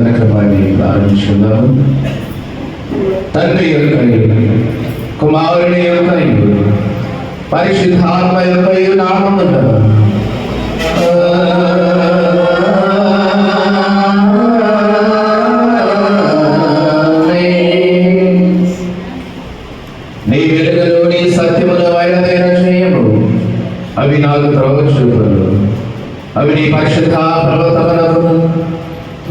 కార్యక్రమాన్ని ప్రారంభించుకుందాము. తండ్రి యొక్కయు కుమారుని యొక్కయు పరిశుద్ధాత్మ యొక్కయు నామమున నీ వెలుగులో నీ సత్యమును బయలుదేర చేయము. అవి నాకు త్రోవ చూపులు, అవి నీ పరిశుద్ధ పర్వతములకు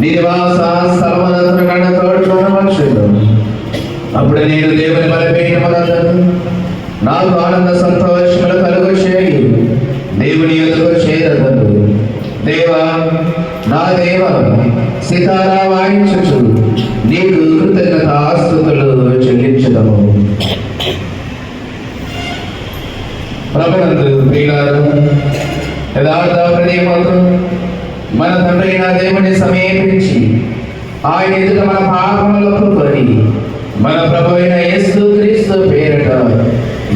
నీ నివాస స్థలములకు నన్ను తోడు చూడవచ్చును. అప్పుడు నేను దేవుని బలపీఠమునందు నాకు ఆనంద సంతోషములు కలుగు చేయి. దేవుని యొద్దకు చేరదను. దేవా నా దేవ, సితారా వాయించుచు నీకు కృతజ్ఞతాస్తుతులు చెల్లించుదము. ప్రభునందు ప్రియులారా, యథార్థ హృదయముతో మన తండ్రి అయిన దేవుని సమీపించి ఆయన ఎదుట మన పాపములను కొని మన ప్రభువైన యేసుక్రీస్తు పేరిట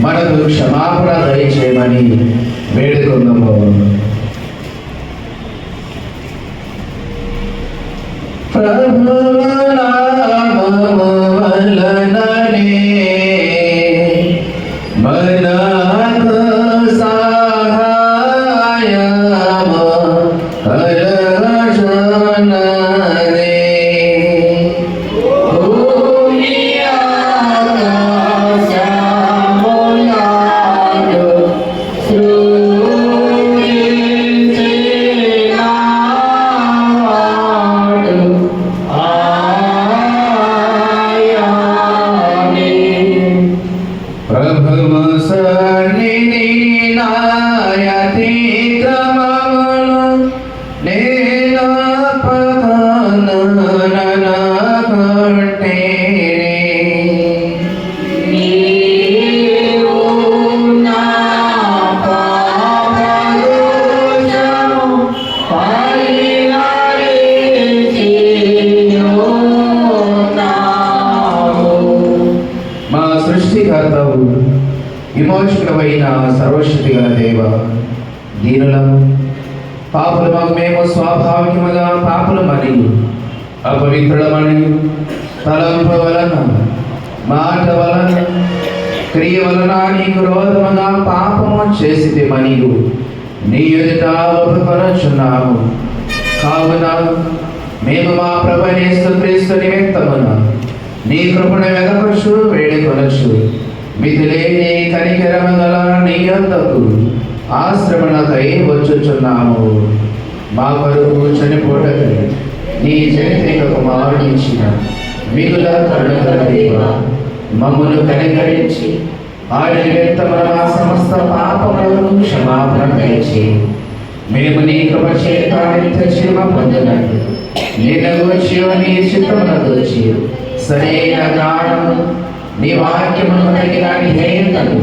మనకు క్షమాపణ దయచేయమని వేడుకుందాము. ప్రభువు నామము వలననే మనకు సహాయము కలుగుచున్నది. భూమి ఆకాశములను సృజించినవాడు ఆయనే. ప్రభువు సన్నిధి నాయతిక్రమములు నేను పకనుకొంటిని. నీవు నా పాపదోషము పరిహరించియున్నావు. మా సృష్టికర్తవు విమోచకుడవైన సర్వశక్తి గల దేవ, దీనులము పాపులము మేము స్వాభావికముగా పాపులమని అపవిత్రులమని తలంపు వలన మాట వలన క్రియ వలన నీకు విరోధముగా పాపము చేసితిమని నీ ఎదుట ఒప్పుకొనుచున్నాము. కావున మేము మా ప్రభువైన యేసుక్రీస్తు నిమిత్తమున నీ కృపను వెదకొచ్చు వేడుకొనొచ్చు. మితిలేని కనికరము గల నీ యొద్దకు ఆశ్రమణకై వచ్చుచున్నాము. మా కొరకు చనిపోటకై నీ జనితైక కుమారునిచ్చిన మిగుల కరుణగల దేవ, మమ్మును కనికరించి ఆయన నిమిత్తమున మా సమస్త పాపములను క్షమాపణ దయచేయి. మేము నీ కృప చేత నిత్య జీవ పొందినట్లు నిన్ను గూర్చి నీ చిత్తమును గూర్చి సరైన జ్ఞానము నీ వాక్యమును తగిన ధైర్యతను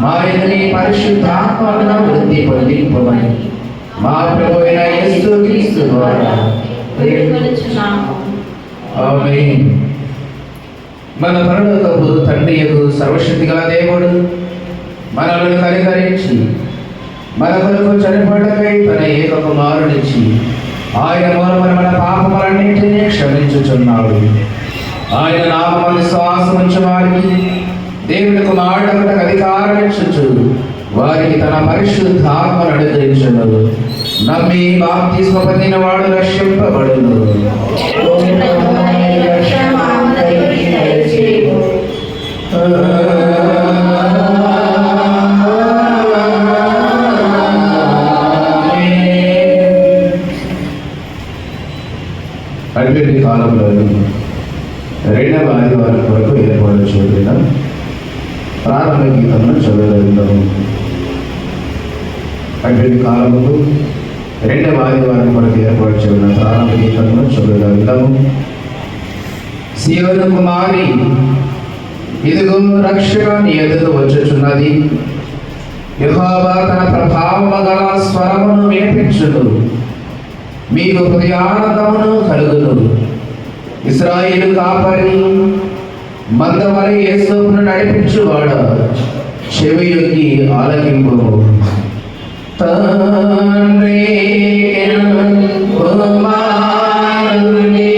మా నీ పరిశుద్ధాత్మను వృద్ధి పొందింపమని మా ప్రభువైన యేసుక్రీస్తు ద్వారా వేడుకొనుచున్నాము. ఆమేన్. మన పరలోకపు తండ్రియగు సర్వశక్తి గల దేవుడు మనలను కనికరించి మన కొరకు చనిపోవడకై తన ఏక కుమారునిచ్చి ఆయన మూలమున మన పాపములన్నింటినీ క్షమించుచున్నాడు. ఆయన నామమున విశ్వాసం ఉంచు వారికి దేవుని కుమారుడకు అధికారం ఇచ్చుచు వారికి తన పరిశుద్ధాత్మను అనుగ్రహించును. నమ్మి బాప్తిస్మ పొందిన వాడు రక్షింపబడును. అటువంటి కాలంలో రెండవ ఆదివారం వరకు ఏర్పాటు చేయబడిన ప్రారంభ గీతమును చదవగలుగుతాము. అటువంటి కాలముకు రెండవ ఆదివారం వరకు ఏర్పాటు చేయబడిన ప్రారంభ గీతమును చదవగలుగుతాము. సీయోను కుమారి, ఇదిగో రక్షణ నీ ఎదుగు వచ్చుచున్నది. యెహోవా తన ప్రభావము గల స్వరమును వినిపించును. మీకు హృదయానందమును కలుగును. ఇశ్రాయేలు కాపరి మందవలె యేసును నడిపించువాడా, చెవియొగ్గి ఆలకింపుము. తండ్రి కుమారుని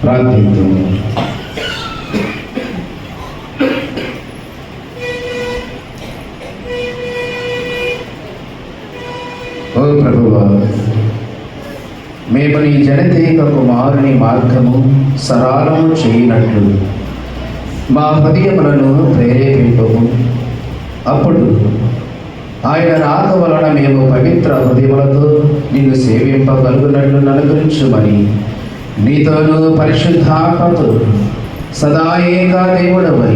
ప్రార్థిద్దాం. ఓ ప్రభువా, మేము నీ జనతేక కుమారుని మార్గము సరళము చేయనట్లు మా హృదయములను ప్రేరేపింపము. అప్పుడు ఆయన రాక వలన మేము పవిత్ర హృదయములతో నిన్ను సేవింపగలుగునట్లు అనుగ్రహించుమని నీతోనూ పరిశుద్ధాత్మతో సదా ఏక దేవుడవై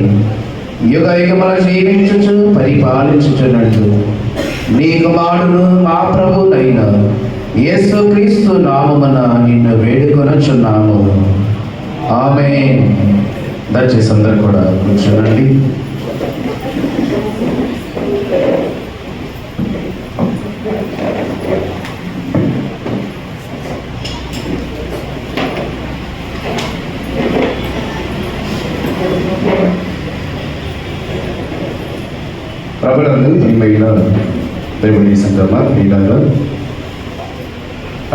యుగ యుగముల జీవించుచు పరిపాలించుచున్నట్లు నీ కుమారుడు మా ప్రభునైన యేసుక్రీస్తు నామమున నిన్ను వేడుకొనుచున్నాము. ఆమేన్. దయచేసి అందరూ కూడా కూర్చోనండి. ప్రభునందు ప్రియమైన దేవుని సంగమ ప్రియులారా,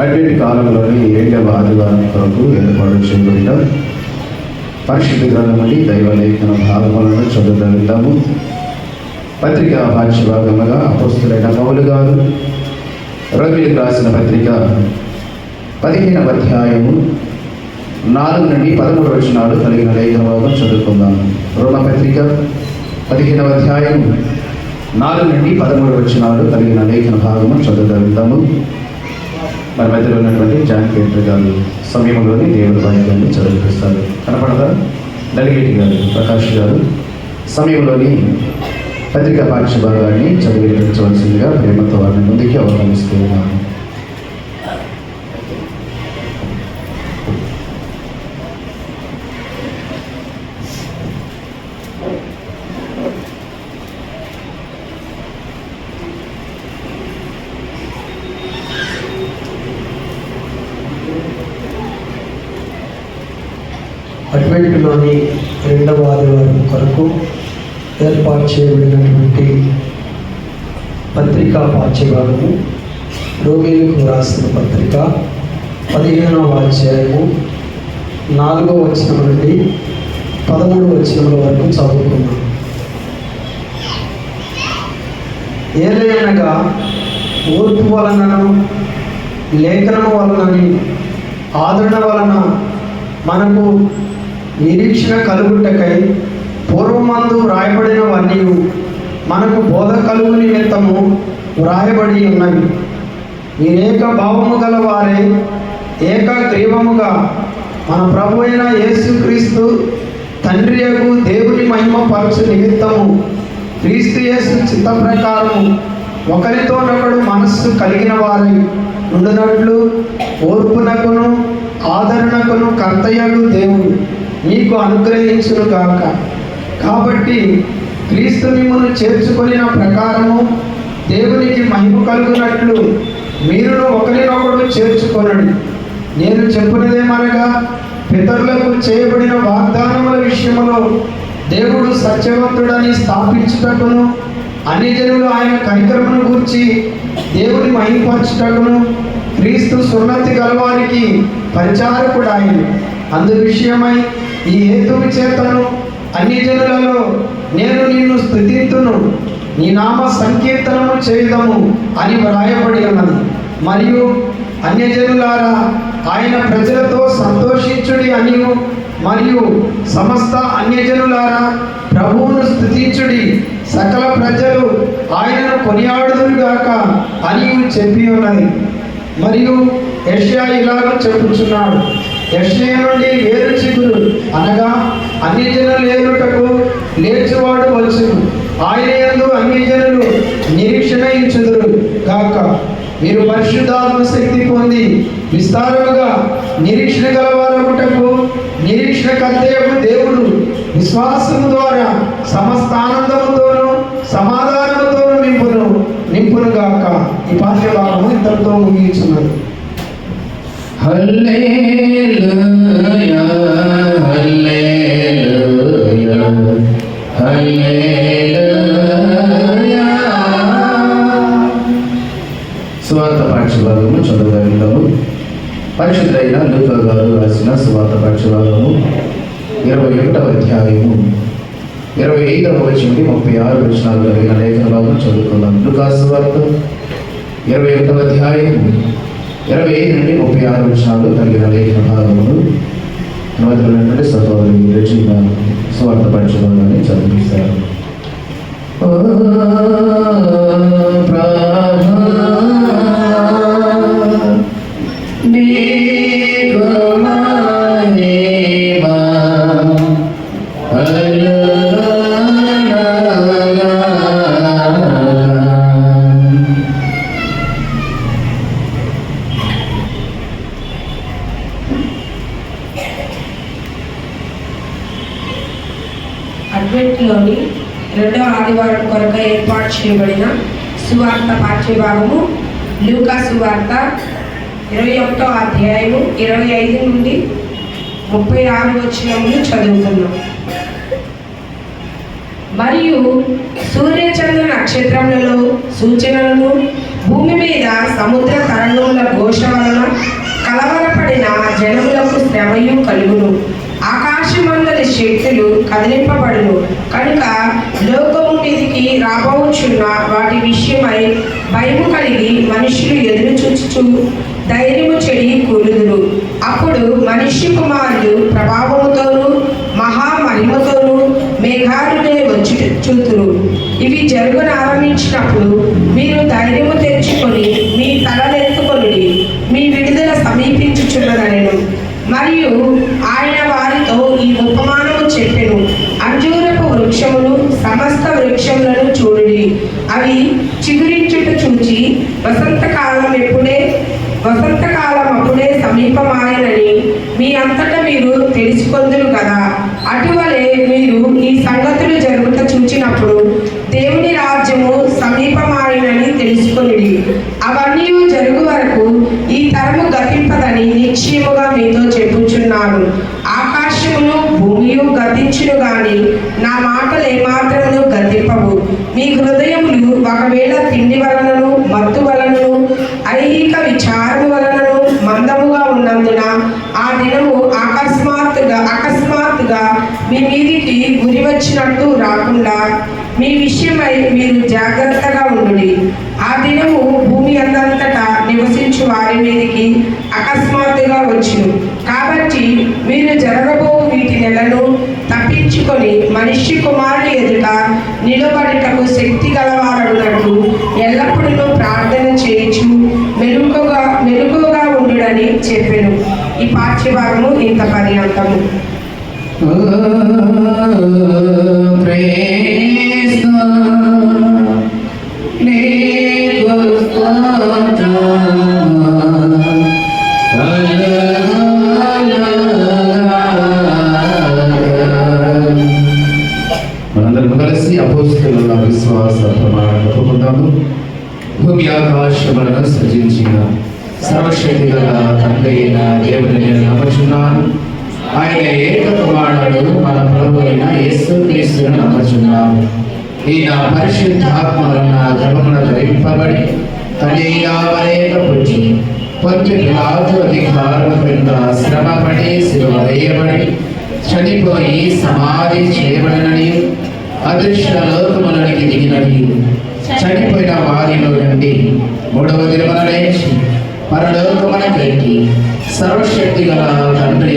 అటువంటి కాలంలోని 7వ ఆదివారం కొరకు ఏర్పాటు చేయబడిన పరిశుద్ధ గ్రంథమని దైవలేఖన భాగములను చదువుదాము. పత్రిక భాష్యభాగముగా అపోస్తలుడైన పౌలు గారు రోమీయులకు రాసిన పత్రిక 15వ అధ్యాయము 4 నుండి 13 వచనాలు కలిగిన లేఖన భాగం చదువుకుందాం. రోమపత్రిక 15వ అధ్యాయం 4 నుండి 13 వచనాలు కలిగిన లేఖన భాగము చదువుదాము. మన మధ్యలో ఉన్నటువంటి జాన్ కేటర్ గారు సమయంలోని దేవుడి వాక్యాన్ని చదివిస్తారు. కనపడదా? డెలిగేట్ గారు ప్రకాష్ గారు సమయంలోని పత్రికా పాఠ్య భాగాన్ని చదివించవలసిందిగా ప్రేమతో వారిని ముందుకి ఆహ్వానిస్తూ ఉన్నాను. అడ్వెంట్లోని 2వ ఆదివారం కొరకు ఏర్పాటు చేయబడినటువంటి పత్రికా పాఠ్యభాగము రోమీయులకు రాసిన పత్రిక 15వ అధ్యాయము 4వ వచనం నుండి 13వ వచనముల వరకు చదువుకున్నాం. ఏలయనగా ఓర్పు వలనను లేఖనము వలనని ఆదరణ వలన మనకు నిరీక్షణ కలుగుటకై పూర్వమందు వ్రాయబడినవన్నీ మనకు బోధ కలుగు నిమిత్తము వ్రాయబడి ఉన్నవి. మీరేక భావము గల వారే ఏక గ్రీవముగా మన ప్రభు అయిన యేసుక్రీస్తు తండ్రియగు దేవుని మహిమపరచు నిమిత్తము క్రీస్తు యేసు చిత్త ప్రకారము ఒకరితోనొకడు మనస్సు కలిగిన వారై ఉండునట్లు ఓర్పునకును ఆదరణకును కర్తయ్యగు దేవుడు మీకు అనుగ్రహించును గాక. కాబట్టి క్రీస్తు మిమ్మును చేర్చుకొనిన ప్రకారము దేవునికి మహిమ కలుగునట్లు మీరును ఒకరినొకడు చేర్చుకొనడి. నేను చెప్పినదేమనగా, పితరులకు చేయబడిన వాగ్దానముల విషయములో దేవుడు సత్యవంతుడని స్థాపించుటకును అన్ని జనులు ఆయన కనికరమును గూర్చి దేవుని మహిమపరచుటకును క్రీస్తు సున్నతి గలవారికి పరిచారకుడు ఆయన. అందు విషయమై ఈ హేతువు చేతను అన్ని జనులలో నేను నిన్ను స్తుతింతును, నీ నామ సంకీర్తనము చేయుదము అని వ్రాయబడి ఉన్నది. మరియు అన్యజనులారా ఆయన ప్రజలతో సంతోషించుడి అనియు, మరియు సమస్త అన్యజనులారా ప్రభువును స్తుతించుడి, సకల ప్రజలు ఆయనను కొనియాడుదురుగాక అని చెప్పి ఉన్నది. మరియు యెషయా ఇలాగ చెప్పుచున్నాడు, యెషయా నుండి వేరు చిగురు అనగా అన్ని జనులు ఏలుటకు లేచువాడు వచ్చును, ఆయన యందు అన్ని జనులు నిరీక్షణ ఇచ్చుదురు గాక. మీరు పరిశుద్ధాత్మ శక్తి పొంది విస్తారముగా నిరీక్షణ గలవారగుటకు నిరీక్షణ కర్తయ్యకు దేవుడు విశ్వాసము ద్వారా సమస్త ఆనందముతోనూ సమాధానముతోనూ నింపును గాక. ఈ పాఠ్యభాగము ఇంతటితో ముగించున్నది. హల్లెలూయా హల్లెలూయా హల్లెలూయా. సువార్త పాఠ్యభాగము చదువుదాము. పరిశుద్ధైన లూకా గారు రాసిన సువార్త పాఠ్యభాగము 21వ అధ్యాయము 25వ వచనం నుండి 36 వచనాలు కలిగిన లేఖన భాగం చదువుకుందాం. లూకా సువార్త 21వ అధ్యాయం 25 నుండి 36 వచనాలు కలిగిన లేఖన భాగమును నోదరులైనటువంటి సహోదరులు రచన సువార్త పాఠ్యభాగాన్ని చదివిస్తారు. ఆదివారం కొరకు ఏర్పాటు చేయబడిన సువార్త పాఠ్యభాగము లూకా సువార్త 21వ అధ్యాయము 25 నుండి 36 వచనములు చదువుతున్నాం. మరియు సూర్యచంద్ర నక్షత్రములలో సూచనలను, భూమి మీద సముద్ర తరంగముల ఘోష వలన కలవరపడిన జనములకు శ్రమయు కలుగును. ఆకాశమందలి శక్తులు కదిలింపబడును. కనుక లోకము మీదికి రాబోచున్న వాటి విషయమై భయము కలిగి మనుషులు ఎదురు చూచుచు ధైర్యము చెడి కూలుదురు. అప్పుడు మనుష్య కుమారుడు ప్రభావముతోనూ మహామహిమతోనూ మేఘాలునే వచ్చి చూతురు. ఇవి జరుగునారంభించినప్పుడు మీరు ధైర్యము తెచ్చుకొని మీ తలనెత్తుకొని మీ విడుదల సమీపించుచున్నదనెను. మరియు ఆయన వారితో ఈ ఉపమానము చెప్పెను. అంజూరపు వృక్షములు సమస్త వృక్షములను చూడుడి, అవి చిగురించుట చూచి వసంతకాలం అప్పుడే సమీపమాయనని మీ అంతటా మీరు తెలుసుకొందురు కదా. అటువలే మీరు ఈ సంగతులు జరుగుట చూచినప్పుడు దేవుని రాజ్యము సమీపమాయనని తెలుసుకొనిడి. అవన్నీ జరుగు వరకు ఈ తరము గతింపదని నిశ్చయముగా మీతో చెప్పుచున్నాను. ఆకాశమును భూమియు గతించును గాని నా మాటలు ఏమాత్రమును గతింపవు. మీ హృదయములు ఒకవేళ తిండి వలనను, మత్తు వలనను, ఐహిక విచారము వలనను మందముగా ఉన్నందున ఆ దినము అకస్మాత్తుగా మీ మీదికి గురి వచ్చినట్టు రాకుండా మీ విషయమై మీరు జాగ్రత్తగా ఉండుడి. ఆ దినము భూమి అందంతటా నివసించు వారి మీదికి అకస్మాత్తుగా వచ్చును. కాబట్టి మీరు జరగబో వీటి నెలను తప్పించుకొని మనిషి కుమారుని ఎదుట నిలబడుటకు శక్తి గలవారన్నట్టు ఎల్లప్పుడూ ప్రార్థన చేయించు మెలకువగా ఉండుడని చెప్పెను. ఈ పాఠ్యభాగము ఇంత పర్యంతము. మనందరం కలిసి అపోస్తలుల విశ్వాస ప్రమాణం ఒప్పుకుందాము. భూమి ఆకాశములను సృజించిన సర్వశక్తి గల తండ్రి అయిన దేవుని నేను నమ్ముచున్నాను. ఆయన ఏక కుమారుడు మన ప్రభు అయిన యేసుక్రీస్తును నమ్ముచున్నాను. ఈయన పరిశుద్ధాత్మ వలన గర్భమున ధరింపబడి తల్లిగా అనేక పుట్టి పొంతి పిలాతు అధికారం కింద శ్రమపడి శిలువ వేయబడి చనిపోయి సమాధి చేయబడినని అదృశ్య లోకములనికి దిగినని చనిపోయిన వారిలో నుండి 3వ దినమున లేచి పరలోకమునకెక్కి సర్వశక్తి గల తండ్రి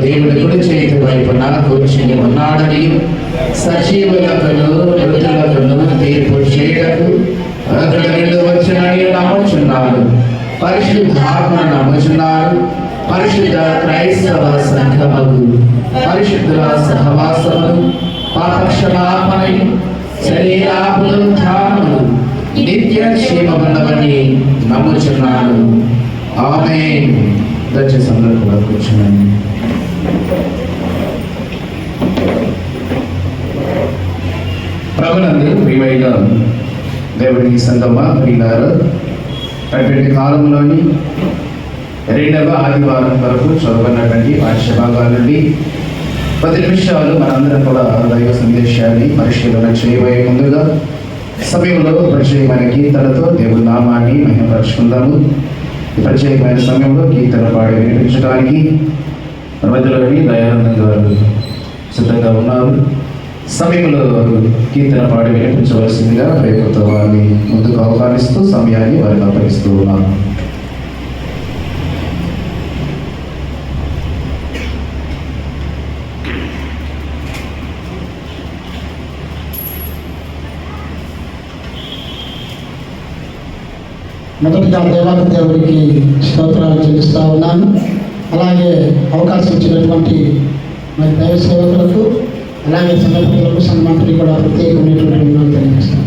దేవుడి కుడి చేతి వైపున కూర్చుని ఉన్నాడని సజీవులకును మృతులకును తీర్పు చేయటకు అతడు నుండి వచ్చినని నమ్ముచున్నాడు. పరిశుద్ధాత్మను నమ్ముచున్నాడు. పరిశుద్ధ క్రైస్తవ సంఘముకు పరిశుద్ధుల సహవాసమును పాపక్షమాపణయు శరీరాపునరుత్థానమును నిత్య క్షేమమున్నవని నమ్ముచున్నాను. ఆమేన్. దయచేసి అందరూ కూడా కూర్చున్నాను. ప్రభునందు ప్రియమైన దేవుని సంగమ ప్రియులారా, అటువంటి కాలంలోని 2వ ఆదివారం వరకు చదువుకున్నటువంటి పాఠ్యభాగాల నుండి 10 నిమిషాలు మనందరం కూడా దైవ సందేశాన్ని పరిశీలన చేయబోయే ముందుగా సమయంలో ప్రత్యేకమైన కీర్తనతో దేవుని నామాన్ని మహిమపరుచుకుందాము. ఈ ప్రత్యేకమైన సమయంలో కీర్తన పాడి వినిపించడానికి మధ్యలోని దయానందం గారు సిద్ధంగా ఉన్నారు. సమయంలో కీర్తన పాడి వినిపించవలసిందిగా ప్రేమతో వారిని ముందుకు ఆహ్వానిస్తూ సమయాన్ని వారిని అప్పగిస్తూ ఉన్నాను. మొదటిగా దేవాది దేవుడికి స్తోత్రాలు చెల్లిస్తూ ఉన్నాను. అలాగే అవకాశం ఇచ్చినటువంటి మరి దైవ సేవకులకు అలాగే సంఘటనలకు సన్మానాన్ని కూడా ప్రత్యేకమైనటువంటి వివరాలు తెలియజేస్తాను.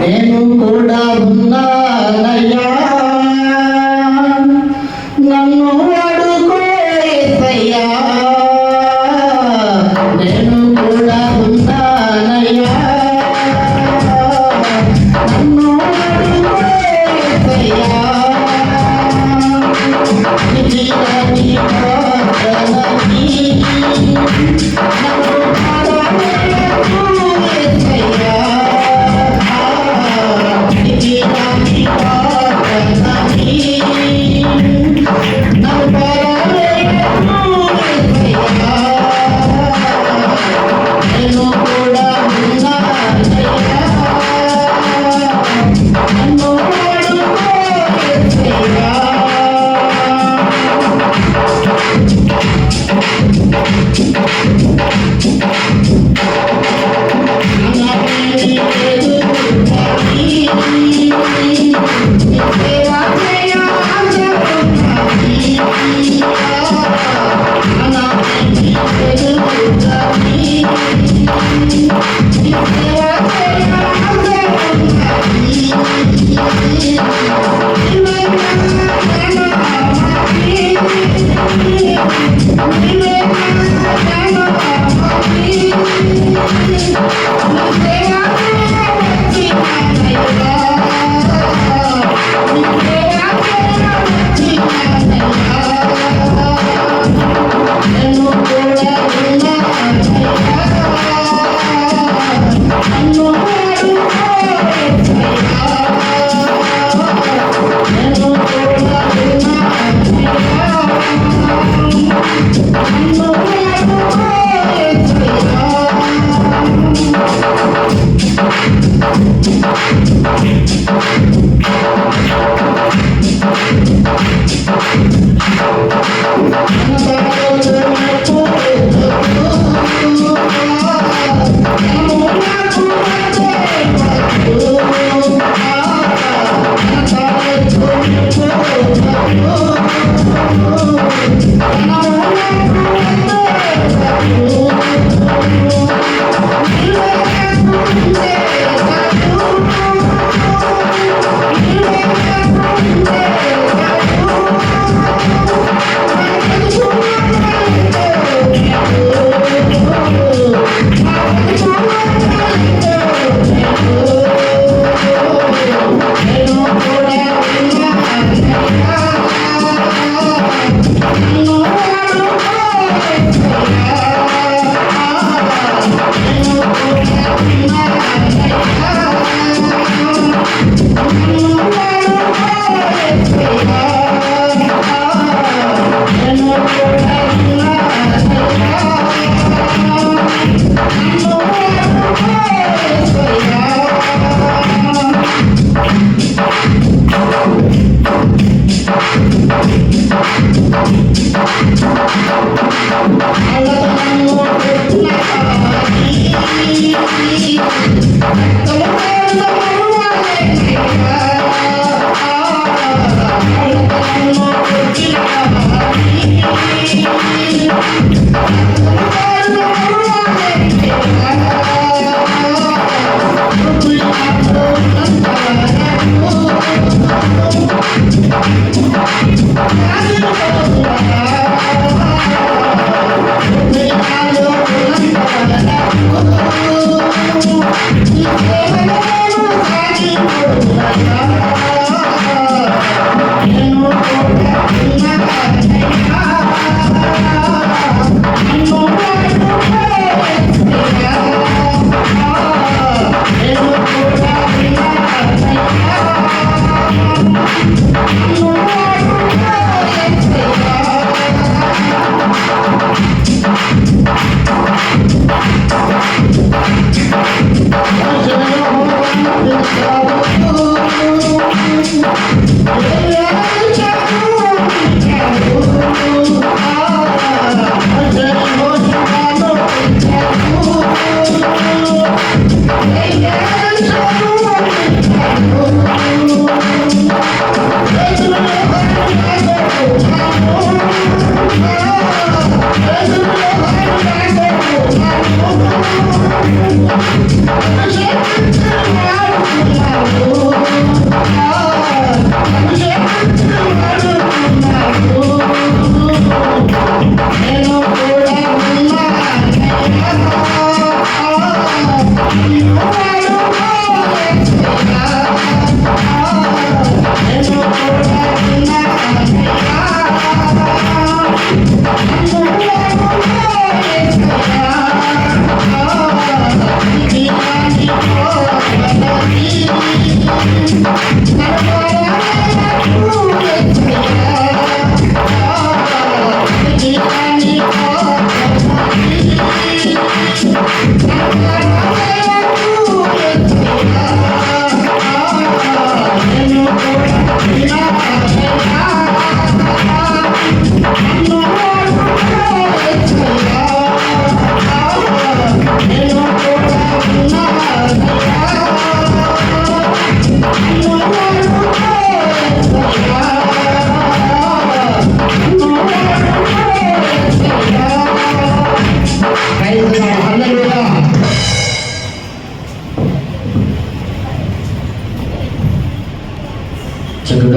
నేను కూడా ఉన్నానయ్యా, నన్ను అడుగు యేసయ్యా, నేను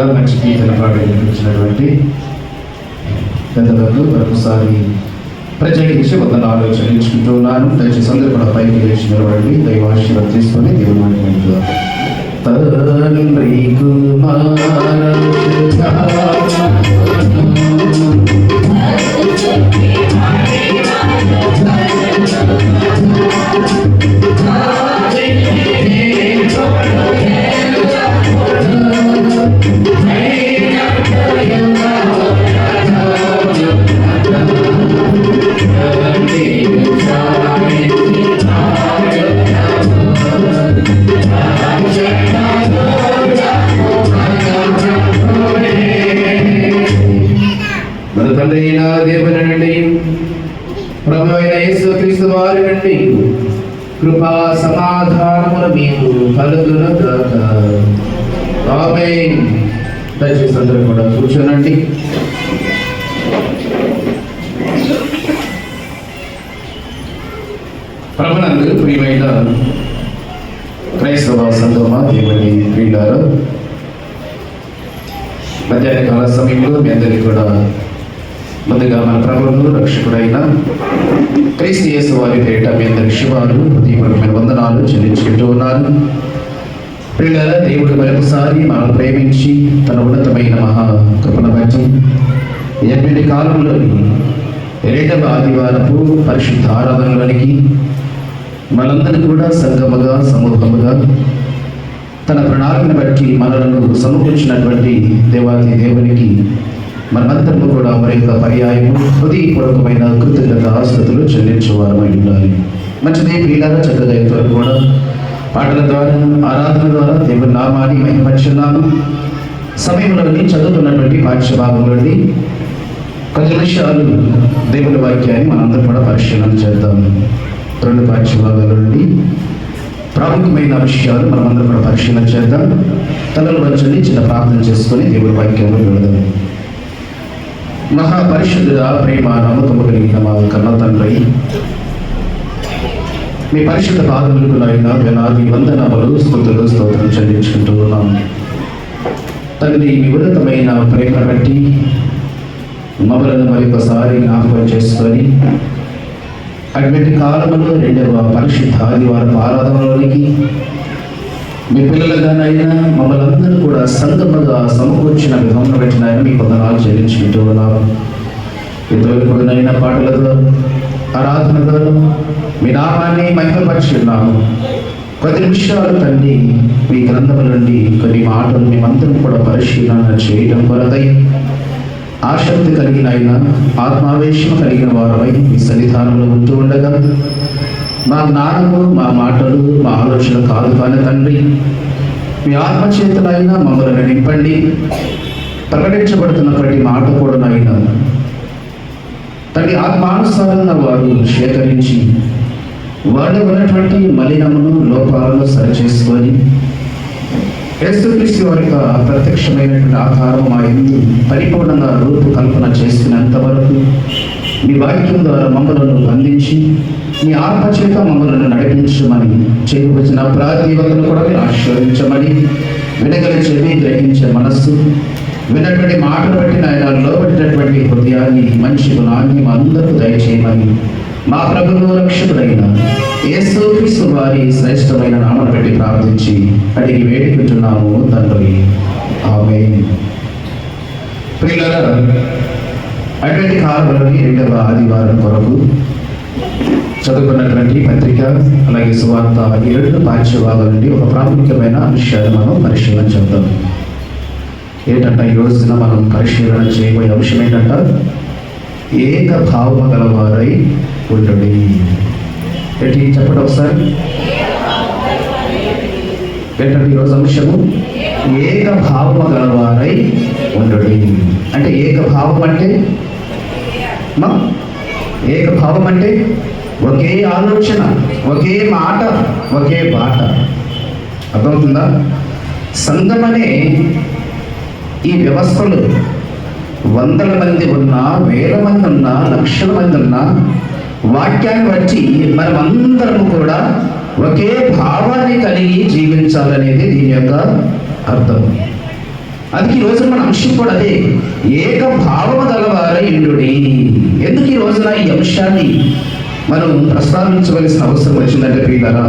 కూడా మంచి గీతల పాట వినిపించినటువంటి పెద్దలకు మరొకసారి ప్రత్యేకించి వందనాలు చెల్లించుకుంటున్నాను. దయచేసి అందరూ కూడా పైకి లేచి నిలబడి దైవాశీర్వాదం తీసుకొని దేవుని మాట వింటున్నారు. తండ్రి కుమార మన తండ్రి అయిన దేవుని నుండి ప్రభువైన యేసుక్రీస్తు వారి నుండి కృపా సమాధానములు మీకు కలుగును గాక. ఆమేన్. దయచేసి అందరూ కూడా కూర్చోనండి. ప్రభునందు ప్రియమైన క్రైస్తవ సంఘమా, దేవుని ప్రియులారా, మధ్యాహ్న కాల సమయంలో మీ అందరికీ కూడా ముందుగా మన ప్రభువును రక్షకుడైన క్రీస్తు యేసు వారి పేరిట మీ అందరికి శుభాలు, హృదయపూర్వకమైన వందనాలు చెల్లించుకుంటూ ఉన్నాను. ప్రియులారా, దేవుడు మరొకసారి మనల్ని ప్రేమించి తన ఉన్నతమైన మహా కృపను బట్టి 8 కాలంలోని 2వ ఆదివారపు పరిశుద్ధ ఆరాధనలోనికి మనందరూ కూడా సంఘముగా సమూహముగా తన ప్రణాళికను బట్టి మనలను సమకూర్చినటువంటి దేవాది దేవునికి మనమందరము కూడా మరి యొక్క పర్యాయము హృదయపూర్వకమైన కృతజ్ఞత ఆస్తుతులు చెల్లించేవారమై ఉండాలి. మంచిదే ప్రియులారా, చక్కగా ఇంతవరకు కూడా పాటల ద్వారా ఆరాధన ద్వారా దేవుని నామాన్ని మహిమపరుచున్నాము. సమయంలోని చదువుతున్నటువంటి పాఠ్య భాగంలోని కొన్ని విషయాలు దేవుని వాక్యాన్ని మనందరం కూడా పరిశీలన చేద్దాము. 2 పాఠ్య భాగాల నుండి ప్రాముఖ్యమైన విషయాలు మనమందరం కూడా పరిశీలన చేద్దాం. తలలో వచ్చి చిన్న ప్రార్థన చేసుకొని దేవుని వాక్యంలో వెళదాం. మహాపరిశుద్ధుడా, ప్రేమ నమ్మకము కలిగిన మా కన్న తండ్రి, మీ పరిశుద్ధ పాదములకు నాయన వేలాది వందనములు, స్తుతులు, స్తోత్రం చెల్లించుకుంటూ ఉన్నాం. తండ్రి, మీ ఉన్నతమైన ప్రేమ బట్టి మమ్మలను మరొకసారి జ్ఞాపకం చేసుకొని అటువంటి కాలంలో 2వ పరిశుద్ధ ఆదివారం ఆరాధనలోనికి మీ పిల్లలుగానైనా మమ్మల్ని అందరూ కూడా సంగముగా సమకూర్చిన విధంగా పెట్టినాయని మీ వందనాలు చెల్లించుకుంటూ ఉన్నాము. ఇంతవరకునైనా పాటలతో ఆరాధనతో మీ నామాన్ని మహిమపరుచున్నాము. కొద్ది నిమిషాలు తండ్రి మీ గ్రంథముల నుండి కొన్ని మాటలు మేమందరం కూడా పరిశీలన చేయడం కొరకై ఆసక్తి కలిగిన ఆయన ఆత్మావేశం కలిగిన వారమై మీ సన్నిధానంలో ఉంటూ ఉండగా మా జ్ఞానము, మా మాటలు, మా ఆలోచన కాదు కానీ తండ్రి, మీ ఆత్మచేతనైనా మమ్మల్ని నింపండి. ప్రకటించబడుతున్న ప్రతి మాట కూడా నాయన తండ్రి ఆత్మానుసారంగా వారు సేకరించి వాళ్ళు ఉన్నటువంటి మలినమును, లోపాలను సరిచేసుకొని యేసుక్రీస్తు వారి యొక్క ప్రత్యక్షమైనటువంటి ఆకారం మా యందు పరిపూర్ణంగా రూపకల్పన చేసుకునేంత వరకు మీ వాక్యం ద్వారా మమ్మలను బంధించి మీ ఆత్మచేత మమ్మలను నడిపించమని చేయవలసిన ప్రాతివతను కూడా మీరు ఆశీర్వదించమని, వినగల చెవి, గ్రహించే మనస్సు, విన్నటువంటి మాటలు బట్టి నాయన లోబడినటువంటి హృదయాన్ని, మంచి గుణాన్ని మా అందరికీ దయచేయమని మా ప్రభువు రక్షకుడైన యేసుక్రీస్తు వారి శ్రేష్టమైన నామను బట్టి ప్రార్థించి అడిగి వేడుకుంటున్నాము తండ్రి. ఆమేన్. ప్రియులారా, అటువంటి కాలంలోని 2వ ఆదివారం కొరకు చదువుకున్నటువంటి పత్రిక అలాగే సువార్త 7 పాఠ్య భాగాల నుండి ఒక ప్రాముఖ్యమైన అంశాన్ని మనం పరిశీలన చేద్దాం. ఏంటంట ఈ రోజున మనం పరిశీలన చేయబోయే అంశం ఏంటంట? ఏక భావము గలవారై ఉండుడి. ఏంటి చెప్పండి ఒకసారి. ఏంటంటే ఈరోజు అంశము ఏక భావము గలవారై ఉండుడి. అంటే ఏక భావం అంటే ఏకభావం అంటే ఒకే ఆలోచన, ఒకే మాట, ఒకే బాట. అర్థమవుతుందా? సంఘం అనే ఈ వ్యవస్థలో 100ల మంది ఉన్నా, 1000 మంది ఉన్నా, లక్షల మంది ఉన్నా, వాక్యాన్ని బట్టి మనం అందరము కూడా ఒకే భావాన్ని కలిగి జీవించాలనేది దీని యొక్క అర్థం. అందుకే ఈ రోజు మన అంశం కూడా అదే, ఏక భావము గలవారై ఉండుడి. ఎందుకు ఈ రోజున ఈ అంశాన్ని మనం ప్రస్తావించవలసిన అవసరం వచ్చిందంటే ప్రియులారా,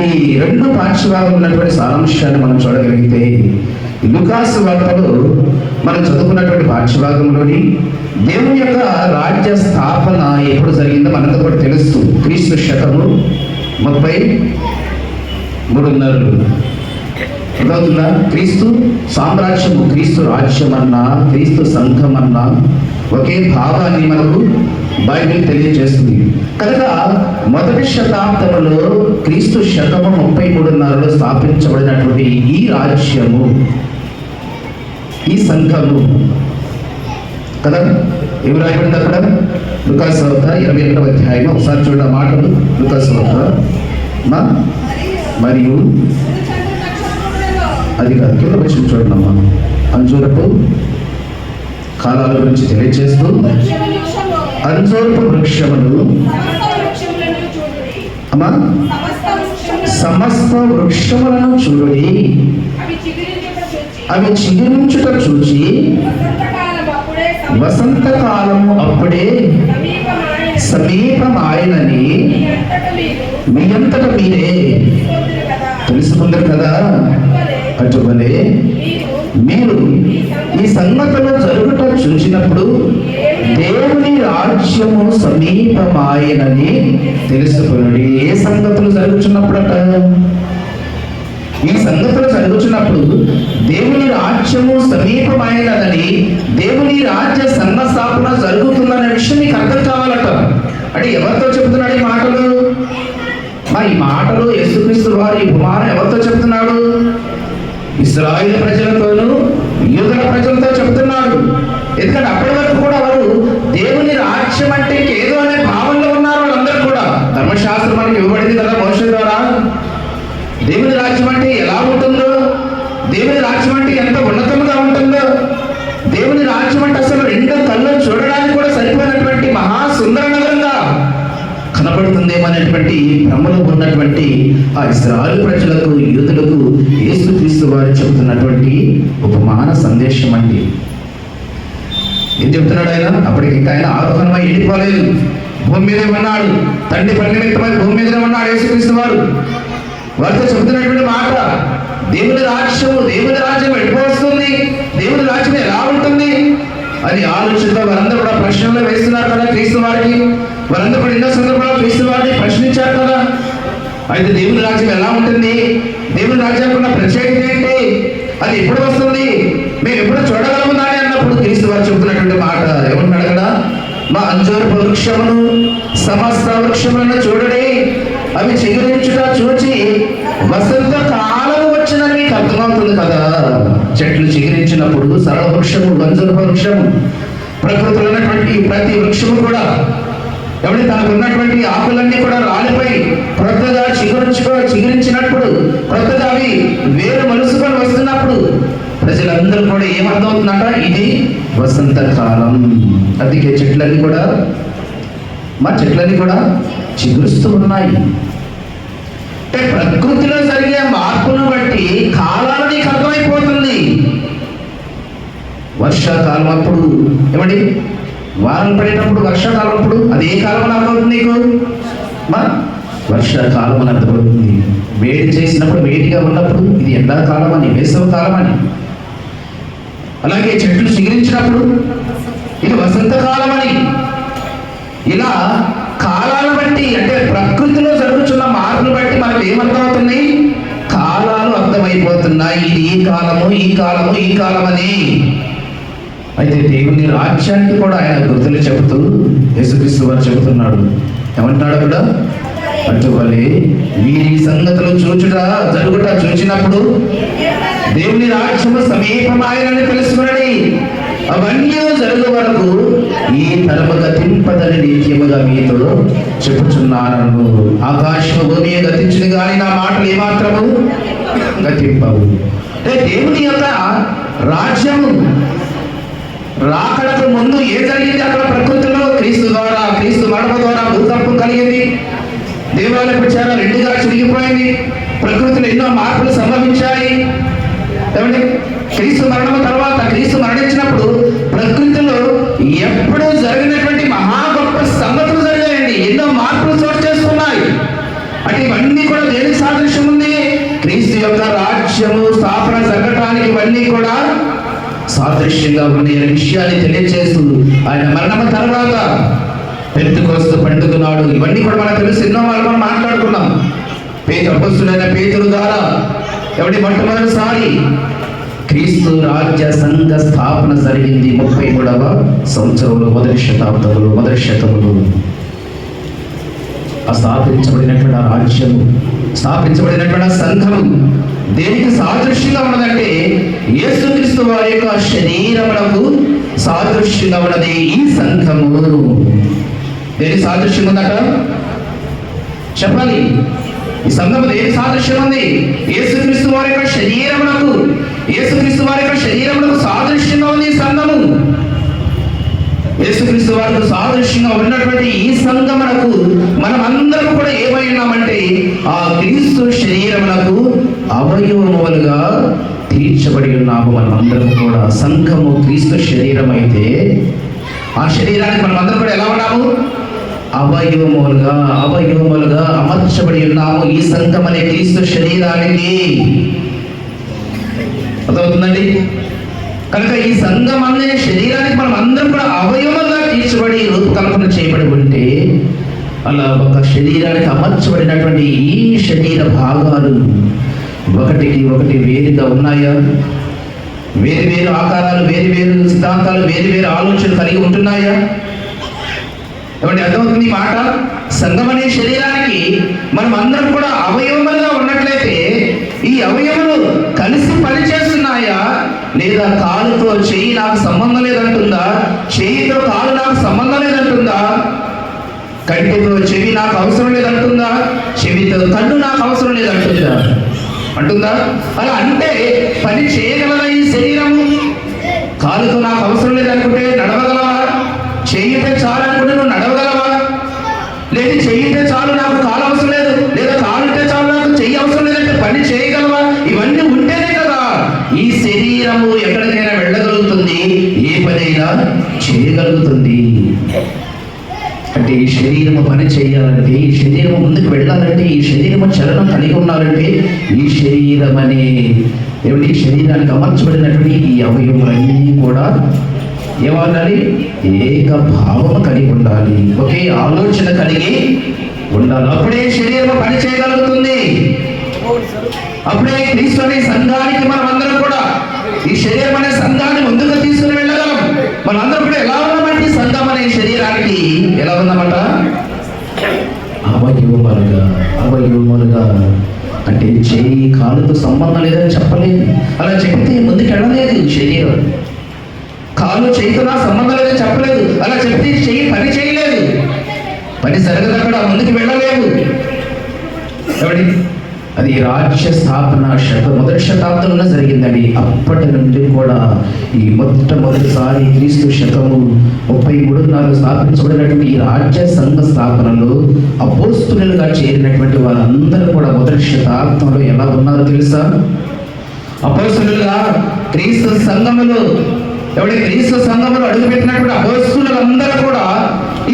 ఈ రెండు పాఠ్యభాగంలో ఉన్నటువంటి సారాంశాన్ని మనం చూడగలిగితే, లూకాసు వార్తలో మనం చదువుకున్నటువంటి పాఠ్యభాగంలోని దేవుని యొక్క రాజ్య స్థాపన ఎప్పుడు జరిగిందో మనకు కూడా తెలుస్తూ, క్రీస్తు శకము 33 అర్థమవుతుందా? క్రీస్తు సామ్రాజ్యము, క్రీస్తు రాజ్యం అన్నా, క్రీస్తు సంఘం అన్నా ఒకే భావాన్ని మనకు బైబిల్ తెలియజేస్తుంది. కనుక మొదటి శతాబ్దంలో క్రీస్తు శకము 33లో స్థాపించబడినటువంటి ఈ రాజ్యము, ఈ సంఘము కదా, ఏమి రాయబడింది అక్కడ? లూకాసు వార్త 21వ అధ్యాయం ఒకసారి చూడ మాటలు. లూకాసు వార్త మరియు అది కాదు, కింద వచ్చి చూడండి అమ్మా. అంజూరపు కాలాల గురించి తెలియజేస్తూ, అంజూరపు వృక్షములు అమ్మా, సమస్త వృక్షములను చూడుడి, అవి చిగురించుట చూచి వసంతకాలము అప్పుడే సమీపమాయనని మీ అంతట మీరే తెలుసుకుందరు కదా. అటువలే మీరు ఈ సంగతులు జరుగుట చూసినప్పుడు దేవుని రాజ్యము సమీపమాయనని తెలుసుకునుడి. ఏ సంగతులు జరుగుతున్నప్పుడట? ఈ సంగతులు జరుగుతున్నప్పుడు దేవుని రాజ్యము సమీపమైనదని, దేవుని రాజ్య సంస్థాపన జరుగుతుందనే విషయం మీకు అర్థం కావాలట. అంటే ఎవరితో చెప్తున్నాడు ఈ మాటలు? ఈ మాటలు యేసుక్రీస్తు వారి ఉపమానం ఎవరితో చెప్తున్నాడు? ఇశ్రాయేలు ప్రజలతోనూ యూదుల ప్రజలతో చెప్తున్నాడు. ఎందుకంటే అప్పటి వరకు కూడా వారు దేవుని రాజ్యం అంటే ఏదో అనే భావంలో ఉన్నారు. వాళ్ళందరూ కూడా ధర్మశాస్త్రం మనకి ఇవ్వబడింది కదా మోషే ద్వారా. దేవుని రాజ్యం అంటే ఎలా ఉంటుందో, దేవుని రాజ్యం అంటే ఎంత ఉన్నతంగా ఉంటుందో, దేవుని రాజ్యం అంటే అసలు రెండు కళ్ళు చూడడానికి కూడా సరిపోయినటువంటి మహాసుందర నగరంగా కనబడుతుందేమనేటువంటి భ్రమలో ఉన్నటువంటి ఆ ఇశ్రాయేలు ప్రజలకు, యూదులకు యేసుక్రీస్తు వారు చెబుతున్నటువంటి ఉపమాన సందేశం అండి. ఏం చెప్తున్నాడు ఆయన? అప్పటికి ఇంకా ఆయన ఆరోహణమై వెళ్ళిపోలేదు, భూమి మీదే ఉన్నాడు. తండ్రి పని నిమిత్తమై భూమి మీదనే ఉన్నాడు యేసుక్రీస్తు వారు. వారితో చెబుతున్నటువంటి మాట, దేవుని రాజ్యము, దేవుని రాజ్యం ఎటువస్తుంది, దేవుని రాజ్యం ఎలా ఉంటుంది అని ఆలోచనతో వారందరూ కూడా ప్రశ్నలు వేస్తున్నారు కదా క్రీస్తు వారికి. వారందరూ కూడా ఎన్నో సందర్భాల్లో క్రీస్తు వారిని ప్రశ్నించారు కదా. అయితే దేవుని రాజ్యం ఎలా ఉంటుంది, దేవుని రాజ్యానికి ఉన్న ప్రత్యేకత ఏంటి, అది ఎప్పుడు వస్తుంది, మేము ఎప్పుడు చూడగలము దాని అన్నప్పుడు క్రీస్తు వారు చెబుతున్నటువంటి మాట ఏమంటున్నాడు కదా, మా అంజూరపు వృక్షమును సమస్త వృక్షములను చూడడి, అవి చిగురించుట చూచి వసంత కాలం వచ్చినని మీకు అర్థమవుతుంది కదా. చెట్లు చిగురించినప్పుడు సరళ వృక్షము, అంజూరపు వృక్షము, ప్రకృతిలో ఉన్నటువంటి ప్రతి వృక్షము కూడా ఎవరి తనకు ఉన్నటువంటి ఆకులన్నీ కూడా రాలిపోయి క్రొత్తగా చిగురించినప్పుడు, క్రొత్తగా అవి వేరు మలుసుకొని వస్తున్నప్పుడు ప్రజలందరూ కూడా ఏమర్థమవుతుందట, ఇది వసంతకాలం. అందుకే చెట్లన్నీ కూడా చిగురుస్తూ ఉన్నాయి. అంటే ప్రకృతిలో జరిగే మార్పును బట్టి కాలాలు నీకు అర్థమైపోతుంది. వర్షాకాలం అప్పుడు ఏమండి, వారం పడేటప్పుడు వర్షాకాలం అప్పుడు అది ఏ కాలం అని అర్థమవుతుంది నీకు? వర్షాకాలం అని అర్థమవుతుంది. వేడి చేసినప్పుడు, వేడిగా ఉన్నప్పుడు ఇది ఎండాకాలం అని, వేసవ కాలం అని. అలాగే చెట్లు చిగురించినప్పుడు ఇది వసంతకాలం అని. ఇలా కాలాలను బట్టి, అంటే ప్రకృతిలో జరుగుతున్న మార్పులు బట్టి మనకు ఏమర్థమవుతున్నాయి? కాలాలు అర్థమైపోతున్నాయి. ఇది ఈ కాలము, ఈ కాలము, ఈ కాలం అని. అయితే దేవుని రాజ్యానికి కూడా ఆయన గుర్తులు చెబుతూ యేసుక్రీస్తు వారు చెబుతున్నాడు. ఏమంటున్నాడు అక్కడ? అటువలే మీరు ఈ సంగతులు జరుగుట చూచినప్పుడు దేవుని రాజ్యము సమీపమాయనని తెలుసుకునడి. అవన్నీ జరుగు వరకు ఈ తరము గతింపదని నిత్యముగా మీతో చెప్పుచున్నాను. ఆకాశము భూమి గతించును కానీ నా మాటలు ఏమాత్రము గతింపవు. అంటే దేవుని యొక్క రాజ్యము రాకడకు ముందు ఏ జరిగింది అక్కడ ప్రకృతిలో? క్రీస్తు ద్వారా, క్రీస్తు మరణం ద్వారా భూకంపం కలిగింది, దేవాలయ ప్రచారం రెండుగా చిరిగిపోయింది, ప్రకృతిలో ఎన్నో మార్పులు సంభవించాయి. ఏమండి, క్రీస్తు మరణం తర్వాత, క్రీస్తు మరణించినప్పుడు ప్రకృతిలో ఎప్పుడూ జరిగినటువంటి మహా గొప్ప సంగతులు జరిగాయండి. ఎన్నో మార్పులు చోటు చేసుకున్నాయి. అంటే ఇవన్నీ కూడా దేనికి సాదృశ్యం ఉంది? క్రీస్తు యొక్క రాజ్యము స్థాపన జరగటానికి ఇవన్నీ కూడా సాదృశ్యంగా ఉంది అనే విషయాన్ని తెలియజేస్తూ ఆయన మరణం తర్వాత పెంతెకోస్తు పండుగ నాడు ఇవన్నీ కూడా మనకు తెలుసు. ఎన్నో వాళ్ళు మనం మాట్లాడుకున్నాం. అపొస్తలుడైన పేతురు ద్వారా మొట్టమొదటిసారి క్రీస్తు రాజ్య సంఘ స్థాపన జరిగింది 33వ సంవత్సరంలో, మొదటి శతములో. స్థాపించబడినటువంటి ఆ రాజ్యము, స్థాపించబడినటువంటి ఆ సంఘము దేనికి సాదృశ్యంగా ఉన్నదంటే యేసుక్రీస్తు వారి యొక్క శరీరములకు సాదృశ్యంగా ఉన్నది ఈ సంఘము. దేనికి సాదృశ్యం ఉందట చెప్పాలి. ఈ సంఘము దేనికి సాదృశ్యం ఉంది? యేసుక్రీస్తు వారి యొక్క శరీరములకు, యేసుక్రీస్తు వారి యొక్క శరీరములకు సాదృశ్యంగా ఉంది ఈ సంఘము. యేసుక్రీస్తు వారికి సాదృశ్యంగా ఉన్నటువంటి ఈ సంఘమునకు మనం అందరం కూడా ఏమై ఉన్నామంటే ఆ క్రీస్తు శరీరమునకు అవయవములుగా తీర్చబడి ఉన్నాము. మనం అందరం కూడా సంఘము క్రీస్తు శరీరం అయితే ఆ శరీరానికి మనం అందరం కూడా ఎలా ఉన్నాము? అవయవములుగా అమర్చబడి ఉన్నాము ఈ సంఘం అనే క్రీస్తు శరీరానికి. అర్థమవుతుందండి? కనుక ఈ సంఘం అనే శరీరానికి మనం అందరం కూడా అవయవంగా తీర్చబడి రూపకల్పన చేయబడి ఉంటే అలా ఒక శరీరానికి అమర్చబడినటువంటి ఈ శరీర భాగాలు ఒకటికి ఒకటి వేరుగా ఉన్నాయా? వేరు వేరు ఆకారాలు, వేరు వేరు సిద్ధాంతాలు, వేరు వేరు ఆలోచనలు కలిగి ఉంటున్నాయా? ఏమంటే అర్థమవుతుంది ఈ మాట? సంఘం అనే శరీరానికి మనం అందరం కూడా అవయవములుగా ఉన్నట్లయితే ఈ అవయములు కలిసి పనిచేస్తున్నాయా? లేదా కాలుతో చెయ్యి నాకు సంబంధం లేదంటుందా? చెయ్యితో కాలు నాకు సంబంధం లేదంటుందా? కంటితో చెవి నాకు అవసరం లేదంటుందా? చెవితో కన్ను నాకు అవసరం లేదంటుందా? అంటుందా? అలా అంటే పని చేయగలరా ఈ శరీరము? కాలుతో నాకు అవసరం లేదనుకుంటే నడవగలవా? చెయ్యితే చాలు అనుకుంటే నువ్వు నడవగలవా? లేదు చెయ్యితే చాలు నాకు కాలు అవసరం లేదు, లేదా కాలుంటే చాలు నాకు చెయ్యి అవసరం లేదంటే పని చేయగలవా? ఇవన్నీ ఉంటేనే కదా ఈ శరీరము ఎక్కడికైనా వెళ్ళగలుగుతుంది, ఏ పనైనా చేయగలుగుతుంది. అంటే ఈ శరీరము పని చేయాలంటే, ఈ శరీరము ముందుకు వెళ్ళాలంటే, ఈ శరీరము చలనం కలిగి ఉండాలంటే ఈ శరీరం అనే ఈ శరీరానికి అమర్చబడినటువంటి ఈ అవయవములన్నీ కూడా ఏమవ్వాలి? ఏక భావము కలిగి ఉండాలి, ఒకే ఆలోచన కలిగి ఉండాలి. అప్పుడే శరీరం పని చేయగలుగుతుంది. అప్పుడే క్రీస్తు అనే సంఘానికి మనం అందరం కూడా ఈ శరీరం అనే సంఘాన్ని ముందుకు తీసుకుని వెళ్ళగలం. మనందరం కూడా ఎలా ఉన్నామంటే సంఘం అనే శరీరానికి ఎలా ఉన్నామట? అవయవములుగా. అంటే చేయి కాలుతో సంబంధం లేదని చెప్పలేదు. అలా చెప్తే ముందుకు వెళ్ళలేదు శరీరం. కాలు చేయితో నా సంబంధం లేదని చెప్పలేదు. అలా చెప్తే చెయ్యి పని చేయలేదు, పని జరగదు, అక్కడ ముందుకు వెళ్ళలేదు. కాబట్టి అది రాజ్య స్థాపన మొదటి శతాబ్దంలో జరిగిందండి. అప్పటి నుండి కూడా ఈ మొట్టమొదటిసారి క్రీస్తు శకము 33 స్థాపించబడినటువంటి ఈ రాజ్య సంఘ స్థాపనలో అపోస్తులుగా చేరినటువంటి వారందరూ కూడా మొదటి శతాబ్దంలో ఎలా ఉన్నారో తెలుసా? అపోస్తులుగా క్రీస్తు సంఘములో క్రీస్తు సంఘములో అడుగుపెట్టినటువంటి అపోస్తులందరూ కూడా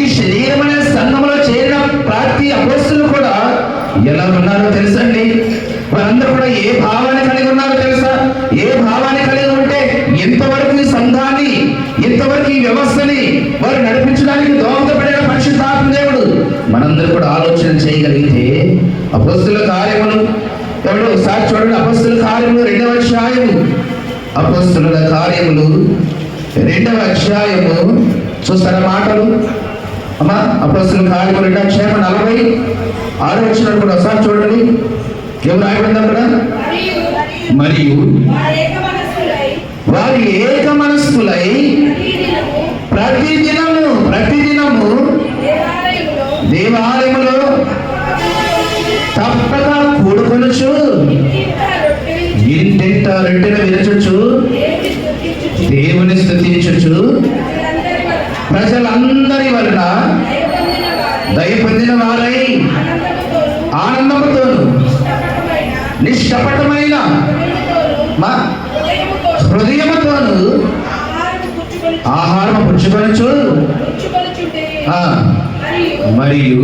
ఈ శరీరం అనే సంఘములో చేరిన ప్రతి అపోస్తులు కూడా ఎలా ఉన్నారో తెలుసండి? వారందరూ కూడా ఏ భావాన్ని కలిగి ఉన్నారో తెలుసా? ఏ భావాన్ని కలిగి ఉంటే ఎంతవరకు ఈ సంఘాన్ని, ఎంతవరకు ఈ వ్యవస్థని వారు నడిపించడానికి దోహదపడిన పరిశుద్ధాత్మ దేవుడు మనందరూ కూడా ఆలోచన చేయగలిగితే అపోస్తుల కార్యములు ఒకసారి చూడండి. అపోస్తుల కార్యములు 2వ అధ్యాయము, అపోస్తుల కార్యములు 2వ అధ్యాయము చూస్తారా మాటలు? అమ్మా, అపోస్తుల కార్యములు 2వ అధ్యాయం 46 వచనం కూడా ఒకసారి చూడండి. ఏం రాయబడింది అక్కడ? మరియు వారి ఏక మనస్కులై ప్రతిదినము దేవాలయములో తప్పక కూడుకొనుచు ఇంటింట రొట్టెలు విరచుచు దేవుని స్తుతించుచు ప్రజలందరి వలన దయ పొందిన వారై ఆనందముతోను నిష్కపటమైన ఆహారం పుచ్చుకొనొచ్చు. ఆ, మరియు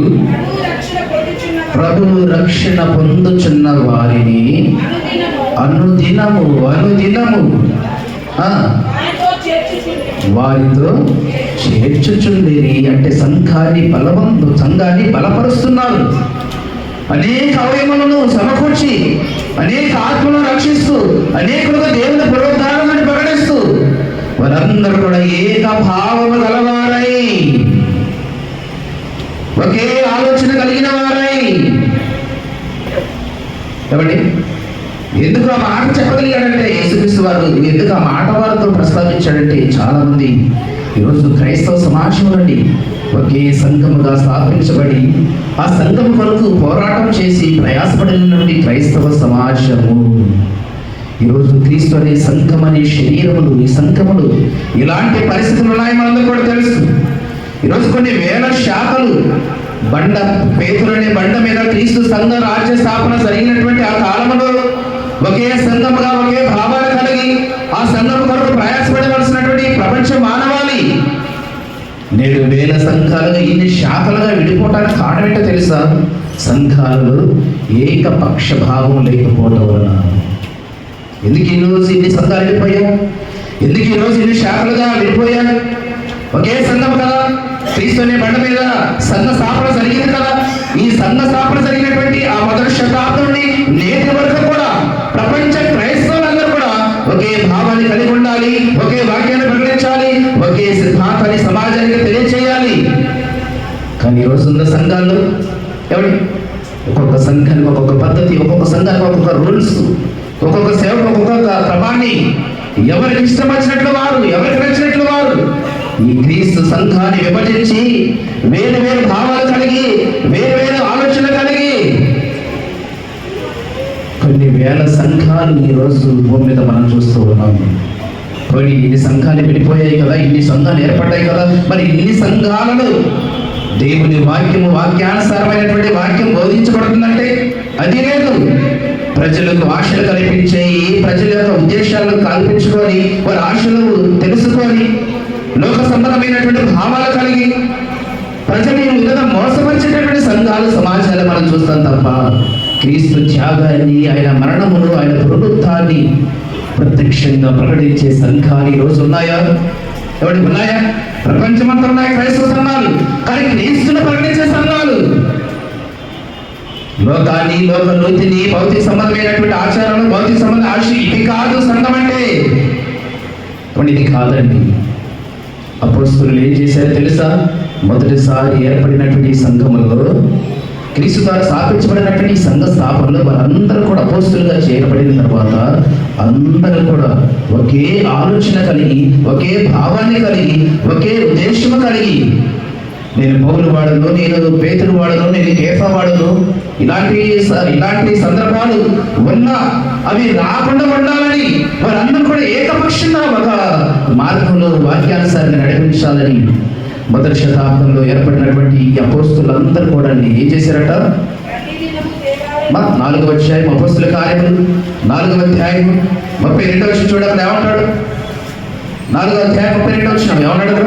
ప్రభువు రక్షణ పొందుచున్న వారిని అనుదినము ఆ, వారితో చేర్చుచుండేది. అంటే సంఘాన్ని బలపరుస్తున్నారు. అనేక అవయములను సమకూర్చి అనేక ఆత్మలను రక్షిస్తూ అనేకులుగా దేవుని పునరుద్ధారణని ప్రకటిస్తూ వారందరూ కూడా ఏక భావము గలవారై ఒకే ఆలోచన కలిగిన వారై. కాబట్టి ఎందుకు ఆ మాట చెప్పగలిగాడంటే యేసుక్రీస్తు వారు ఎందుకు ఆ మాట వారితో ప్రస్తావించాడంటే చాలా మంది ఈరోజు క్రైస్తవ సమాజం నుండి ఒకే సంఘముగా స్థాపించబడి ఆ సంఘము కొరకు పోరాటం చేసి ప్రయాసపడినటువంటి క్రైస్తవ సమాజము ఈరోజు క్రీస్తు అనే సంఘం అనే శరీరములు, ఈ సంఘములు ఇలాంటి పరిస్థితులు ఉన్నాయి. మనందరూ కూడా తెలుసు. ఈరోజు కొన్ని వేల శాఖలు పేతురు అనే బండ మీద క్రీస్తు సంఘ రాజ్య స్థాపన జరిగినటువంటి ఆ కాలంలో ఒకే సంఘముగా ఒకే భావాలు కలిగి ఆ సంఘం కొరకు ప్రయాసపడవలసినటువంటి ప్రపంచ మానవాళి నేడు వేల సంఘాలుగా ఇన్ని శాఖలుగా విడిపోవటానికి కారణం ఏంటో తెలుసా? సంఘాలలో ఏకపక్ష భావం లేకపోవడం వలన. ఎందుకు ఈరోజు ఇన్ని సంఘాలు విడిపోయా? ఎందుకు ఈరోజు ఇన్ని శాఖలుగా విడిపోయా? ఒకే సంఘం కదా, క్రీస్తు అనే బండ మీద సంఘ స్థాపన జరిగింది కదా. ఈ సంఘ స్థాపన జరిగినటువంటి ఆ మొదటి శతాబ్దం నుండి నేటి వరకు కూడా ప్రపంచ క్రైస్తవులందరూ కూడా ఒకే భావాన్ని కలిగి ఉండాలి, ఒకే వాక్యాన్ని ప్రకటించాలి, ఒకే సిద్ధాంతాన్ని సమాజానికి తెలియచేయాలి. కానీ ఈరోజు ఉన్న సంఘాల్లో ఒక్కొక్క సంఘానికి ఒక్కొక్క పద్ధతి, ఒక్కొక్క సంఘానికి ఒక్కొక్క రూల్స్, ఒక్కొక్క సేవకు ఒక్కొక్క క్రమాన్ని ఎవరికి ఇష్టం వచ్చినట్లు వారు, ఎవరికి నచ్చినట్లు వారు ఈ క్రీస్తు సంఘాన్ని విభజించి వేరు వేరు భావాలు కలిగి వేరు వేరు ఆలోచనలు కలిగి కొన్ని వేల సంఘాలు ఈరోజు భూమి మీద మనం చూస్తూ ఉన్నాము. కొన్ని ఇన్ని సంఘాలు విడిపోయాయి కదా, ఇన్ని సంఘాలు ఏర్పడ్డాయి కదా. మరి ఇన్ని సంఘాలలో దేవుని వాక్యానుసారమైనటువంటి వాక్యం బోధించబడుతుందంటే అది లేదు. ప్రజలకు ఆశలు కల్పించేయి, ప్రజల యొక్క ఉద్దేశాలను కల్పించుకొని వారి ఆశలు తెలుసుకొని లోక సంబంధమైనటువంటి భావాలు కలిగి ప్రజలు ఈ విధంగా మోసపరిచేటటువంటి సంఘాలు సమాజాలు మనం చూస్తాం తప్ప క్రీస్తు త్యాగాన్ని, ఆయన మరణమును, ఆయన పునరుత్థానాన్ని ప్రత్యక్షంగా ప్రకటించే సంఘాలు ఈరోజు ఉన్నాయా? ఎవరికి ఉన్నాయా? ప్రపంచమంతా ఉన్నాయి క్రైస్తవ సంఘాలు, కానీ క్రీస్తును ప్రకటించే సంఘాలు లోకాన్ని, లోక నీతిని, భౌతిక సంబంధమైనటువంటి ఆచారాలు, భౌతిక సంబంధ ఆశ ఇది కాదు సంఘం అంటే. ఇది కాదండి. అపోస్తలులు ఏం చేశారో తెలుసా? మొదటిసారి ఏర్పడినటువంటి సంఘములో క్రీస్తు ద్వారా స్థాపించబడినటువంటి సంఘ స్థాపనలో వారందరూ కూడా అపోస్తలుగా చేయబడిన తర్వాత అందరూ కూడా ఒకే ఆలోచన కలిగి, ఒకే భావాన్ని కలిగి, ఒకే ఉద్దేశము కలిగి నేను పౌలు వాడను, నేను పేతురు వాడను, నేను కేఫా వాడను, ఇలాంటి సందర్భాలు ఉన్నా అవి రాకుండా ఉండాలని వారందరూ కూడా ఏకపక్షంగా ఒక మార్గంలో వాక్యానుసారంగా నడిపించాలని మొదటి శతాబ్దంలో ఏర్పడినటువంటి ఈ అపోస్తులందరూ కూడా ఏం చేశారట? 4వ అధ్యాయం అపోస్తుల కార్యములు 4వ అధ్యాయం 32వ వచనం చూడకుండా ఏమంటాడు? 4వ అధ్యాయం 32వ వచనం ఏమన్నాడు?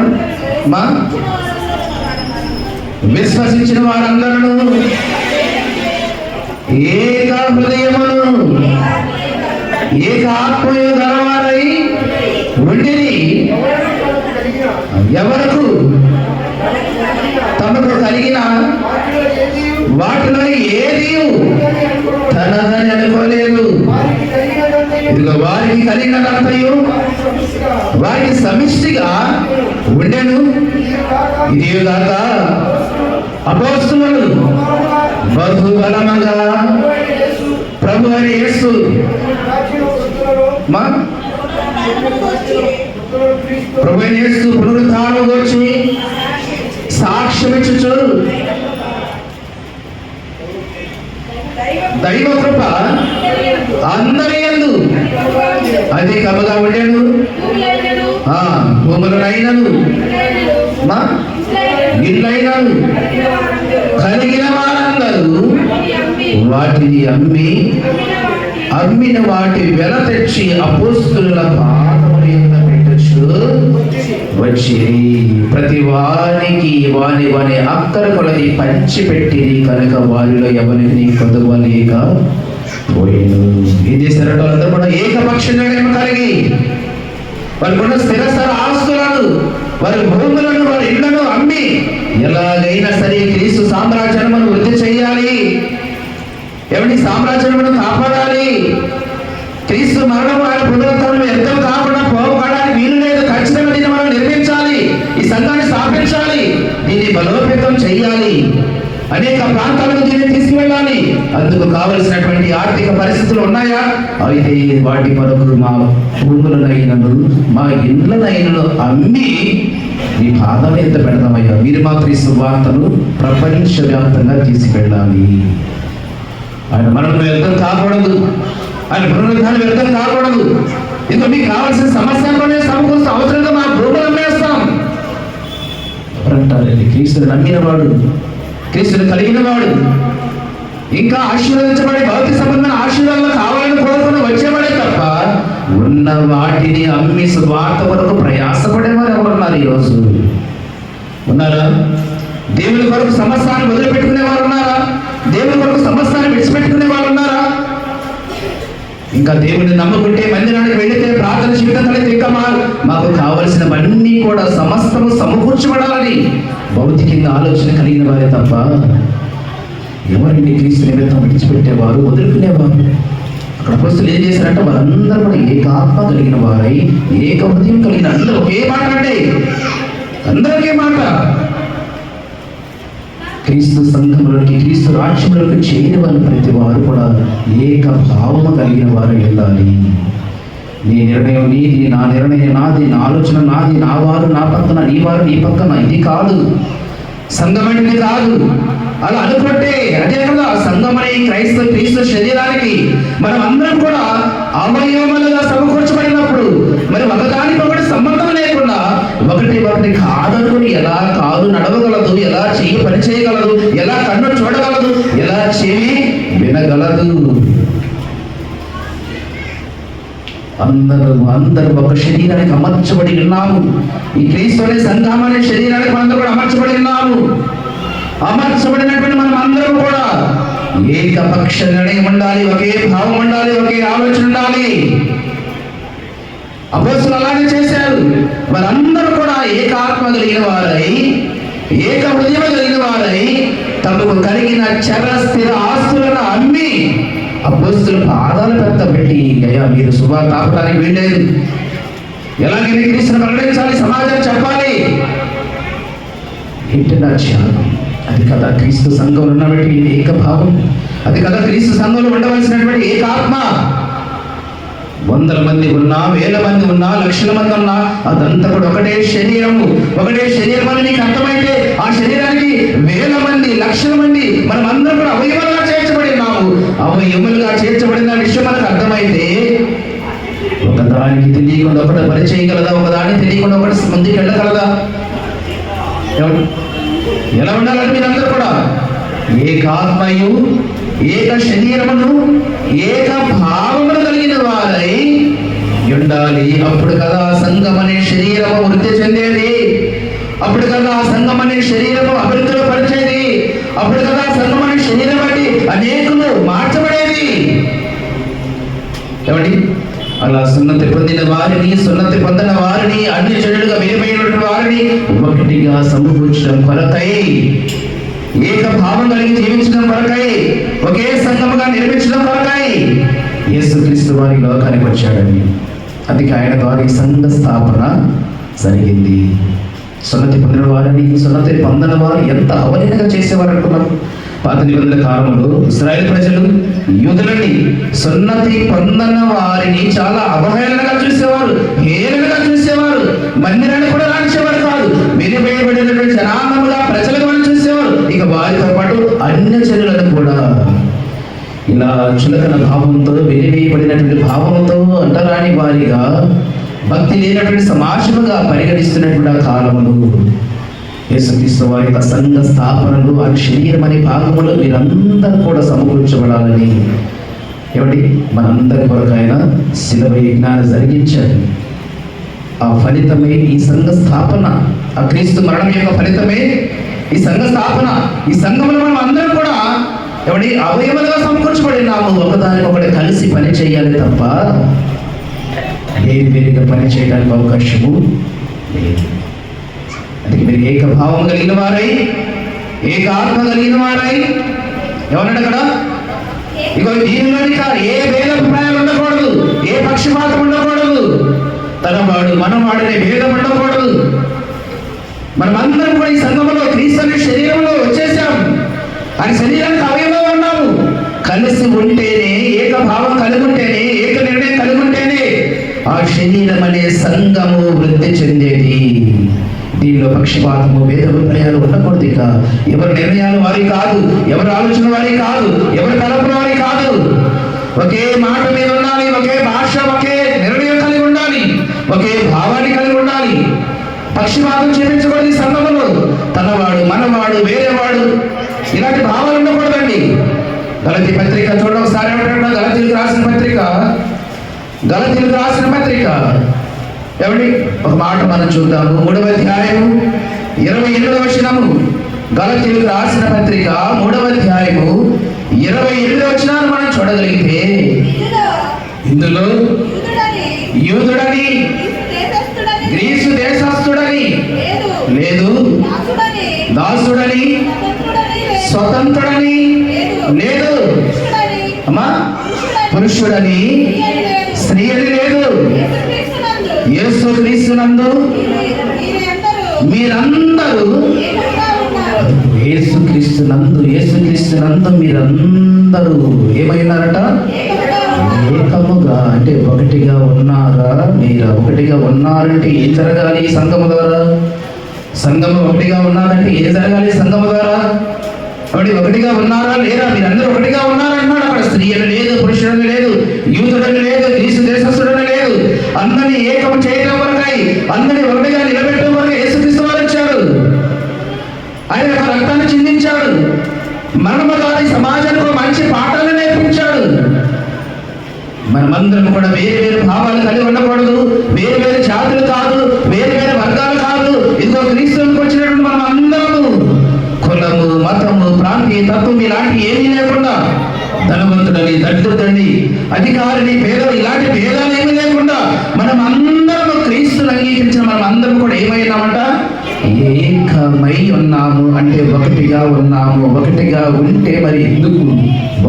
విశ్వసించిన వారందరూ ఏక హృదయమును ఏక ఆత్మయు గలవారై ఉండిరి. ఎవరకు తమకు కలిగిన వాటిలో ఏది తనదని అనుకోలేదు. ఇదిగో వారికి కలిగినదంతయు వారికి సమిష్టిగా ఉండెను. ఇదిగాక అపోస్తలులు బహుబలముగా ప్రభు అని యేసు ప్రభు అని యేసు పునరుత్థానం గురించి సాక్ష్యమిచ్చుచు దైవ కృప అందరి యందు అధికముగా ఉండెను. భూములనైనను ఇళ్ళైనను కలిగిన వారందరూ వాటిని అమ్మిన వాటి వెల తెచ్చి అపోస్తలుల పాదముల యందు పెట్టొచ్చు. చేయుచు వచ్చిరి. ప్రతి వారికి వాని వాని అక్కర కొలది పంచిపెట్టిరి కనుక వారిలో ఎవరిని కొదవలేక పోయిను. ఏం చేశారంటే వాళ్ళందరూ కూడా ఏకపక్షంగా కలిగి వాళ్ళకున్న స్థిరస్థల ఆస్తులను, వారి భూములను, వారి ఇళ్లను అమ్మి ఎలాగైనా సరే క్రీస్తు సామ్రాజ్యమును వృద్ధి చేయాలి, ఎవరి సామ్రాజ్యమును కాపాడాలి. క్రీస్తు మరణం ఆయన పునరుద్ధరణ వ్యర్థం కాకుండా పోగొట్టడానికి వీలు లేదు. ఖచ్చితంగా దీన్ని మనం నిర్మించాలి, ఈ సంఘాన్ని స్థాపించాలి, దీన్ని బలోపేతం చేయాలి, అనేక ప్రాంతాలకు దీన్ని తీసుకువెళ్ళాలి. అందుకు కావలసినటువంటి ఆర్థిక పరిస్థితులు ఉన్నాయా? అయితే వాటి కొరకు మా భూములనైనను మా ఇండ్లనైనను అమ్మి మీ పాదం ఎంత పెడతామయ్యా, మీరు మా క్రీస్తు వార్తను ప్రపంచవ్యాప్తంగా తీసుకెళ్ళాలి. ఆయన మరణం వ్యర్థం కాకూడదు, ఆయన పునరుద్ధానం వ్యర్థం కాకూడదు. ఇంకా మీకు కావాల్సిన సమస్యలనే సమకూర్చి అవసరంగా మా భూములు అమ్మేస్తాం ఎవరంటారండి? క్రీస్తుని నమ్మిన వాడు, క్రీస్తుని కలిగిన వాడు, ఇంకా ఆశీర్వదించబడి భౌతిక సంబంధమైన ఆశీర్వాదాలు కావాలని కోరుకుని వచ్చేవాడే తప్ప ఉన్న వాటిని అమ్మి సువార్త కొరకు ప్రయాసపడేవారు ఎవరున్నారు ఈరోజు? ఉన్నారా? దేవుని కొరకు సమస్తాన్ని వదిలిపెట్టుకునే వారు ఉన్నారా? దేవుని కొరకు సమస్తాన్ని విడిచిపెట్టుకునే వాళ్ళు ఉన్నారా? ఇంకా దేవుని నమ్ముకుంటే మందిరానికి వెళితే ప్రార్థన జీవితం కలిగితే ఇంకా మాకు కావలసినవన్నీ కూడా సమస్తము సమకూర్చబడాలని భౌతికంగా ఆలోచన కలిగిన వారే తప్ప ఎవరిని క్రీస్తు నిమిత్తం విడిచిపెట్టేవారు, వదులుకునేవారు. అక్కడ అపొస్తలులు ఏం చేశారంటే వారందరూ కూడా ఏకాత్మ కలిగిన వారై ఏక హృదయం కలిగిన అందరూ ఒకే మాట అంటే అందరికీ మాట. క్రీస్తు సంఘములకి, క్రీస్తు రాజ్యములకు చేరిన వారు ప్రతి వారు కూడా ఏక భావము కలిగిన వారు వెళ్ళాలి. నీ నిర్ణయం నీది, నా నిర్ణయం నాది, నా ఆలోచన నాది, నా వారు నా పక్కన, నీ వారు నీ పక్కన, ఇది కాదు సంఘం అనేది కాదు. అలా అనుకుంటే అదే కదా సంఘం అనే క్రీస్తు శరీరానికి మనం అందరం కూడా అవయవములుగా సమకూర్చబడినప్పుడు మరి ఒకదానికి ఒకటి సంబంధం లేకుండా ఒకటి కాదనుకుని ఎలా కాదు నడవగలదు, ఎలా చెయ్యి పని చేయగలదు, ఎలా కన్ను చూడగలదు, ఎలా చెవి వినగలదు. అందరూ ఒక శరీరానికి అమర్చబడి ఉన్నాము. ఈ క్రీస్తు అనే సంఘం అనే శరీరానికి అందరూ కూడా అమర్చబడి ఉన్నాము. అమర్చబడినటువంటి మనం అందరం కూడా ఏకపక్ష నిర్ణయం ఉండాలి, ఒకే భావం ఉండాలి, ఒకే ఆలోచన ఉండాలి. అపొస్తలులు అలాగే చేశారు. వారందరూ కూడా ఏకాత్మ కలిగిన వారై, ఏక హృదయం కలిగిన వారై తమకు కలిగిన చర స్థిర ఆస్తులను అమ్మి అపొస్తలుల పాదాలు పెద్ద పెట్టి, అయ్యా మీరు సువార్త ఆపడానికి వీల్లేదు, ఎలాగైనా క్రీస్తును ప్రకటించాలి, సమాజం చెప్పాలి. ఏంటన్నా త్యాగం? అది కదా క్రీస్తు సంఘంలో ఉన్నటువంటి ఏకభావం, అది కదా క్రీస్తు సంఘంలో ఉండవలసినటువంటి ఏకాత్మ. 100 మంది ఉన్నా, 1000 మంది ఉన్నా, లక్షల మంది ఉన్నా అదంతా కూడా ఒకటే శరీరము. ఒకటే శరీరం అని నీకు అర్థమైతే ఆ శరీరానికి 1000 మంది, లక్షల మంది మనం అందరం కూడా అవయవాలుగా చేర్చబడి ఉన్నాము. అవయములుగా చేర్చబడిన విషయం మనకు అర్థమైతే ఒకదానికి తెలియకుండా ఒకటి పని చేయగలదా? ఒకదానికి తెలియకుండా ఒకటి ముందుకు వెళ్ళగలదా? ఎలా ఉండాలంటే మీరందరూ కూడా ఏకాత్మయు, ఏక శరీరమును, ఏక భావమును కలిగిన వారై ఉండాలి. అప్పుడు కదా సంఘం అనే శరీరము వృద్ధి చెందేది. అప్పుడు కదా సంఘం అనే శరీరము అభివృద్ధిలో పరిచేది. అప్పుడు కదా సంఘం అనే శరీరం బట్టి అనేకులు మార్చబడేది. ఏమండి? అలా సున్నతి పొందిన వారిని, సున్నతి పొందిన వారిని, అన్ని చెడులుగా వేయబడినటువంటి వారిని ఒకటిగా సమకూర్చడం కొరకై, ఏక భావం కలిగి జీవించడం కొరకై, ఒకే సంఘముగా నిర్మించడం కొరకై యేసుక్రీస్తు వారి లోకానికి వచ్చాడని. అందుకే ఆయన ద్వారా ఈ సంఘ స్థాపన జరిగింది. సున్నతి పొందిన వారిని, సున్నతి పొందిన వారు ఎంత అవలీనగా చేసేవారు అనుకున్నారు. పాత నిబంధన కాలంలో ఇశ్రాయేలు ప్రజలు యూదులని సున్నతి పొందిన వారిని చాలా అవహేళనగా చూసేవారు, హేళనగా చూసేవారు. మందిరాన్ని కూడా రానిచేవారు కాదు. వెలివేయబడినటువంటి జనాంగముగా ప్రజలుగా మనం చూసేవారు. ఇక వారితో పాటు అన్య జనులను కూడా ఇలా చులకన భావంతో, వెలివేయబడినటువంటి భావంతో అంటరాని వారిగా, భక్తి లేనటువంటి సమాజముగా పరిగణిస్తున్నటువంటి ఆ కాలములు యేసుక్రీస్తు వారి యొక్క సంఘ స్థాపనలు, ఆ శరీరం అనే భాగములు మీరందరూ కూడా సమకూర్చబడాలని ఏమండి మనందరి కొరకు ఆయన శిలువ యజ్ఞాన్ని జరిగించారు. ఆ ఫలితమే ఈ సంఘ స్థాపన. ఆ క్రీస్తు మరణం యొక్క ఫలితమే ఈ సంఘ స్థాపన. ఈ సంఘంలో మనం అందరం కూడా ఎవడి అవయవాలుగా సమకూర్చబడినాము. ఒకదానికొకటి కలిసి పని చేయాలి తప్ప వేరువేరుగా పని చేయడానికి అవకాశము లేదు. అందుకే మీరు ఏక భావం కలిగిన వారై, ఏక ఆత్మ కలిగిన వారై, ఏమన్నాడు అక్కడ? ఇగో దీనిలోని ఏ భేదాభిప్రాయాలు ఉండకూడదు, ఏ పక్షపాతం ఉండకూడదు, తనవాడు మనవాడనే భేదం ఉండకూడదు. మనమందరం కూడా ఈ సంఘంలో క్రీస్తు శరీరంలో వచ్చేసాం. ఆయన శరీరానికి అవయవంగా ఉన్నాము. కలిసి ఉంటేనే, ఏక భావం కలిగి ఉంటేనే, ఏక నిర్ణయం కలిగి ఉంటేనే ఆ శరీరం అనే సంఘము వృద్ధి చెందేది. దీనిలో పక్షపాతము, భేదాభిప్రాయాలు ఉండకూడదు. ఇక ఎవరి నిర్ణయాలు వారి కాదు, ఎవరి ఆలోచన వారి కాదు, ఎవరి తలపుల వారి కాదు. ఒకే మాట మీద ఉండాలి, ఒకే భాష, ఒకే నిర్ణయం కలిగి ఉండాలి, ఒకే భావాన్ని కలిగి ఉండాలి. పక్షపాతం చేయించకూడదు. ఈ సంఘములో తనవాడు, మనవాడు, వేరేవాడు ఇలాంటి భావాలు ఉండకూడదండి. గలతీ పత్రిక చూడండి ఒకసారి. ఏమంటాడు? గలతీలకు రాసిన పత్రిక ఏమండి? ఒక మాట మనం చూద్దాము. 3వ అధ్యాయము 28వ వచనము. గలతీలకు రాసిన పత్రిక 3వ అధ్యాయము 28వ వచనాన్ని మనం చూడగలిగితే, ఇందులో యూదుడని, గ్రీసు దేశస్థుడని లేదు, దాసుడని, స్వతంత్రుడని లేదు, అమ్మా పురుషుడని, స్త్రీ అని లేదు. యేసు క్రీస్తునందు మీరందరూ, యేసుక్రీస్తునందు మీరందరూ ఏమైనారట? ఏకముగా. అంటే ఒకటిగా ఉన్నారా? మీరు ఒకటిగా ఉన్నారంటే ఏం జరగాలి? సంఘము ద్వారా. సంఘము ఒకటిగా ఉన్నారంటే ఏం జరగాలి? సంఘము ద్వారా. కాబట్టి ఒకటిగా ఉన్నారా లేరా? మీరందరూ ఒకటిగా ఉన్నారన్నాడు అక్కడ. స్త్రీ అని లేదు, పురుషుడని లేదు, యూదుడని లేదు, గ్రీసు దేశస్థుడని లేదు. అందరినీ ఏకం చేయడం వరకై, అందరినీ ఒకటిగా నిలబెట్టడం వరకు యేసుక్రీస్తు వారు వచ్చాడు. ఆయన యొక్క రక్తాన్ని చిందించాడు. మనము గారి సమాజానికి ఒక మంచి పాఠాలను నేర్పించాడు. మనమందరం కూడా వేరు వేరు భావాలు కలిగి ఉండకూడదు. వేరు వేరు జాతులు కాదు, వేరు వేరు వర్గాలు కాదు. ఇదిగో క్రీస్తునికి వచ్చినటువంటి మనం అందరము కులము, మతము, ప్రాంతీయ తత్వం ఇలాంటి ఏమీ లేకుండా, ధనవంతుడని, దరిద్రుడని, అధికారిని, పేదలు ఇలాంటి భేదాలు ఏమీ లేకుండా మనం అందరం క్రీస్తుని అంగీకరించిన మనం అందరం కూడా ఏమైనామంట? ఏకమై ఉన్నాము. అంటే ఒకటిగా ఉన్నాము. ఒకటిగా ఉంటే మరి ఎందుకు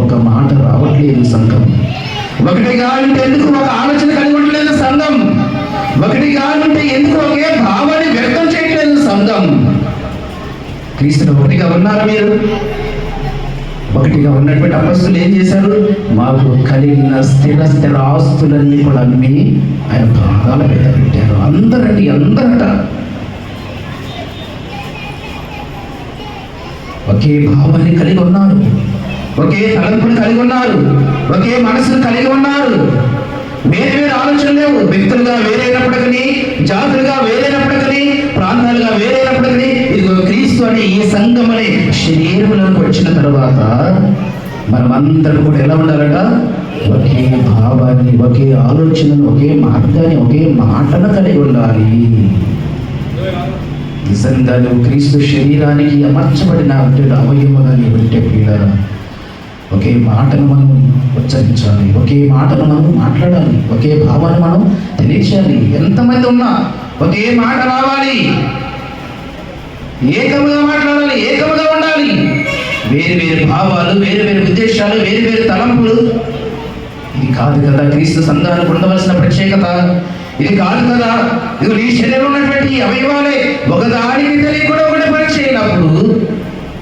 ఒక మాట రావట్లేదు సంఘం? ఒకటిగా ఉంటే ఎందుకు ఒక ఆలోచన కలిగి ఉండలేదు సంఘం? ఒకటిగా ఉంటే ఎందుకు ఒకే భావాన్ని వ్యక్తం చేయట్లేదు సంఘం? క్రీస్తుని ఒకటిగా ఉన్నారు మీరు. ఒకటిగా ఉన్నటువంటి అపస్తులు ఏం చేశారు? మాకు కలిగిన స్థిర ఆస్తులన్నీ కూడా అమ్మి ఆయన పాదాల మీద పెట్టారు. అందరట ఒకే భావాన్ని కలిగి ఉన్నారు, ఒకే తలంపుని కలిగి ఉన్నారు, ఒకే మనసును కలిగి ఉన్నారు. వేరు వేరు ఆలోచనలు లేవు. వ్యక్తులుగా వేరైనప్పటికీ, జాతులుగా వేరైనప్పటికీ, ప్రాంతాలుగా వేరైనప్పటికీ, ఇదిగో క్రీస్తు అనే ఈ సంఘం అనే శరీరంలోకి వచ్చిన తర్వాత మనమందరం కూడా ఎలా ఉండాలట? ఒకే భావాన్ని, ఒకే ఆలోచనను, ఒకే మార్గాన్ని, ఒకే మాటను కలిగి ఉండాలి. నిజంగా నువ్వు క్రీస్తు శరీరానికి అమర్చబడిన అవయవగా నీ ఉంటే పిల్లరా, ఒకే మాటను మనం ఉచ్చరించాలి, ఒకే మాటను మనం మాట్లాడాలి, ఒకే భావాన్ని మనం తెలియచేయాలి. ఎంతమంది ఉన్నా ఒకే మాట రావాలి, ఏకముగా మాట్లాడాలి, ఏకముగా ఉండాలి. వేరు వేరు భావాలు, వేరు వేరు ఉద్దేశాలు, వేరు వేరు తలంపులు ఇది కాదు కదా క్రీస్తు సంఘానికి ఉండవలసిన ప్రత్యేకత. ఇది కాదు కదా. ఇది నీ శరీరంలో ఉన్నటువంటి అవయవాలే ఒకదానికి తెలియకుండా ఒకటి పని చేయనప్పుడు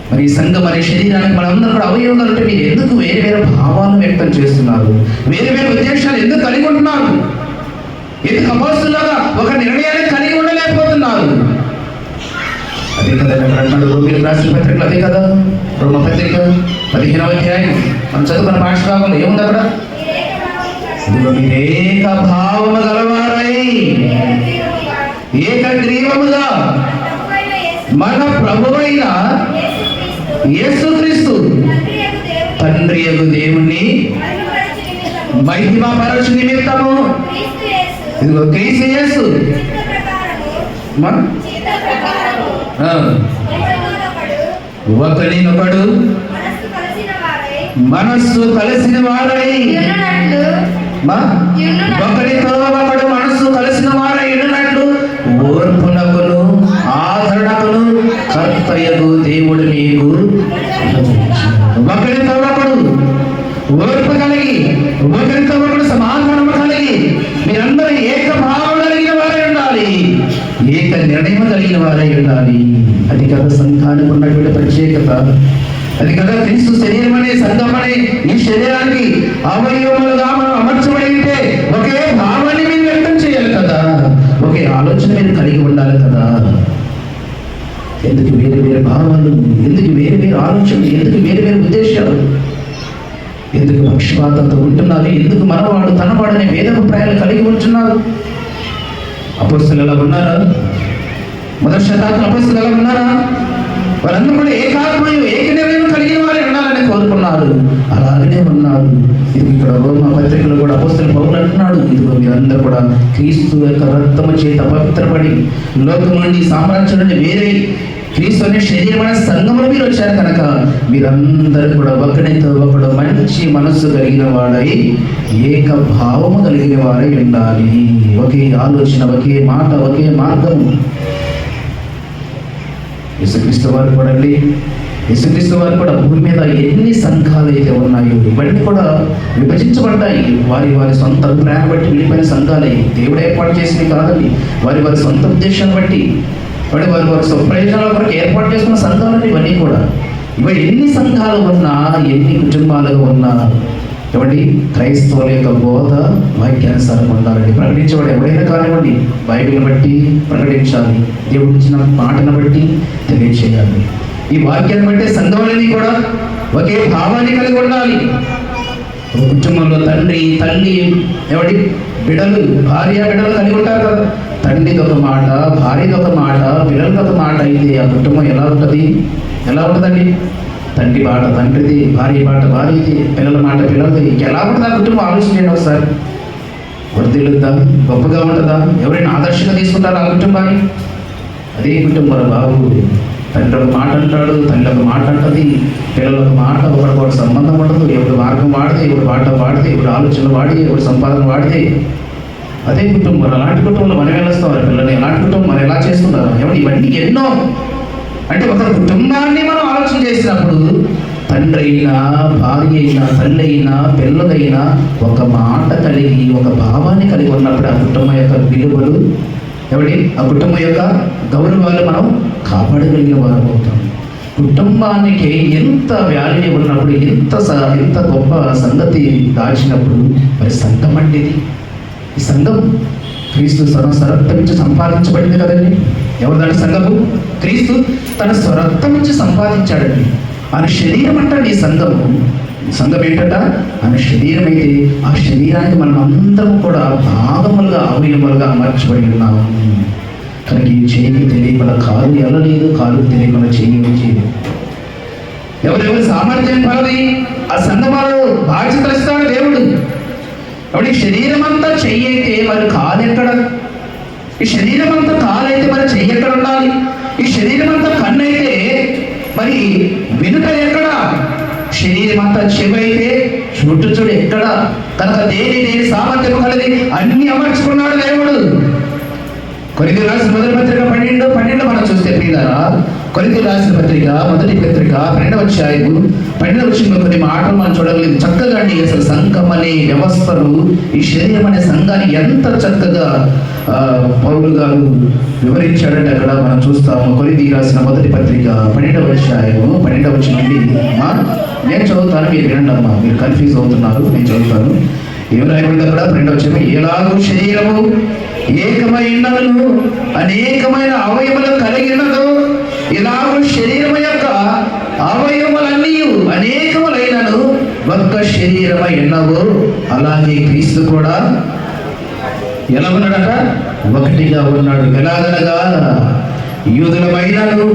మరి ఈ సంఘం అనే శరీరానికి మనందరం కూడా అవయవాలు ఉంటే మీరు ఎందుకు వేరు వేరు భావాలను వ్యక్తం చేస్తున్నారు? వేరు వేరు ఉద్దేశాలు ఎందుకు కలిగి ఉంటున్నారు? ఎందుకు అపోస్తులుగా ఒక నిర్ణయాన్ని కలిగి ఉండలేకపోతున్నారు? అదే కదా అన్నాడు రోమిలకు రాసిన పత్రికలు. అదే కదా రోమ పత్రిక 15వ అధ్యాయం మనం చదువుకున్న భాష భాగంలో ఏముంది అక్కడ? ఇదిగో మీరు ఏక భావము గలవారై ఏకగ్రీవముగా మన ప్రభువైన యేసుక్రీస్తు తండ్రి యగు దేవుణ్ణి మహిమపరచు నిమిత్తము ఇదిగో క్రీస్తు యేసు మా ఒకరినొకడు మనస్సు కలిసిన వారై ఒకరితో ఒకడు మనస్సు కలిసిన వారై ఉన్నట్లు ఓర్పునకును ఆదరణకును కర్తయ్యకు దేవుడు మీకు ఒకరితో ఒకడు ఓర్పు కలిగి ఒకరితో ఒకడు సమాధానము కలిగి మీరందరూ ఏక భావం కలిగిన వారై ఉండాలి, ఏక నిర్ణయం కలిగిన వారై ఉండాలి. అది కదా సంఘానికి ఉన్నటువంటి ప్రత్యేకత. అది కదా క్రీస్తు శరీరం అనే సంఘం అనే ఈ శరీరానికి అవయవములుగా మనం అమర్చబడి ఉంటే ఒకే భావాన్ని మీరు వ్యక్తం చేయాలి కదా, ఒకే ఆలోచన మీరు కలిగి ఉండాలి కదా. ఎందుకు వేరు వేరు భావాలు, ఎందుకు వేరు వేరు ఆలోచనలు, ఎందుకు వేరు వేరు ఉద్దేశాలు, ఎందుకు పక్షపాతంతో ఉంటున్నారు, ఎందుకు మనవాడు తనవాడనే భేదాభిప్రాయాలు కలిగి ఉంటున్నారు? అపొస్తలులు ఎలా ఉన్నారా? మొదటి శతాబ్దం అపొస్తలులు ఎలా ఉన్నారా? వారందరూ కూడా ఏకాత్మయం ఏక నిర్ణయం కలిగిన వారే ఉండాలని కోరుకున్నారు, అలాగనే ఉన్నారు. ఇది ఇక్కడ రోమా పత్రికలు కూడా అపొస్తలులు పౌలు అంటున్నాడు, ఇదిగో మీరందరూ కూడా క్రీస్తు యొక్క రక్తము చేత పవిత్రపడి లోకం నుండి సామ్రాజ్యం నుండి వేరే క్రీస్తు అనే శరీరమైన సంఘములు మీరు వచ్చారు కనుక మీరందరూ కూడా ఒకరితో ఒకడు మంచి మనస్సు కలిగిన వాడై ఏక భావము కలిగిన వారై ఉండాలి. ఒకే ఆలోచన, ఒకే మాట, ఒకే మార్గము. యేసుక్రీస్తు వారు కూడా అండి, యేసుక్రీస్తు వారు కూడా భూమి మీద ఎన్ని సంఘాలు అయితే ఉన్నాయో ఇవన్నీ కూడా విభజించబడ్డాయి. వారి వారి సొంత అభిప్రాయాన్ని బట్టి విడిపోయిన సంఘాలే, దేవుడు ఏర్పాటు చేసినవి కాదండి. వారి వారి సొంత ఉద్దేశాన్ని బట్టి వారి వారి వారి ప్రయోజనాల కొరకు ఏర్పాటు చేసుకున్న సంఘాలు ఇవన్నీ కూడా. ఇవి ఎన్ని సంఘాలు ఉన్నా, ఎన్ని కుటుంబాలుగా ఉన్నా ఏమండి, క్రైస్తవుల యొక్క బోధ వాక్యానుసారం ఉండాలండి. ప్రకటించేవాడు ఎవరైనా కానివ్వండి బైబిల్ని బట్టి ప్రకటించాలి, దేవుడు ఇచ్చిన మాటను బట్టి తెలియచేయాలి. ఈ వాక్యాన్ని బట్టి సంఘాలని కూడా ఒకే భావాన్ని కలిగి ఉండాలి. ఒక కుటుంబంలో తండ్రి, తల్లి, ఏమండి బిడ్డలు, భార్య బిడ్డలు కలిగి ఉంటారు కదా. తండ్రిది ఒక మాట, భార్యది ఒక మాట, పిల్లలది ఒక మాట అయితే ఆ కుటుంబం ఎలా ఉంటుంది? ఎలా ఉంటుందండి? తండ్రి మాట తండ్రిది, భార్య మాట భార్యది, పిల్లల మాట పిల్లలది, ఎలా ఉంటుంది ఆ కుటుంబం? ఆలోచించండి ఒకసారి. వర్ధిల్లుద్దా? గొప్పగా ఉంటుందా? ఎవరైనా ఆదర్శంగా తీసుకుంటారు ఆ కుటుంబాన్ని? అదే కుటుంబం బాబు. తండ్రి ఒక మాట అంటాడు, తల్లి ఒక మాట అంటది, పిల్లల ఒక మాట, ఒకరికొకటి సంబంధం ఉండదు. ఎవరు మార్గం వాడితే, ఎవరు పాట వాడితే, ఎవరు ఆలోచనలు వాడి, ఎవరు సంపాదన వాడితే అదే కుటుంబం. అలాంటి కుటుంబంలో మనం వెళ్ళొస్తాం వారి పిల్లల్ని, అలాంటి కుటుంబం మనం ఎలా చేస్తున్నారు? ఏమంటే ఇవన్నీ ఎన్నో. అంటే ఒక కుటుంబాన్ని మనం ఆలోచన చేసినప్పుడు తండ్రి అయినా, భార్య అయినా, తల్లి అయినా, పిల్లలైనా ఒక మాట కలిగి, ఒక భావాన్ని కలిగి ఉన్నప్పుడు ఆ కుటుంబం యొక్క విలువలు, ఏమండి ఆ కుటుంబం యొక్క గౌరవాలు మనం కాపాడగలిగిన వారు అవుతాం. కుటుంబానికి ఎంత వాల్యూ ఉన్నప్పుడు, ఎంత గొప్ప సంగతి దాచినప్పుడు మరి సంఘం అంటే ఈ సంఘం క్రీస్తు స్వరక్తం నుంచి సంపాదించబడింది కదండి. ఎవరు దాని సంఘము? క్రీస్తు తన స్వరక్తం నుంచి సంపాదించాడండి. ఆయన శరీరం అంటండి ఈ సంఘము. సంఘం ఏంటంట? ఆయన శరీరం అయితే ఆ శరీరానికి మనం అందరం కూడా భాగములుగా, అవయములుగా అమర్చబడి ఉన్నాము. కనుక ఈ చేయి తెలియకుండా కాలు వెళ్ళలేదు, కాలు తెలియకుండా చేయి చేయలేదు. ఎవరెవరి సామర్థ్యం పడది ఆ సంఘమాలు బాధ్యతలు ఇస్తాడు దేవుడు. కాబట్టి ఈ శరీరం అంతా చెయ్యి అయితే మరి కాలు ఎక్కడ? ఈ శరీరం అంతా కాలు అయితే మరి చెయ్యి ఎక్కడ ఉండాలి? ఈ శరీరం అంతా కన్ను అయితే మరి వెనుక ఎక్కడ? శరీరం అంతా చెవి అయితే చూడు ఎక్కడ? కనుక దేని సామర్థ్యం కలిగి అన్ని అమర్చుకున్నాడు దేవుడు. కొరింథీయులకు రాసిన మొదటి పత్రిక 12 మనం చూస్తే ప్రియులారా, కొరింథీయులకు రాసిన పత్రిక మొదటి పత్రిక 12వ అధ్యాయం 12వ వచనంలో కొన్ని మాటలు మనం చూడగలిగి చక్కగా అండి. అసలు సంఘం అనే వ్యవస్థను, ఈ శరీరం అనే సంఘాన్ని ఎంత చక్కగా పౌలు గారు వివరించాడంటే అక్కడ మనం చూస్తాము. కొరింథీయులకు రాసిన మొదటి పత్రిక 12వ అధ్యాయం 12వ వచనం నుండి నేను చదువుతాను, మీరు వినండి అమ్మా. మీరు కన్ఫ్యూజ్ అవుతున్నారు, నేను చదువుతాను. ఏమి రాయబడింది అక్కడ? 12వ వచనం, ఎలాగూ శరీరము ఏకమైనను అనేకమైన అవయములు కలిగినదు, ఇలాగూ శరీరము యొక్క అవయములన్నీ అనేకములైనను ఒక్క శరీరమై ఉన్నవు, అలాగే క్రీస్తు కూడా ఎలా ఉన్నాడట? ఒకటిగా ఉన్నాడు. ఎలాగనగా యూదులమైనను,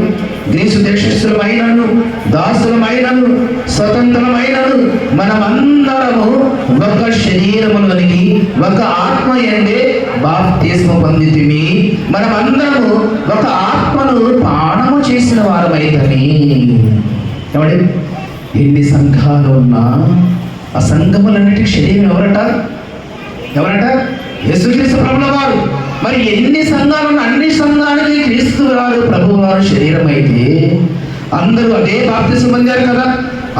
గ్రీసు దేశస్థులమైనను, దాసులమైనను, స్వతంత్రమైనను మనమందరము ఒక శరీరములోనికి, ఒక ఆత్మ ఎందే బాప్తిస్మము పొందితిమి, మనమందరము ఒక ఆత్మను పానము చేసిన వారమైతమి. ఎవడి ఎన్ని సంఘాలు ఉన్నా ఆ సంఘములన్నిటికీ శరీరం ఎవరట? యేసుక్రీస్తు ప్రభుల వారు. మరి ఎన్ని సంఘాలు అన్ని సంఘాలకి క్రీస్తు వారు ప్రభు వారు శరీరం అయితే అందరూ అదే బాప్తిస్మం పొందారు కదా,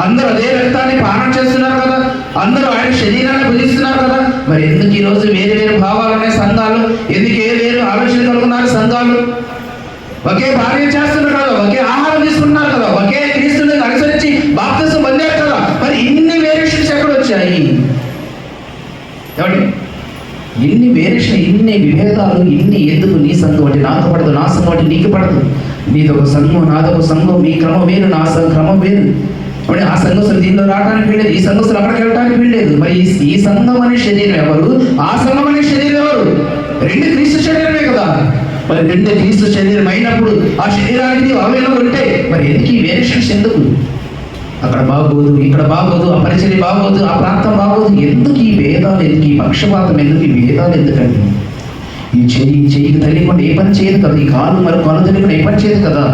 అందరూ అదే రక్తాన్ని పానం చేస్తున్నారు కదా, అందరూ ఆయన శరీరాన్ని భుజిస్తున్నారు కదా. మరి ఎందుకు ఈరోజు వేరు వేరు భావాలు ఉన్నాయి సంఘాలు? ఎందుకు వేరు ఆలోచన కలుగున్నారు సంఘాలు? ఒకే భార్య చేస్తున్నారు కదా, ఒకే ఆహారం తీసుకున్నారు కదా, ఒకే క్రీస్తుని అనుసరించి బాప్తిస్మం పొందారు కదా. మరి ఇన్ని వేరియేషన్స్ ఎక్కడ వచ్చాయి? ఏమండి, ఇన్ని వేరియేషన్, ఇన్ని విభేదాలు, ఇన్ని ఎందుకు? నీ సంఘం అంటే నాకు పడదు, నా సంఘం అంటే నీకు పడదు, నీదొక సంఘం నాదొక సంఘం, మీ క్రమం వేరు నా క్రమం వేరు. అంటే ఆ సంఘస్థులు దీనిలో రావడానికి వీళ్ళేదు, ఈ సంఘస్థులు అక్కడికి వెళ్ళడానికి వీళ్ళేదు. మరి ఈ సంఘం అనే శరీరం ఎవరు? ఆ సంఘం అనే శరీరం ఎవరు? రెండు క్రీస్తు శరీరమే కదా. మరి రెండు క్రీస్తు శరీరం అయినప్పుడు ఆ శరీరానికి అవయవం ఉంటే మరి ఎందుకు ఈ వేరియేషన్స్? ఎందుకు? అక్కడ బాగోదు, ఇక్కడ బాగోదు, ఆ పరిచర్య బాగోదు, ఆ ప్రాంతం బాగోదు. ఎందుకు ఈ భేదాలు? ఎందుకు ఈ పక్షపాతం? ఎందుకు ఈ భేదాలు? ఎందుకండి ఈ చెయ్యికి తెలియకుండా ఏ పని చేయదు కదా, ఈ కాలు మరి కాలు తెలియకుండా ఏ పని చేయదు కదా.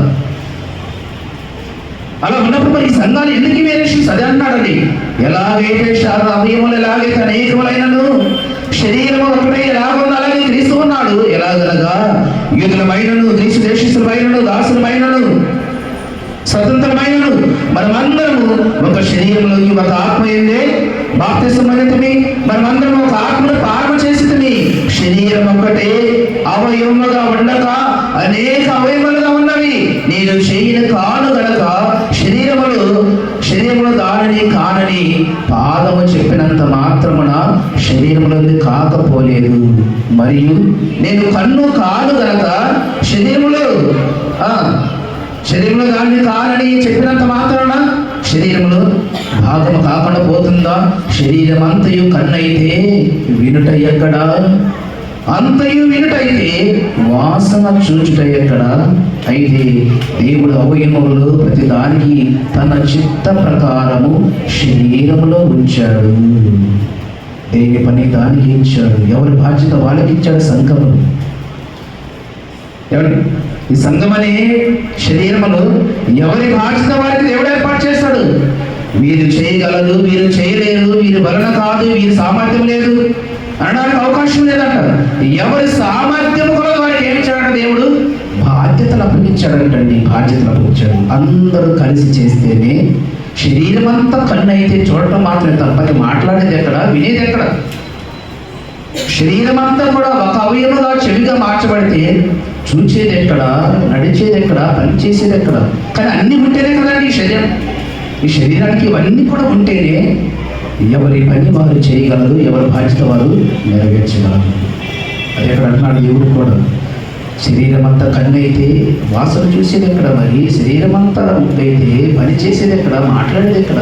అలా ఉన్నప్పుడు మరి ఈ సంఘాలు ఎందుకు వేరియేషన్స్? అదే అన్నాడండి, ఎలాగైతే అవయములు ఎలాగైతే అనేకములైనను శరీరము ఒకటే ఎలాగుంది అలాగే క్రీస్తు ఉన్నాడు. ఎలాగనగా యూదులమైనను, గ్రీసు దేశస్థులమైనను, దాసులమైనను, స్వతంత్రమైనను మనమందరము ఒక శరీరంలోకి ఒక ఆత్మ ఏందే బాప్తిస్మం పొందితిమి, మనమందరము ఒక ఆత్మను పానము చేసితిమి. శరీరం ఒక్కటే అవయవముగా ఉండక అనేక అవయవాలుగా ఉన్నవి. నేను చేయని కాను గనక శరీరములో దానిని కానని పాదము చెప్పినంత మాత్రమున శరీరములో కాకపోలేదు. మరియు నేను కన్ను కాను గనక శరీరములో దానిని కానని చెప్పినంత మాత్రాన శరీరములో భాగము కాకుండా పోతుందా? శరీరం అంతయు కన్నైతే వినుట ఎక్కడ? అంతయు వినుటైతే వాసన చూచుట ఎక్కడ? అయితే దేవుడు అవయవములు ప్రతి దానికి తన చిత్త ప్రకారము శరీరములో ఉంచాడు. దేని పని దానికి ఇచ్చాడు, ఎవరి బాధ్యత వాళ్ళకి ఇచ్చాడు. సంఘములు ఎవరి ఈ సంఘం అనే శరీరములు ఎవరి బాధ్యత వారికి దేవుడు ఏర్పాటు చేస్తాడు. మీరు చేయగలరు, మీరు చేయలేరు, మీరు వలన కాదు, మీరు సామర్థ్యం లేదు అనడానికి అవకాశం లేదంట. ఎవరి సామర్థ్యం కూడా వారికి ఏమి ఇచ్చాడంట? దేవుడు బాధ్యతలు అప్పగించాడంటండి. బాధ్యతలు అప్పగించాడు. అందరూ కలిసి చేస్తేనే శరీరం అంతా కన్ను అయితే చూడటం మాత్రమే తప్ప మాట్లాడేది ఎక్కడ, వినేది ఎక్కడ? శరీరం అంతా కూడా ఒక అవయవముగా చెవిగా మార్చబడితే చూచేది ఎక్కడ, నడిచేది ఎక్కడ, పనిచేసేది ఎక్కడ? కానీ అన్ని ఉంటేనే కదండి ఈ శరీరానికి ఇవన్నీ కూడా ఉంటేనే ఎవరి పని వారు చేయగలరు, ఎవరి బాధ్యత వారు నెరవేర్చగలరు. అది ఎక్కడ అంటున్నాడు దేవుడు కూడా. శరీరం అంతా కన్ను అయితే వాసన చూసేది ఎక్కడ? మరి శరీరం అంతా అయితే పని చేసేది ఎక్కడ, మాట్లాడేది ఎక్కడ?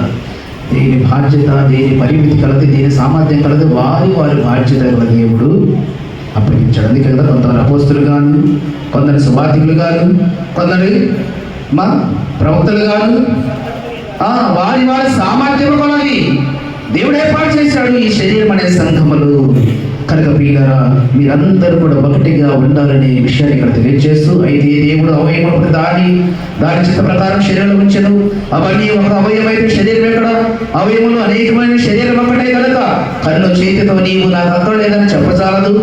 దేని బాధ్యత, దేని పరిమితి కలది, దేని సామర్థ్యం కలది వారి బాధ్యత గల దేవుడు అప్పగించాడు. అందుకే కదా కొందరు అపోస్తులు గాను, కొందరు సువార్తికులు గాను, కొందరు మా ప్రవక్తలు గాను వారి సామర్థ్యం కొలది దేవుడు ఏర్పాటు చేశాడు ఈ శరీరం అనే సంఘములు. కనుక ప్రియులారా, మీరందరూ కూడా ఒకటిగా ఉండాలనే విషయాన్ని ఇక్కడ తెలియజేస్తూ, అయితే దేవుడు అవయవం దాని చిత్త ప్రకారం శరీరంలో ఉంచెను. అవన్నీ ఒక అవయవం అయితే శరీరం ఎక్కడ? అవయములు అనేకమైన శరీరం ఒక్కటే కనుక కన్ను చేతితో నీవు నాకు అక్కడ లేదని చెప్పజాలదు,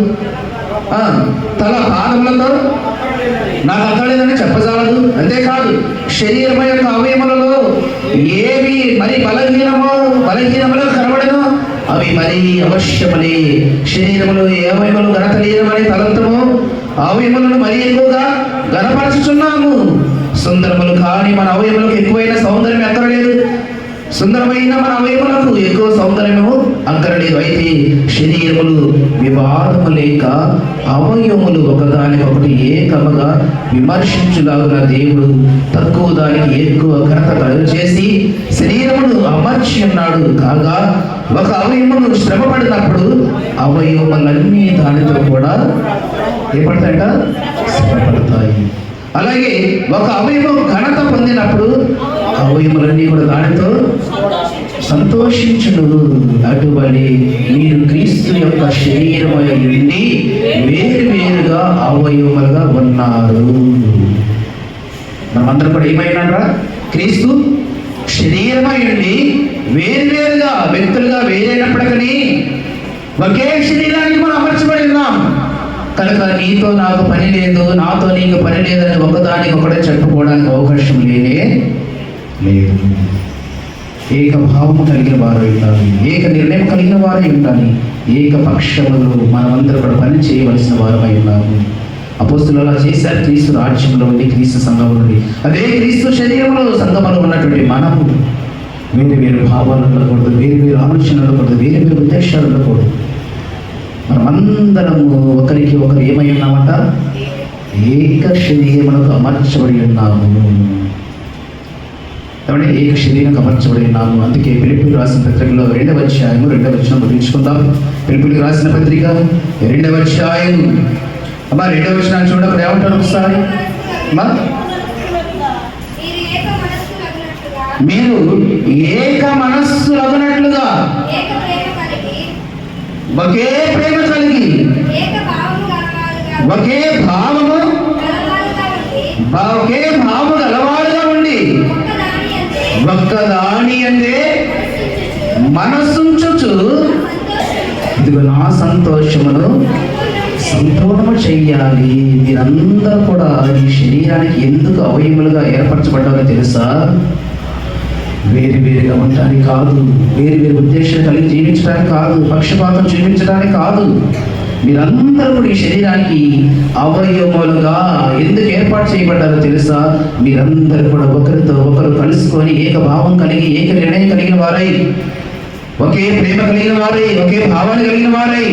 తల పాదములతో నాకు అక్కడ లేదని చెప్పజాలదు. అంతేకాదు శరీరం యొక్క అవయములలో ఏవి మరి బలహీనములో కనబడను అవి మరి అవశ్యములే. శరీరములో ఏ అవయములు ఘనతలీనమని తలంతము అవయములను మరి ఎక్కువగా ఘనపరచుచున్నాము. సుందరములు కాని మన అవయములకు ఎక్కువైన సౌందర్యం ఎక్కడలేదు, సుందరమైన మన అవయములకు ఎక్కువ సౌందర్యము అక్కరలేదు. అయితే శరీరములు వివాదము లేక అవయములు ఒకదానికొకటి ఏకముగా విమర్శించులాగున దేవుడు తక్కువ దానికి ఎక్కువ ఘనత కలుగు చేసి శరీరమును అమర్చి ఉన్నాడు. కాగా ఒక అవయమును శ్రమపడినప్పుడు అవయవములన్నీ దానితో కూడా ఏపడతాయట, శ్రమపడతాయి. అలాగే ఒక అవయవం ఘనత పొందినప్పుడు అవయములన్నీ కూడా దానితో సంతోషించును. అటువలే మీరు క్రీస్తు యొక్క శరీరమై ఉండి వేరువేరుగా అవయవములుగా ఉన్నారు. మనమందరం కూడా ఏమైనారా? క్రీస్తు శరీరమై ఉండి వేరువేరుగా వ్యక్తులుగా వేరైనప్పటికీ ఒకే శరీరానికి మనం అమర్చబడి ఉన్నాం కనుక నీతో నాకు పని లేదు, నాతో నీకు పని లేదని ఒకదానికి ఒకటే చెప్పుకోవడానికి అవకాశం లేనే లేదు. ఏక భావము కలిగిన వారు ఉండాలి, ఏక నిర్ణయం కలిగిన వారై ఉండాలి, ఏకపక్షములు మనమందరూ కూడా పని చేయవలసిన వారమై ఉన్నాము. అపోస్తులు అలా చేశారు. క్రీస్తు రాజ్యంలో ఉండి, క్రీస్తు సంఘంలో ఉండి, అదే క్రీస్తు శరీరంలో సంఘంలో ఉన్నటువంటి మనము వేరు వేరు భావాలు ఉండకూడదు, వేరు వేరు ఆలోచనలు ఉండకూడదు, వేరు వేరు ఉద్దేశాలు ఉండకూడదు. మనమందరము ఒకరికి ఒకరు ఏమై ఉన్నామంట? ఏక శరీరమునకు అమర్చబడి ఉన్నాము. కాబట్టి ఏక శరీరం అమర్చబడి ఉన్నాము. అందుకే పిలుపులకు రాసిన పత్రికలో 2వ అధ్యాయము 2వ వచనం గురించుకుందాం. పిలుపులకు రాసిన పత్రిక 2వ అధ్యాయం 2వ వచనాన్ని చూడప్పుడు ఏమంటారు ఒకసారి? మీరు ఏక మనస్సులగునట్లుగా, ఒకే ప్రేమ కలిగి, ఒకే భావము గలవారుగా ఉండి, ఒక్కదాని అందే మనస్సుంచుచు ఇదిగో నా సంతోషమును సంపూర్ణము చెయ్యాలి. మీరందరూ కూడా ఈ శరీరానికి ఎందుకు అవయములుగా ఏర్పరచబడ్డారో తెలుసా? వేరు వేరుగా ఉండడానికి కాదు, వేరు వేరు ఉద్దేశం కలిగి జీవించడానికి కాదు, పక్షపాతం చూపించడానికి కాదు. మీరందరూ కూడా ఈ శరీరానికి అవయవములుగా ఎందుకు ఏర్పాటు చేయబడ్డారో తెలుసా? మీరందరూ కూడా ఒకరితో ఒకరు కలుసుకొని ఏక భావం కలిగి, ఏక నిర్ణయం కలిగిన వారై, ఒకే ప్రేమ కలిగిన వారై, ఒకే భావాన్ని కలిగిన వారై,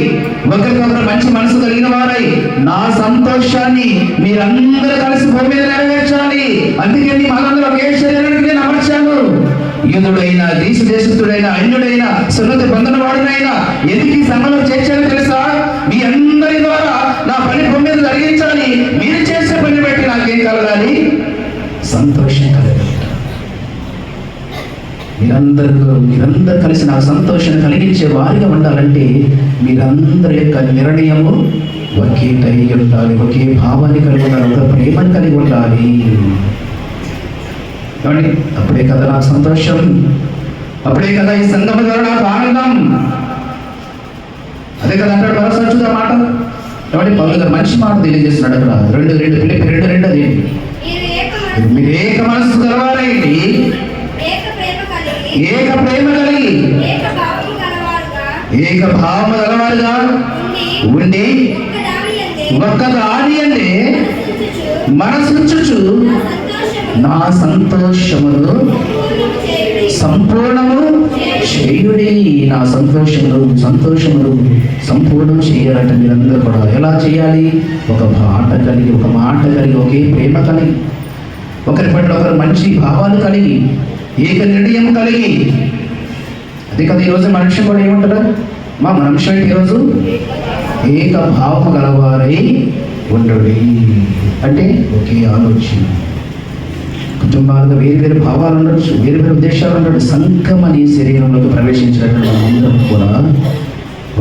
ఒకరికొకరు మంచి మనసు కలిగిన వారై నా సంతోషాన్ని మీరందరూ కలిసి భూమి మీద నెరవేర్చాలి. అందుకే మనందరూ ఒకే శరీరానికి నేను అమర్చాను. యూదుడైనా, గ్రీసు దేశస్థుడైనా, అన్యుడైనా, సున్నతి పొందిన వాడినైనా ఎందుకు ఈ సంఘంలో చేర్చాలో తెలుసా? మీ అందరి ద్వారా నా పని భూమి మీద జరిగించాలి. మీరు చేసే పని బట్టి నాకేం కలగాలి? సంతోషం కలగాలి. మీరందరూ కలిసి నాకు సంతోషం కలిగించే వారిగా ఉండాలంటే మీరందరి యొక్క నిర్ణయము ఒకేటై ఉండాలి, ఒకే భావాన్ని కలిగి ఉండాలి, ఒక ప్రేమను కలిగి ఉండాలి. ఏమండి? అప్పుడే కదా నాకు సంతోషం, అప్పుడే కదా ఈ సంఘం ద్వారా నాకు ఆనందం. అదే కదా అంటాడు మరోసారి చూద్దాం మాట. ఏమండి? పౌలు గారు మంచి మాట తెలియజేస్తున్నాడు అక్కడ. 2:2 అది మీరు ఏక మనస్సు గలవారైంది, ఏక ప్రేమ కలిగి, ఏక భావము గలవారుగా ఉండి, ఒక్కదాని అందే మనసుంచుచు నా సంతోషమును సంపూర్ణము చేయుడి. నా సంతోషమును సంపూర్ణం చేయాలంటే మీరందరూ కూడా ఎలా చేయాలి? ఒక మాట కలిగి, ఒకే ప్రేమ కలిగి, ఒకరి పట్ల ఒకరు మంచి భావాలు కలిగి, ఏక నిర్ణయం కలిగి. అదే కదా ఈరోజు మనుషులు కూడా ఏమంటారు? మన మనుషులు ఈరోజు ఏక భావము గలవారై ఉండడు. అంటే ఒకే ఆలోచన, కుటుంబాలుగా వేరు వేరు భావాలు ఉండొచ్చు, వేరు వేరు ఉద్దేశాలు ఉండొచ్చు. సంఘం అనే శరీరంలోకి ప్రవేశించినటువంటి అందరం కూడా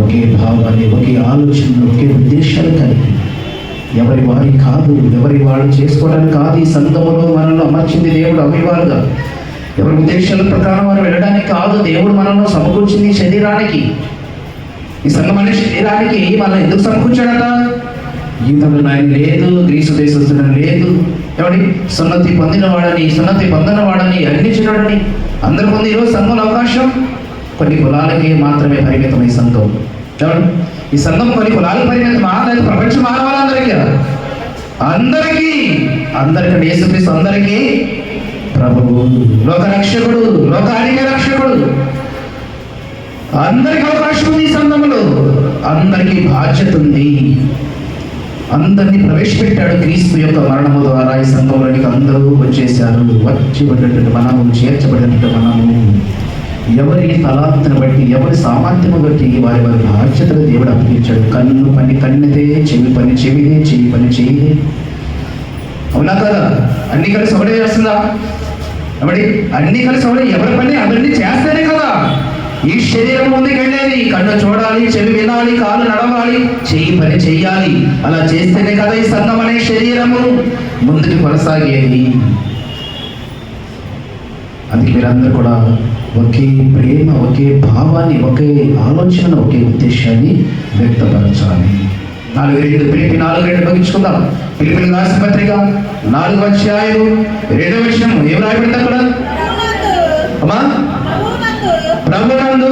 ఒకే భావాన్ని, ఒకే ఆలోచనలు, ఒకే ఉద్దేశాలు కలిగి, ఎవరి వారి కాదు, ఎవరి వాళ్ళు చేసుకోవడానికి కాదు. ఈ సంఘములో మనల్ని అమర్చింది దేవుడు అవయవాలుగా. ఎవరి ఉద్దేశాల ప్రకారం వారు వెళ్ళడానికి కాదు. దేవుడు మనల్ని సమకూర్చింది ఈ శరీరానికి. ఈ సంఘం అనే శరీరానికి మనం ఎందుకు సమకూర్చాడట? యూదుడు నాయన లేదు, గ్రీసు దేశస్తుడు లేదు, ఎవడి సున్నతి పొందినవాడని అగ్నిచుడని అందరూ పొంది ఈరోజు సంఘంలో అవకాశం కొన్ని కులాలకి మాత్రమే పరిమితం. ఈ సంఘం ఎవడు? ఈ సంఘం కొన్ని కులాలకు పరిమితమా? లేదా ప్రపంచ మానవాళ్ళందరికీ? అందరికీ యేసుక్రీస్తు అందరికీ ప్రభువు, లోక రక్షకుడు, లోకానికి రక్షకుడు. అందరికి అవకాశం ఉంది. ఈ సంఘంలో అందరికీ బాధ్యత ఉంది. అందరినీ ప్రవేశపెట్టాడు క్రీస్తు యొక్క మరణము ద్వారా. ఈ సంఘంలోనికి అందరూ వచ్చేసారు. వచ్చి ఉన్నటువంటి మనము, చేర్చబడినట్టు మనము, ఎవరి తలాంతను బట్టి, ఎవరి సామర్థ్యము బట్టి వారి బాధ్యతలు దేవుడు అప్పగించాడు. కన్ను పని కన్నదే, చెవి పని చెవిదే, చెవి పని చెయ్యిదే. అవునా కదా? అన్ని కలిసి ఒకటే చేస్తుందా? కాబట్టి అన్ని కలిసి ఒకటే, ఎవరి పని అందరినీ చేస్తేనే కదా ఈ శరీరం ముందుకు వెళ్ళేది. కన్ను చూడాలి, చెవి వినాలి, కాలు నడవాలి, చెయ్యి పని చెయ్యాలి. అలా చేస్తేనే కదా ఈ సంఘం అనే శరీరము ముందుకు కొనసాగేది. అందుకే మీరందరూ కూడా ఒకే ప్రేమ, ఒకే భావాన్ని, ఒకే ఆలోచన, ఒకే ఉద్దేశాన్ని వ్యక్తపరచాలి. 4:2 ఫిలిప్పీ 4:2 ముగించుకుందాం. ఫిలిప్పీయులకు రాసిన పత్రిక 4వ అధ్యాయం 2వ వచనం ఏం రాయబడింది అక్కడ? అమ్మా, ప్రభునందు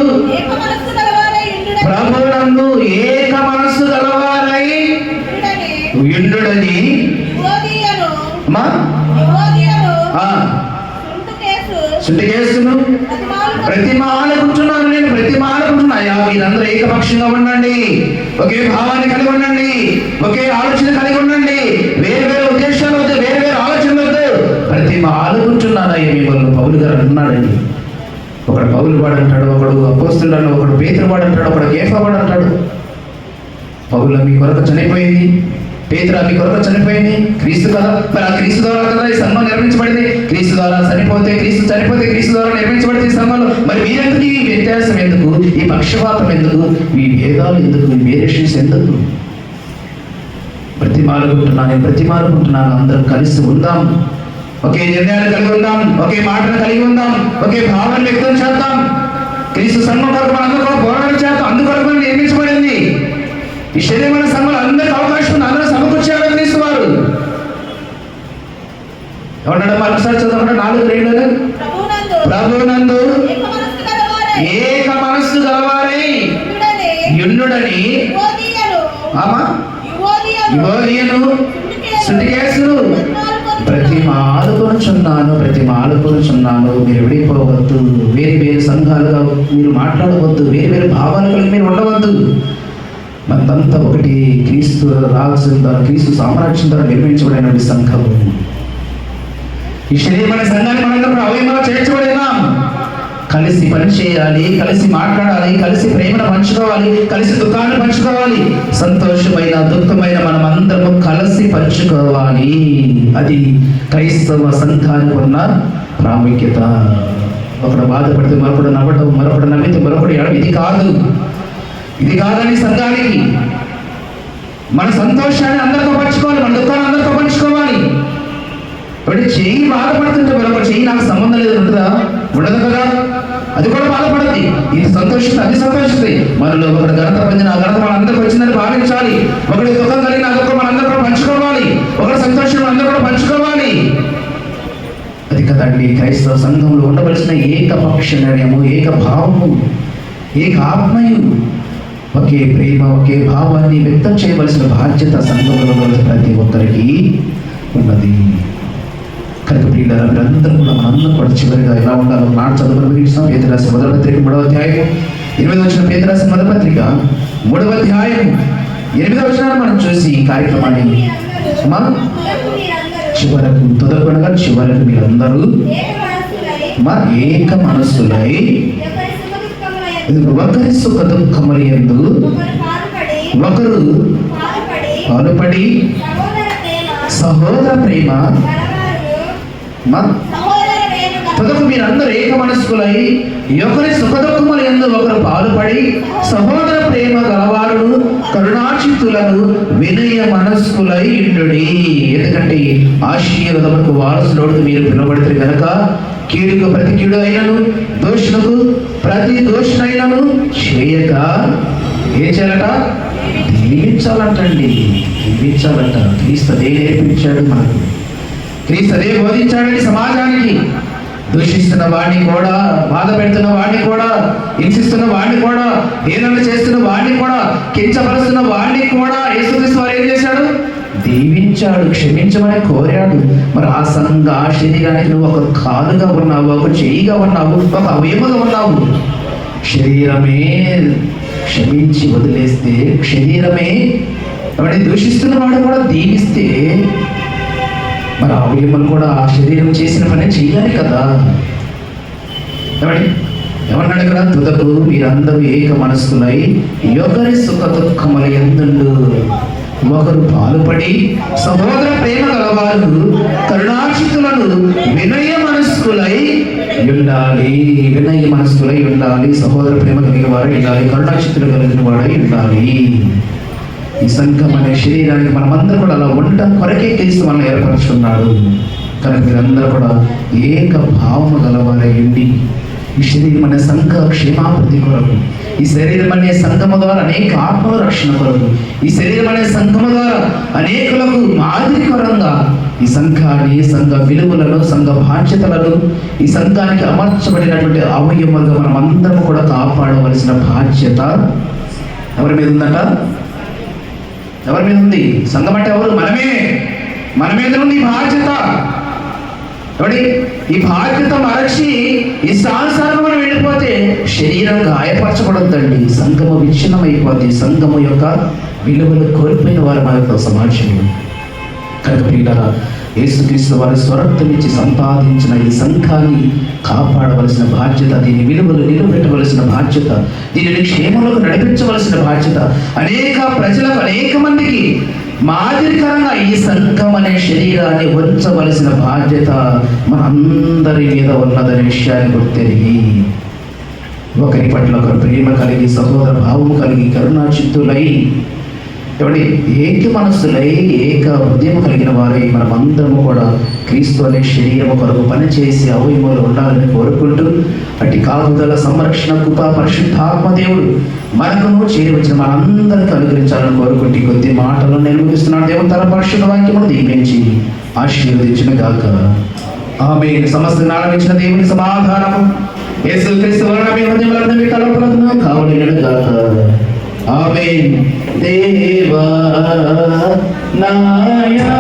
ఏక మనస్సు గలవారై యుండుడని అమ్మా సుంటికేసును ప్రతిమాలకుంటున్నాను. నేను ప్రతిమాలకుంటున్నాయా? మీరందరూ ఏకపక్షంగా ఉండండి, ఒకే భావాన్ని కలిగి ఉండండి, ఒకే ఆలోచన కలిగి ఉండండి. వేరు వేరు ఉద్దేశాలు వద్దు, వేరు వేరు ఆలోచనలు వద్దు. ప్రతిమాలకుంటున్నానయ్యా మిమ్మల్ని పౌలు గారు అంటున్నాడండి. ఒకడు పౌలు వాడు అంటాడు, ఒకడు అపోస్తలుడు అంటాడు, ఒకడు పేతురు వాడు అంటాడు, ఒకడు కేఫా వాడు అంటాడు. పౌలు మీ కొరకు చనిపోయింది, పేతురు మీ కొరకు చనిపోయింది. క్రీస్తు కదా, మరి ఆ క్రీస్తు ద్వారా కదా ఈ సంఘం నిర్మించబడింది. క్రీస్తు ద్వారా చనిపోతే క్రీస్తు ద్వారా నిర్మించబడింది ఈ సంఘంలో. మరి మీరెందుకు ఈ వ్యత్యాసం ఎందుకు, ఈ పక్షపాతం ఎందుకు, ఈ భేదాలు ఎందుకు, ఈ వేరియేషన్స్ ఎందుకు? ప్రతిమాలుకుంటున్నాను. అందరం కలిసి ఉందాం, ఒకే నిర్ణయాలు కలిగి ఉందాం, ఒకే మాటను కలిగి ఉందాం, ఒకే భావాన్ని వ్యక్తం చేద్దాం. క్రీస్తు సంఘం కొరకు మనం అందరూ కూడా పోరాటం చేద్దాం. అందుకొరకు నిర్మించబడింది ఈ శరీరమైన సంఘంలో. అందరికి అవకాశం ఉంది, అందరూ సమకూర్చారు క్రీస్తు వారు. ఏమన్నాడు? మరోసారి చదవకుండా 4:2 ప్రభునందు ఏక మనస్సు గలవారై యుండుడని యువోదియను సుంటికేసును ప్రతిమాలుకొనుచున్నాను. మీరు విడిపోవద్దు, వేరు వేరు సంఘాలుగా మీరు మాట్లాడవద్దు, వేరు వేరు భావాలు కలిగి మీరు ఉండవద్దు. మనదంతా ఒకటి క్రీస్తు రాజ్యం ద్వారా, క్రీస్తు సామ్రాజ్యం ద్వారా నిర్మించబడినటువంటి సంఘము. ఈ శరీరమైన సంఘాన్ని మనందరం అవయవాలు చేర్చబడినాం. కలిసి పని చేయాలి, కలిసి మాట్లాడాలి, కలిసి ప్రేమను పంచుకోవాలి, కలిసి దుఃఖాన్ని పంచుకోవాలి. సంతోషమైన దుఃఖమైన మనం అందరము కలిసి పంచుకోవాలి. అది క్రైస్తవ సంఘానికి ఉన్న ప్రాముఖ్యత. ఒకడు బాధపడితే మరొకడు నవ్వడం, మరొకడు నవ్వితే మరొకడు ఏడవడం, ఇది కాదని సంఘానికి. మన సంతోషాన్ని అందరితో పంచుకోవాలి, మన దుఃఖాన్ని అందరితో పంచుకోవాలి. కాబట్టి చెయ్యి బాధపడుతుంటే మరొక చెయ్యి నాకు సంబంధం లేదు ఉంటుందా? ఉండదు కదా. అది కూడా బాధపడుతుంది, ఇది సంతోషిస్తుంది, అది సంతోషిస్తుంది. మనలో ఒకటి ఘనత పొందిన ఆ ఘనత మనందరికి వచ్చిందని భావించాలి. ఒకటి దుఃఖం కలిగిన ఆ దుఃఖం మనందరూ కూడా పంచుకోవాలి, ఒకటి సంతోషం అందరూ కూడా పంచుకోవాలి. అది కదండి క్రైస్తవ సంఘంలో ఉండవలసిన ఏకపక్ష నిర్ణయము, ఏక భావము, ఏక ఆత్మయు, ఒకే ప్రేమ, ఒకే భావాన్ని వ్యక్తం చేయవలసిన బాధ్యత సంఘంలో ప్రతి ఒక్కరికి ఉన్నది. కనుక ప్రియులారా, మీరందరూ కూడా మనందరం కూడా చివరిగా ఎలా ఉండాలో మాట చదువుకుని ముగిస్తాం. పేతురు రాసిన మొదటి పత్రిక 3వ అధ్యాయం 8వ వచనం. పేతురు రాసిన మొదటి పత్రిక 3వ అధ్యాయం 8వ వచనాన్ని మనం చూసి ఈ కార్యక్రమాన్ని చివరకు తుదకొనగా చివరకు మీరందరూ ఏక మనస్సులై ఒకరి సుఖ దుఃఖముల యందు ఒకరు పాలుపడి సహోదర ప్రేమ తుదకు మీరందరూ ఏక మనస్కులై ఒకరి సుఖ దుఃఖముల యందు ఒకరు పాలుపడి సహోదర ప్రేమ గలవారు కరుణాచిత్తులను వినయ మనస్కులై ఉండుడి. ఎందుకంటే ఆశీర్వాదములకు వారసులోడు మీరు పిలువబడితే కనుక కీడుకు ప్రతి కీడు అయినను దోషులకు ప్రతి దోషునైనను చేయక ఏం చేయాలట? దీవించాలంటండి, దీవించాలంట. క్రీస్తు అదే నేర్పించాడు మనకు, క్రీస్తు అదే బోధించాడండి సమాజానికి. దూషిస్తున్న వాడిని కూడా, బాధ పెడుతున్న వాడిని కూడా, హింసిస్తున్న వాడిని కూడా, హేళన చేస్తున్న వాడిని కూడా, కించపరుస్తున్న వాడిని కూడా యేసుక్రీస్తు వారు ఏం చేశాడు? దీవించాడు, క్షమించమని కోరాడు. మరి ఆ సంఘ ఆ శరీరానికి నువ్వు ఒక కాలుగా ఉన్నావు, ఒక చెయ్యిగా ఉన్నావు, ఒక అవయముగా ఉన్నావు. శరీరమే క్షమించి వదిలేస్తే, శరీరమే వాడిని దూషిస్తున్న వాడు కూడా దీవిస్తే, మరి అవయములు కూడా ఆ శరీరం చేసిన పని చెయ్యాలి కదా. ఏమండి? ఏమన్నాడు ఇక్కడ? తుదకు మీరందరూ ఏక మనస్కులై ఒకరి సుఖ దుఃఖముల యందుండు, ఒకరు పాలుపడి సహోదర ప్రేమ గలవారు కరుణాచితులను వినయ మనస్కులై ఉండాలి. వినయ మనస్కులై ఉండాలి, సహోదర ప్రేమ కలిగిన వారు ఉండాలి, కరుణాచితులు కలిగిన వాడై ఉండాలి. ఈ సంఘం అనే శరీరానికి మనమందరం కూడా అలా ఉండటం కొరకే క్రీస్తు మనల్ని ఏర్పరచుకున్నాడు. కనుక మీరందరూ కూడా ఏక భావము గలవారై ఉండి ఈ శరీరం అనే సంఘ క్షేమాభివృద్ధి కొరకు, ఈ శరీరం అనే సంఘము ద్వారా అనేక ఆత్మల రక్షణ కొరకు, ఈ శరీరం అనే సంఘము ద్వారా అనేకులకు మాదిరికరంగా ఈ సంఘాన్ని, సంఘ విలువలను, సంఘ బాధ్యతలను, ఈ సంఘానికి అమర్చబడినటువంటి అవయములుగా మనం అందరం కూడా కాపాడవలసిన బాధ్యత ఎవరి మీద ఉందట? ఎవరి మీద ఉంది? సంఘం అంటే ఎవరు? మనమే. మన మీద ఉంది ఈ బాధ్యత. ఎవడి ఈ బాధ్యత మరచి ఇష్టానుసారం మనం వెళ్ళిపోతే శరీరం గాయపరచబడద్దండి, సంఘము విచ్ఛిన్నమైపోద్ది, సంఘము యొక్క విలువలు కోల్పోయిన వారు మన యొక్క సమాజంలో. కనుక ప్రియులారా, యేసుక్రీస్తు వారి స్వరక్తమిచ్చి సంపాదించిన ఈ సంఘాన్ని కాపాడవలసిన బాధ్యత, దీని విలువలు నిలబెట్టవలసిన బాధ్యత, దీనిని క్షేమంలోకి నడిపించవలసిన బాధ్యత, అనేక ప్రజలకు, అనేక మందికి మాదిరికరంగా ఈ సంఘం అనే శరీరాన్ని ఉంచవలసిన బాధ్యత మనందరి మీద ఉన్నదనే విషయాన్ని గుర్తెరిగి ఒకరి పట్ల ఒకరు ప్రేమ కలిగి, సహోదర భావము కలిగి, కరుణాచిత్తులై, ఎవడి ఏక మనస్సులై, ఏక హృదయం కలిగిన వారై మనమందరము కూడా క్రీస్తు అనే శరీరము కొరకు పనిచేసి అవయములు ఉండాలని కోరుకుంటూ, అటు కాపుదల, సంరక్షణ, కృప, పరిశుద్ధాత్మ దేవుడు మనకును చేరి వచ్చిన మనందరికీ అనుగ్రహించాలని కోరుకుంటూ కొద్ది మాటలు నేను ముగిస్తున్నాను. దేవుడు తన పరిశుద్ధ వాక్యమును దీవించి ఆశీర్వదించిన గాక. ఆమేన్. సమస్త నాడమించిన దేవుని సమాధానము యేసుక్రీస్తు వలన మీ హృదయములను, మీ తలపులను కావలినను గాక. ఆమేన్. దేవా నాయనా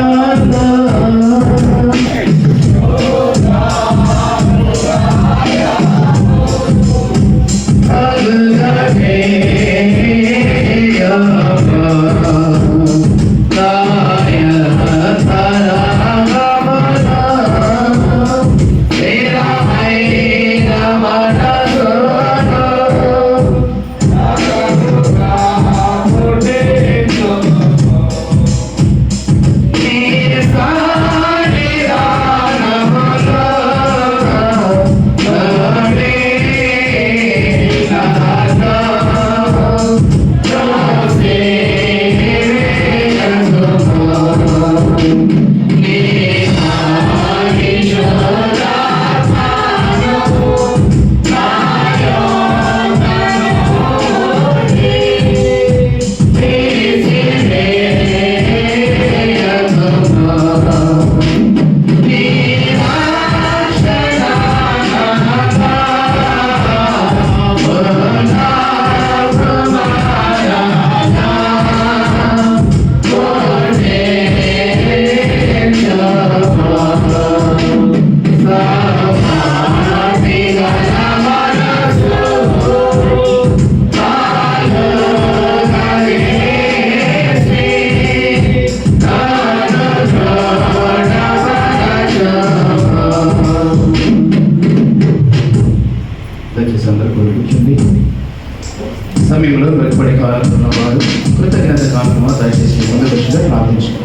సమయంలో వెలుపడి కాలంలో వారు కృతజ్ఞత కాలంలో దయచేసి ముందుకు వచ్చిందో ప్రార్థించారు.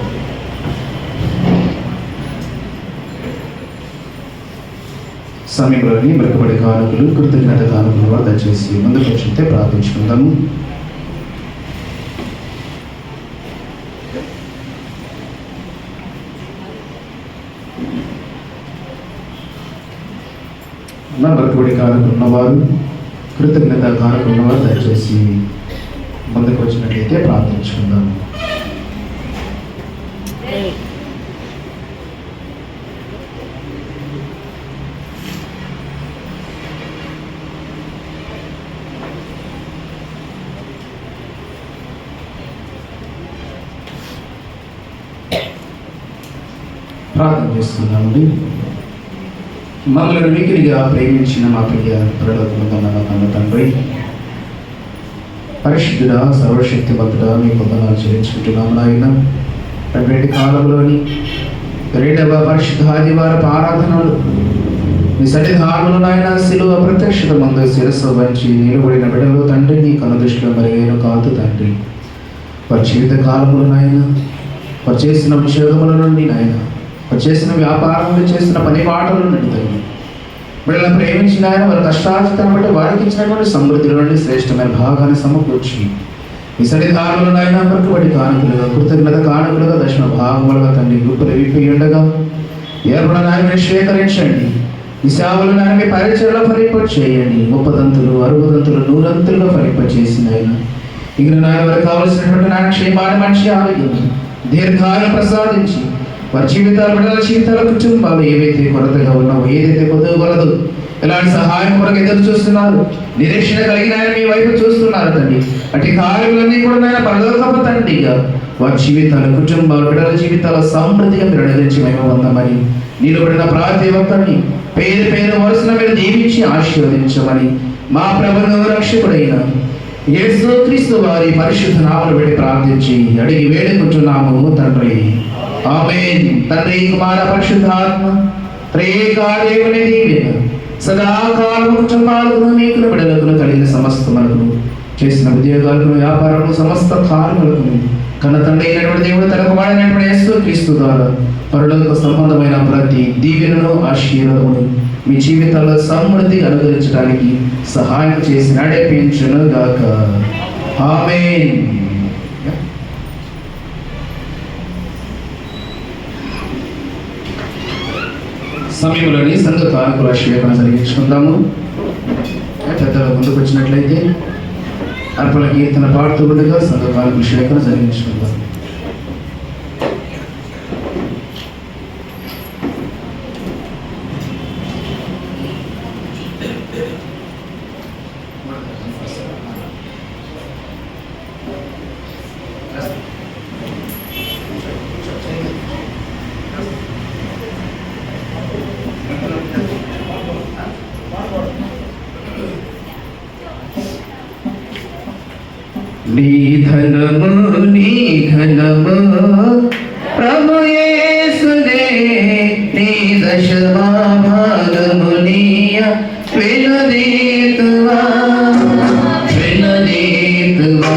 సమయంలోని వెలుపడి కాలకులు, కృతజ్ఞత కాలంలో వారు దయచేసి ముందుకు వచ్చింటే ప్రార్థించుకుందాము. వెలుపడి కాలకు ఉన్నవారు, కృతజ్ఞత కాలకు ఉన్నవారు దయచేసి ముందుకు వచ్చినట్లయితే ప్రార్థించుకుందాం. ప్రార్థన చేస్తున్నామండి. మమ్మల్ని మిక్కిలిగా ప్రేమించిన మా ప్రియ పరలోకమందున్న తండ్రి, పరిశుద్ధుడా, సర్వశక్తివంతుడా, మీ వందనాలు చెల్లించుకుంటున్నాము నాయన. అటువంటి కాలంలోని 2వ పరిశుద్ధ ఆదివారపు ఆరాధనలు నీ సన్నిధానములో నాయన శిలువ ప్రత్యక్షత ముందు శిరస్సు వంచి నిలబడిన బిడ్డలు తండ్రి నీ కనుదృష్టిలో మరిగేను కాదు తండ్రి. వారి జీవిత కాలములు నాయన, వారు చేసిన ఉద్యోగముల నుండి నాయన, వారు చేసిన వ్యాపారములు, చేసిన పని పాటల నుండి తండ్రి బిడ్డలను ప్రేమించిన ఆయన వారి కష్టార్జితం బట్టి వారికి ఇచ్చినటువంటి సమృద్ధిలో నుండి శ్రేష్టమైన భాగాన్ని సమకూర్చి ఈ సన్నిధానంలో నాయన పలుకుబడి కానుకలుగా, కృతజ్ఞత కానుకలుగా, దశమ భాగములుగా తండ్రి గుప్పులు విప్పి ఉండగా ఏర్పడ నాయన స్వీకరించండి. ఈ సేవలు నాయన మీ పరిచయలో ఫలింప చేయండి. 30 దంతులు 60 దంతులు 100 దంతులుగా ఫలింప చేసిన ఆయన ఇక నాయన వారికి కావలసినటువంటి నాయన క్షేమాన్ని, మంచి ఆరోగ్యం, దీర్ఘాయువు ప్రసాదించి వారి జీవితాలు, బిడ్డల జీవితాల కుటుంబాలు ఏవైతే కొరతగా ఉన్నావో, ఏదైతే కొదవగలదు, ఎలాంటి సహాయం కొరకు ఎదురు చూస్తున్నారు, నిరీక్షణ కలిగిన ఆయన మీ వైపు చూస్తున్నారు తండ్రి. అటు కార్యములన్నీ కూడా నాయన పరలోకపు తండ్రిగా వారి జీవితాలు, కుటుంబాలు, బిడ్డల జీవితాల సమృద్ధిగా మీరు అనుగ్రహించి మేము పొందమని, నిలబడిన ప్రతి ఒక్కరిని పేరు పేరు వరుసన మీరు దీవించి ఆశీర్వదించమని మా ప్రభువు రక్షకుడైన యేసుక్రీస్తు వారి పరిశుద్ధ నామమును బట్టి ప్రార్థించి అడిగి వేడుకుంటున్నాము తండ్రి. ఆమేన్. తండ్రి, కుమార, పరిశుద్ధాత్మ త్రియేక దేవుని దీవెన సదాకాలము కుటుంబాలకు, మీకు బిడ్డలకు, కలిగిన సమస్తములకు, చేసిన ఉద్యోగాలకు, వ్యాపారాలకు, సమస్త కార్యములకు కన్న తండ్రి అయినటువంటి దేవుడు తన కుమారుడైనటువంటి యేసుక్రీస్తు ద్వారా పరలోక సంబంధమైన ప్రతి దీవెనను, ఆశీర్వాదమును మీ జీవితాల్లో సమృద్ధి అనుగ్రహించడానికి సహాయం చేసి నడిపించును గాక. ఆమేన్. సమయంలోని సంఘ కానుకల స్వీకరణ జరిగించుకుందాము. పెద్దలు ముందుకు వచ్చినట్లయితే అర్పణ కీర్తన పాడుతూ ఉండగా సంఘ కానుకల స్వీకరణ జరిగించుకుందాం. నీ ధనము, నీ ఘనము ప్రభు యేసునే, నీ దశమా భాగము నీయ వినుదీతువా, వినుదీతువా.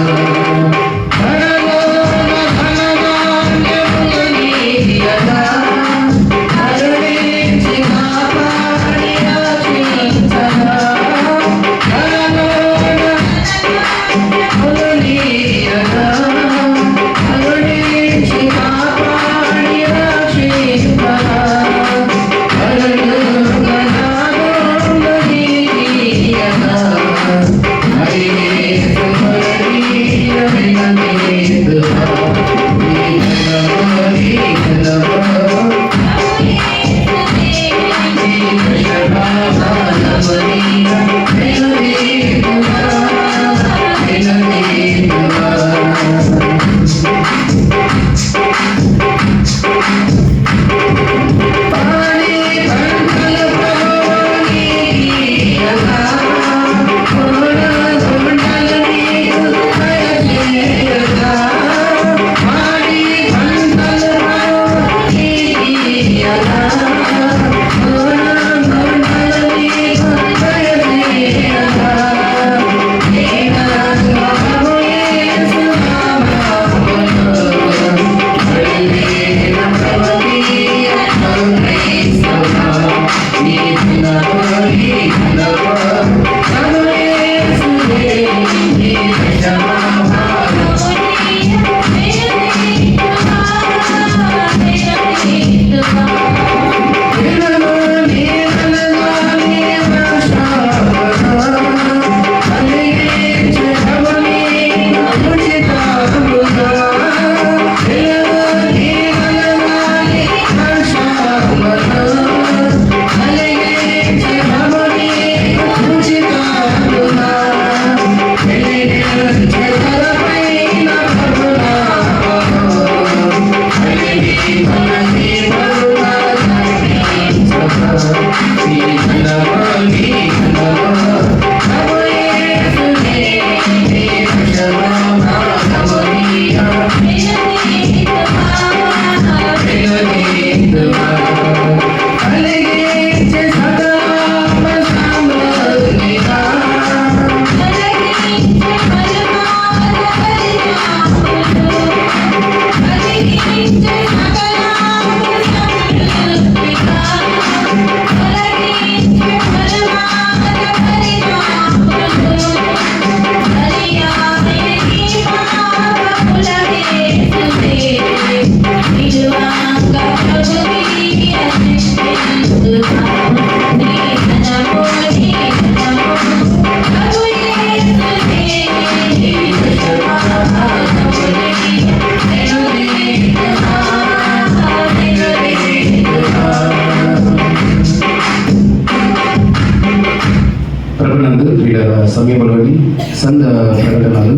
సంఘ ప్రకటనలు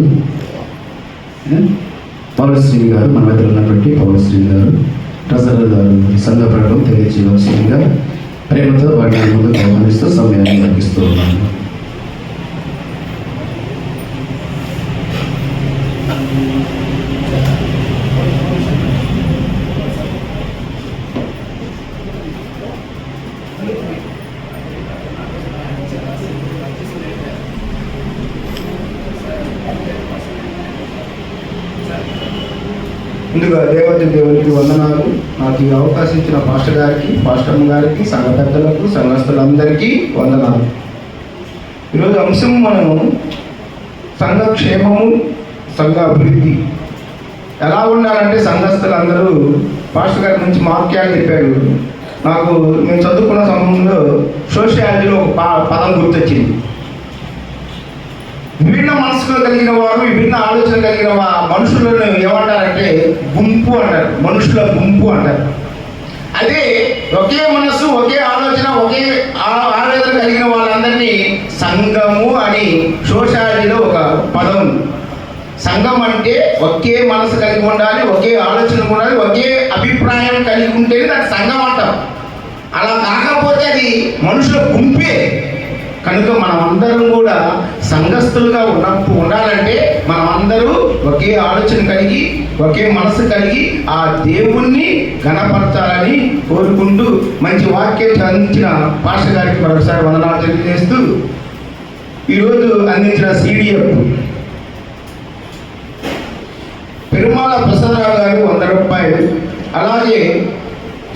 పౌలశ్రీ గారు మన దగ్గర ఉన్నటువంటి పౌలశ్రీ గారు ట్రెజరర్ గారు సంఘ ప్రకటన తెలియజేయవలసిందిగా ప్రేమతో వాటిని ముందుకు ఆహ్వానిస్తూ సమయాన్ని తగ్గిస్తూ ఉన్నాను. ముందుగా దేవునికి వందనాలు. నాకు ఈ అవకాశం ఇచ్చిన పాస్టర్ గారికి, పాస్టర్మ గారికి, సంఘ పెద్దలకు, సంఘస్థులందరికీ వందనాలు. ఈరోజు అంశం మనము సంఘ క్షేమము, సంఘ అభివృద్ధి ఎలా ఉండాలంటే సంఘస్థులందరూ పాస్టర్ గారి నుంచి వాక్యాలు చెప్పారు. నాకు మేము చదువుకున్న సమయంలో సోషియాలజీలో ఒక పదం గుర్తొచ్చింది. విభిన్న మనసులు కలిగిన వారు, విభిన్న ఆలోచన కలిగిన మనుషులను ఏమంటారంటే గుంపు అంటారు, మనుషుల గుంపు అంటారు. అదే ఒకే మనసు, ఒకే ఆలోచన, ఒకే ఆవేదన కలిగిన వాళ్ళందరినీ సంఘము అని సోషాలజీలో ఒక పదం ఉంది. సంఘం అంటే ఒకే మనసు కలిగి ఉండాలి, ఒకే ఆలోచన ఉండాలి, ఒకే అభిప్రాయం కలిగి ఉంటేనే దాన్ని సంఘం అంటాం. అలా కాకపోతే అది మనుషుల గుంపే. కనుక మనం అందరం కూడా సంఘస్థులుగా ఉండాలంటే మనం అందరూ ఒకే ఆలోచన కలిగి, ఒకే మనసు కలిగి ఆ దేవుణ్ణి ఘనపరచాలని కోరుకుంటూ మంచి వాక్యం అందించిన పాస్టర్ గారికి మరొకసారి వందనాలు తెలియజేస్తూ, ఈరోజు అందించిన CDF పెరుమాళ ప్రసాదరావు గారు 100 రూపాయలు, అలాగే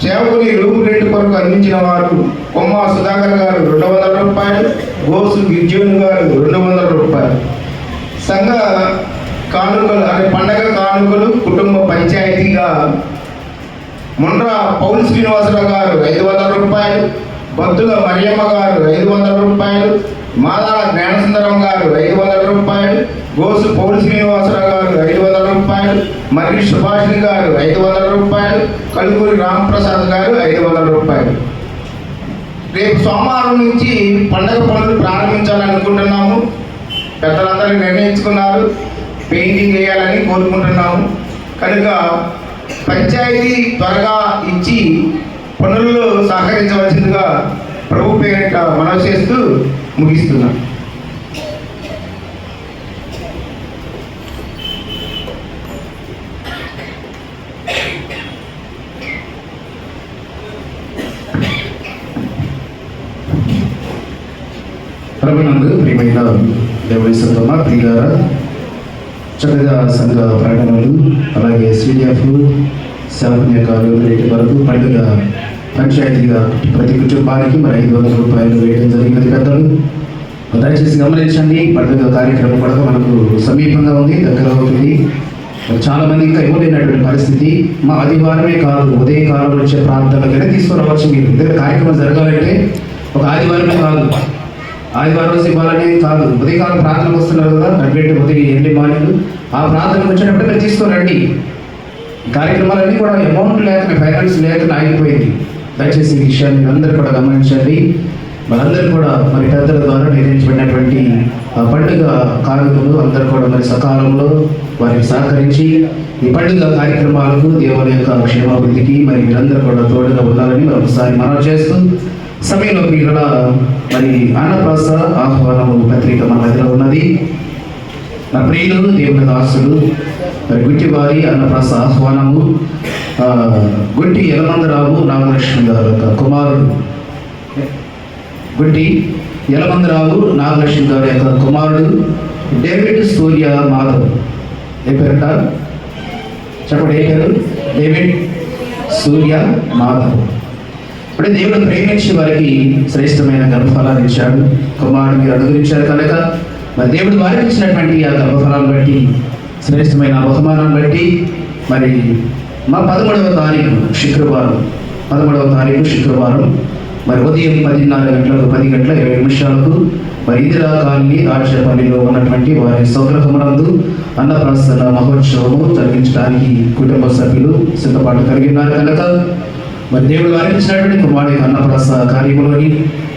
సేవకుని రూమ్ రెంట్ కొరకు అందించిన వారు కొమ్మ సుధాకర్ గారు 200 రూపాయలు, గోసు గిర్జోన్ గారు 200 రూపాయలు. సంఘ కానుకలు అంటే పండగ కానుకలు కుటుంబ పంచాయతీగా మొండ్ర పౌల్ శ్రీనివాసరావు గారు 500 రూపాయలు, బద్దుల మరియమ్మ గారు 500 రూపాయలు, మాదాల జ్ఞానసుందరం గారు 500 రూపాయలు, గోసు పౌల్ శ్రీనివాసరావు గారు 500 రూపాయలు, మర్రి సుభాషిణి గారు 500 రూపాయలు, కలుగురి రామప్రసాద్ గారు 500 రూపాయలు. రేపు సోమవారం నుంచి పండగ పనులు ప్రారంభించాలనుకుంటున్నాము. పెద్దలందరూ నిర్ణయించుకున్నారు, పెయింటింగ్ వేయాలని కోరుకుంటున్నాము. కనుక పంచాయతీ త్వరగా ఇచ్చి పనుల్లో సహకరించవలసిందిగా ప్రభు పేరిట మనవి చేస్తూ ముగిస్తున్నాం. ప్రభునందు ప్రియమైన దేవుని సంగమా, ప్రియులారా, చక్కగా సంఘ ప్రకటనలు, అలాగే CDF సేవకునికాలు రేటు వరకు పండుగ పంచాయతీగా ప్రతి కుటుంబానికి మరి 500 రూపాయలు వేయడం జరిగినది. పెద్దలు దయచేసి గమనించండి. పండుగ కార్యక్రమం కూడా మనకు సమీపంగా ఉంది, దగ్గర అవుతుంది. చాలా మంది ఇంకా ఇవ్వలేనటువంటి పరిస్థితి. మా ఆదివారమే కాదు, ఉదయకాలంలో వచ్చే ప్రాంతాలకైనా తీసుకురావచ్చు. మీరు ఎందుకంటే కార్యక్రమం జరగాలంటే ఒక ఆదివారమే కాదు, ఆదివారం రోజు ఇవ్వాలని కాదు, ఉదయకాలం ప్రార్థనకు వస్తున్నారు కదా, అడ్వెంట్ ఉదయం ఎర్లీ మార్నింగ్ ఆ ప్రార్థనకు వచ్చినప్పుడు మీరు తీసుకోరండి. కార్యక్రమాలన్నీ కూడా అమౌంట్ లేక, ఫైనాన్స్ లేక ఆగిపోయింది. దయచేసి ఈ విషయాన్ని మీరందరూ కూడా గమనించండి. మనందరూ కూడా మరి పెద్దల ద్వారా నిర్ణయించబడినటువంటి పండుగ కానుకలు అందరూ కూడా మరి సకాలంలో వారికి సహకరించి ఈ పండుగ కార్యక్రమాలకు దేవుని యొక్క క్షేమాభివృద్ధికి మరి మీరందరూ కూడా తోడుగా ఉండాలని మరొకసారి మనవి చేస్తూ, సమయంలో పిల్లల మరి అన్నప్రాస ఆహ్వానము పత్రిక మన దగ్గర ఉన్నది. నా ప్రియులు దేవుని దాసులు మరి గుట్టివారి అన్నప్రాస ఆహ్వానము గుట్టి యలమందరావు నాగలక్ష్మి గారు యొక్క కుమారుడు, గుట్టి యలమందరావు నాగలక్ష్మి గారి యొక్క కుమారుడు డేవిడ్ సూర్య మాధవ్. ఏ పేరుట చెప్పండి, ఏ పేరు? డేవిడ్ సూర్య మాధవ్. అంటే దేవుడు ప్రేమించి వారికి శ్రేష్టమైన గర్భఫలాన్ని ఇచ్చాడు, కుమారుడు మీరు అనుగ్రహించారు కనుక మరి దేవుడు వారికి ఇచ్చినటువంటి ఆ గర్భఫలాన్ని బట్టి, శ్రేష్టమైన బహుమానాన్ని బట్టి మరి మా 13వ తారీఖు శుక్రవారం, 13వ తారీఖు శుక్రవారం మరి ఉదయం 10:30 గంటలకు 10 గంటల 20 నిమిషాలకు మరి ఇందిరా కాలనీ రాజపల్లిలో ఉన్నటువంటి వారి స్వగృహమునందు అన్నప్రాసన మహోత్సవము జరిగించడానికి కుటుంబ సభ్యులు సిద్ధపాటు కలిగి ఉన్నారు కనుక మరి దేవుడు వారికి ఇచ్చినటువంటి కుమారుడి అన్నప్రాస కార్యములోని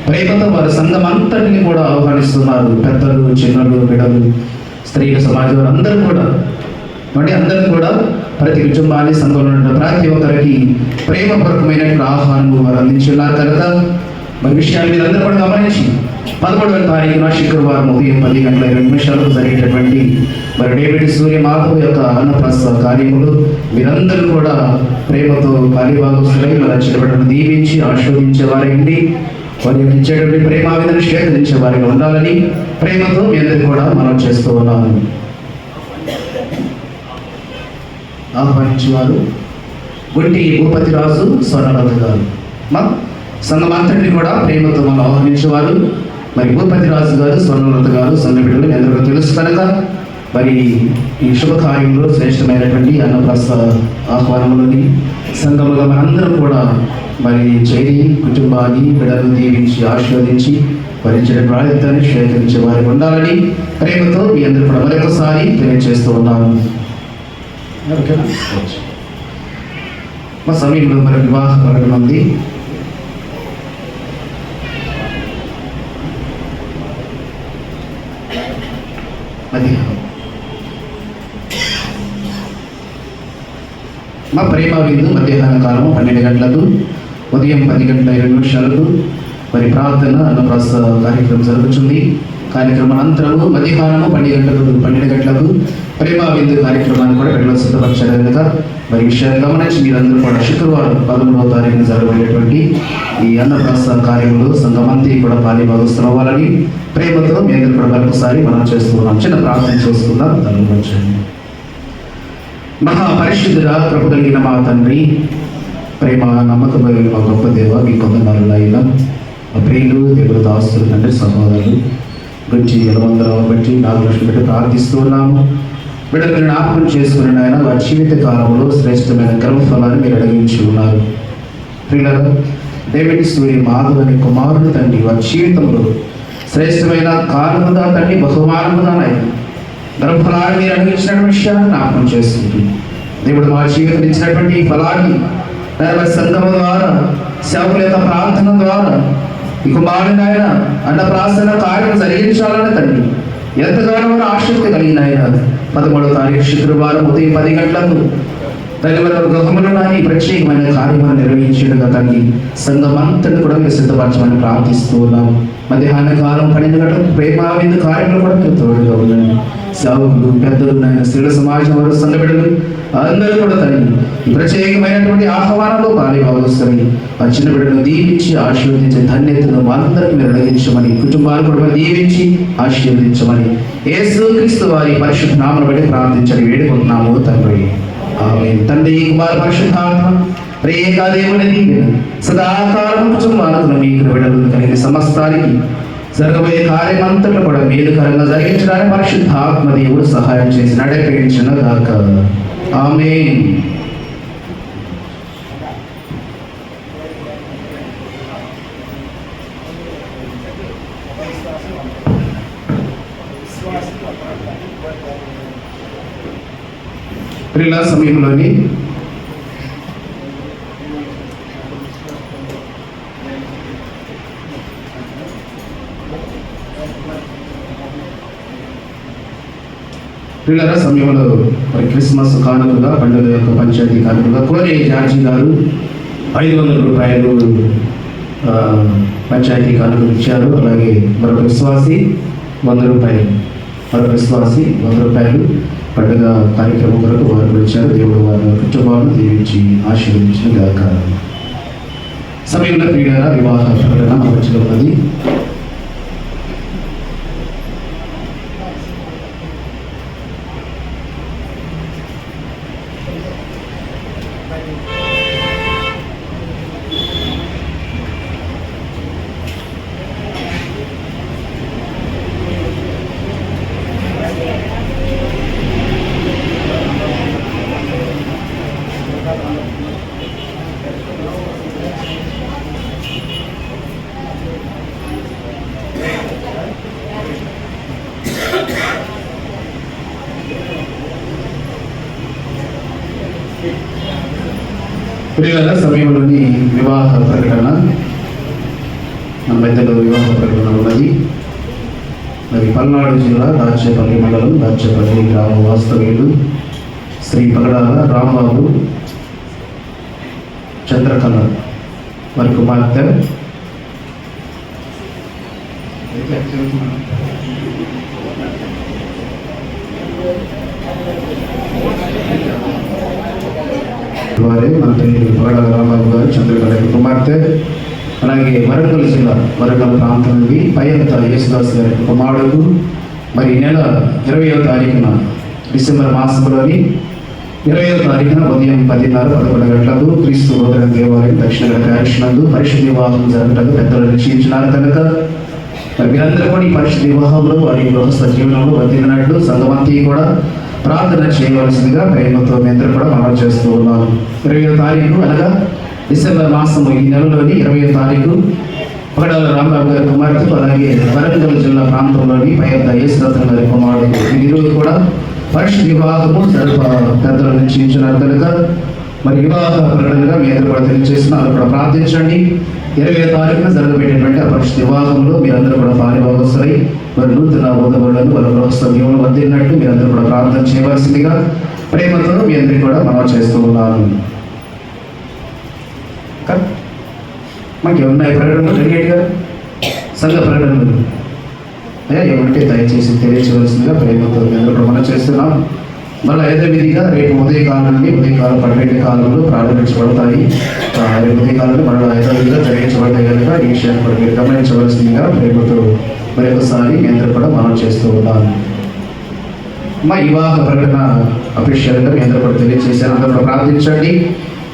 ప్రేమతో వారి సంఘం అంతటిని కూడా ఆహ్వానిస్తున్నారు. పెద్దలు, చిన్నలు, బిడ్డలు, స్త్రీల సమాజం అందరూ కూడా అందరూ కూడా ప్రతి కుటుంబాన్ని, సంఘంలో ఉన్న ప్రతి ఒక్కరికి ప్రేమపూర్వకమైనటువంటి ఆహ్వానం వారు అందించున్నారు కనుక మరి విషయాన్ని మీరు అందరూ కూడా గమనించి 11వ తారీఖున శుక్రవారం ఉదయం 10:20 జరిగేటటువంటి మరి డేవిడ్ సూర్య మాధవ్ యొక్క అన్నప్రాస కార్యములు మీరందరూ కూడా ప్రేమతో పాలిభాగస్తులై మరి వచ్చినటువంటి దీవించి ఆశీర్వదించే వారండి. వారి యొక్క ఇచ్చేటువంటి ప్రేమావిధను స్వీకరించే వారిగా ఉండాలని ప్రేమతో మీ అందరికీ కూడా మనం చేస్తూ ఉన్నాము. ఆహ్వానించేవారు గుంటి భూపతిరాజు స్వర్ణలత గారు. మా సంఘమంతటిని కూడా ప్రేమతో మనం ఆహ్వానించేవారు మరి భూపతిరాజు గారు, స్వర్ణలత గారు సంఘ బిడ్డలు ఎందరికో తెలుసు కనుక మరి ఈ శుభకార్యంలో శ్రేష్టమైనటువంటి అన్నప్రాస ఆహ్వానములని సంఘముగా మనందరం కూడా మరి చేరి కుటుంబాన్ని బిడ్డలు దీవించి ఆశీర్వదించి భరించిన బాధ్యతని స్వీకరించే వారికి ఉండాలని ప్రేమతో మీ అందరూ కూడా మరొకసారి తెలియజేస్తూ ఉన్నాను. మా సమయంలో మరి వివాహ ప్రకటన ఉంది. మా ప్రేమ విందు మధ్యాహ్న కాలం 12 గంటలకు, ఉదయం 10:20 మరి ప్రార్థన అన్నప్రాస కార్యక్రమం జరుగుతుంది. కార్యక్రమం అనంతరము మధ్యాహ్నము 12 గంటలకు ప్రేమ విందు కార్యక్రమాన్ని కూడా పెట్టడం సిద్ధపరిచారు కనుక మరి విషయాన్ని గమనించి మీరందరూ కూడా శుక్రవారం 11వ తారీఖున జరగబోయేటువంటి ఈ అన్నప్రాస కార్యములు సంఘమంతా కూడా పాలిభాగస్తులు అవ్వాలని ప్రేమతో మీ అందరూ కూడా మరొకసారి మనం చేస్తున్నాం. చిన్న ప్రార్థన చేసుకుందాం. ధన్యవాదాలు. మహాపరిశుద్ధుడా, కృప కలిగిన మా తండ్రి, ప్రేమ నమ్మకమైన మా గొప్ప దేవ, మీ కొందనాలు అయినా మా ప్రియులు, దేవుడు దాస్తులు, తండ్రి, సహోదరులు గురించి ఎలవందరం బట్టి 4 లక్షలు పెట్టి ప్రార్థిస్తూ ఉన్నాము. బిడ్డలు జ్ఞాపకం చేసుకుని ఆయన వారి జీవిత కాలంలో శ్రేష్టమైన గర్వఫలాన్ని మీరు అడిగించి ఉన్నారు. ప్రియులారా, డేవిడ్ సూర్య మాధవ్ అనే కుమారుడు తండ్రి వారి జీవితంలో శ్రేష్టమైన కాలముగా తండ్రి బహుమానముగానైనా గర్వఫలాన్ని మీరు అడిగించిన విషయాన్ని జ్ఞాపకం చేసుకుంటూ దేవుడు మా జీవితం ఇచ్చినటువంటి ఫలాన్ని సంఘము ద్వారా, సేవకుల యొక్క ప్రార్థన ద్వారా ఈ కుమారుని ఆయన అన్నప్రాసన కార్యం జరిగించాలని తండ్రి ఎంతగానో ఆసక్తి కలిగిన ఆయన 11వ తారీఖు శుక్రవారం ఉదయం 10 గంటలకు గృహములో ఈ ప్రత్యేకమైన కార్యక్రమం నిర్వహించేట్టుగా తండ్రి సంఘమంతటి కూడా మీరు సిద్ధపరచమని ప్రార్థిస్తూ ఉన్నాం. మధ్యాహ్న కాలం 12 గంటలకు ప్రేమ విందు కార్యంలో కూడా మీరు తోడుగా ఉండండి. సేవకులు, పెద్దలు, స్త్రీల సమాజం వారు, సంఘ బిడ్డలు అందరూ కూడా తండ్రి ఈ ప్రత్యేకమైనటువంటి ఆహ్వానంలో పాలిభాగస్తుని ఆ చిన్న బిడ్డను దీవించి ఆశీర్వదించే ధన్యతను అందరికీ మీరు అడిగించమని, కుటుంబాలు కూడా దీవించి ఆశీర్వదించమని యేసుక్రీస్తు వారి పరిశుద్ధ నామమును బట్టి ప్రార్థించని వేడుకుంటున్నాము తండ్రి. ఆమేన్. తండ్రి, కుమార, పరిశుద్ధాత్మ త్రియేక దేవుని దీవెన సదాకాలం కుటుంబాలకు మీ బిడ్డలు కలిగిన సమస్తానికి జరగబోయే కార్యమంతట్లో కూడా మేలుకరంగా జరిగించడానికి పరిశుద్ధాత్మ దేవుడు సహాయం చేసి నడిపించిన గాక. ఆమేన్. ప్రియుల సమయంలోని పిల్లల సమయంలో మరి క్రిస్మస్ కానుకగా, పండుగ యొక్క పంచాయతీ కానుకగా కోరే జార్జి గారు 500 రూపాయలు పంచాయతీ కానుకలు ఇచ్చారు. అలాగే మరొక విశ్వాసి 100 రూపాయలు, పండుగ కార్యక్రమం కొరకు వారు ఇచ్చారు. దేవుడు వారి కుటుంబాలను దీవించి ఆశీర్వదించిన గాక. సమయంలో ప్రియుల వివాహ ప్రకటన మధ్యలో ఉన్నది. ప్రియుల సమయంలోని వివాహ ప్రకటన మన మధ్యలో వివాహ ప్రకటన ఉన్నది. మరి పల్నాడు జిల్లా దాచేపల్లి మండలం దాచేపల్లి గ్రామ వాస్తవ్యులు శ్రీ పగడాల రాంబాబు చంద్రకళ వారి కుమార్తె వారే మన తల్లి పగడాల రాంబాబు గారు చంద్రకళ కుమార్తె. అలాగే వరంగల్ జిల్లా వరంగల్ ప్రాంతం నుండి పయ్యంత యేసుదాస్ గారి కుమారుడు మరి నెల 20వ తారీఖున డిసెంబర్ మాసంలోని 20వ తారీఖున ఉదయం 10:30-11 గంటలకు క్రీస్తు బోధన దేవాలయం దక్షిణ ప్యారిష్ నందు పరిశుద్ధ వివాహం జరగటకు పెద్దలు నిశ్చయించినారు కనుక మరి మీరందరూ కూడా ఈ పరిశుద్ధ వివాహంలో వారి గృహస్థ జీవనంలో వర్తిల్లినట్లు సంఘమంతా కూడా ప్రార్థన చేయవలసిందిగా ప్రేమతో మీ అందరూ కూడా మనవి చేస్తూ ఉన్నాను. 20వ తారీఖు అనగా డిసెంబర్ మాసము ఈ నెలలోని 20వ తారీఖు పగడాల రాంబాబు గారి కుమార్తెకు, అలాగే వరంగల్ జిల్లా ప్రాంతంలోని పయ్యంత యేసురత్న గారి కుమారుడు వీరు కూడా పరిశుద్ధ వివాహము పెద్దలు నిశ్చయించినారు కనుక మరి వివాహ ప్రకటనగా మీ అందరూ కూడా తెలియజేస్తున్నారు. కూడా ప్రార్థించండి. 20వ తారీఖున జరగబెట్టేటువంటి ఆ పరిశుద్ధ వివాహంలో మీరందరూ కూడా పాలుభాగస్తులై మరి నూతన వధువులను వాళ్ళ గృహస్థ జీవనం వదిలినట్టు మీరందరూ కూడా ప్రార్థన చేయవలసిందిగా ప్రేమతో మీ అందరికీ కూడా మనవి చేస్తూ ఉన్నాను. మాకు ఏమున్నాయి ప్రకటనలు రెడీగా సంఘ ప్రకటనలు అయ్యా ఏమంటే దయచేసి తెలియచేయవలసిందిగా ప్రేమతో అందరూ మనం చేస్తున్నాం. మళ్ళీ ఏదో విధిగా రేపు ఉదయకాలం నుండి ఉదయకాలం 12 కాలంలో ప్రారంభించబడతాయి. రేపు ఉదయకాలంలో మళ్ళీ ఏదో విధిగా జరిగించబడతాయి కనుక ఈ విషయాన్ని కూడా మీరు గమనించవలసిందిగా ప్రేమతో మరొకసారి మీ అందరూ కూడా మనం చేస్తూ ఉన్నాను. మా వివాహ ప్రకటన అఫీషియల్గా మీ అందరూ కూడా తెలియజేశాను. అందరూ కూడా ప్రార్థించండి.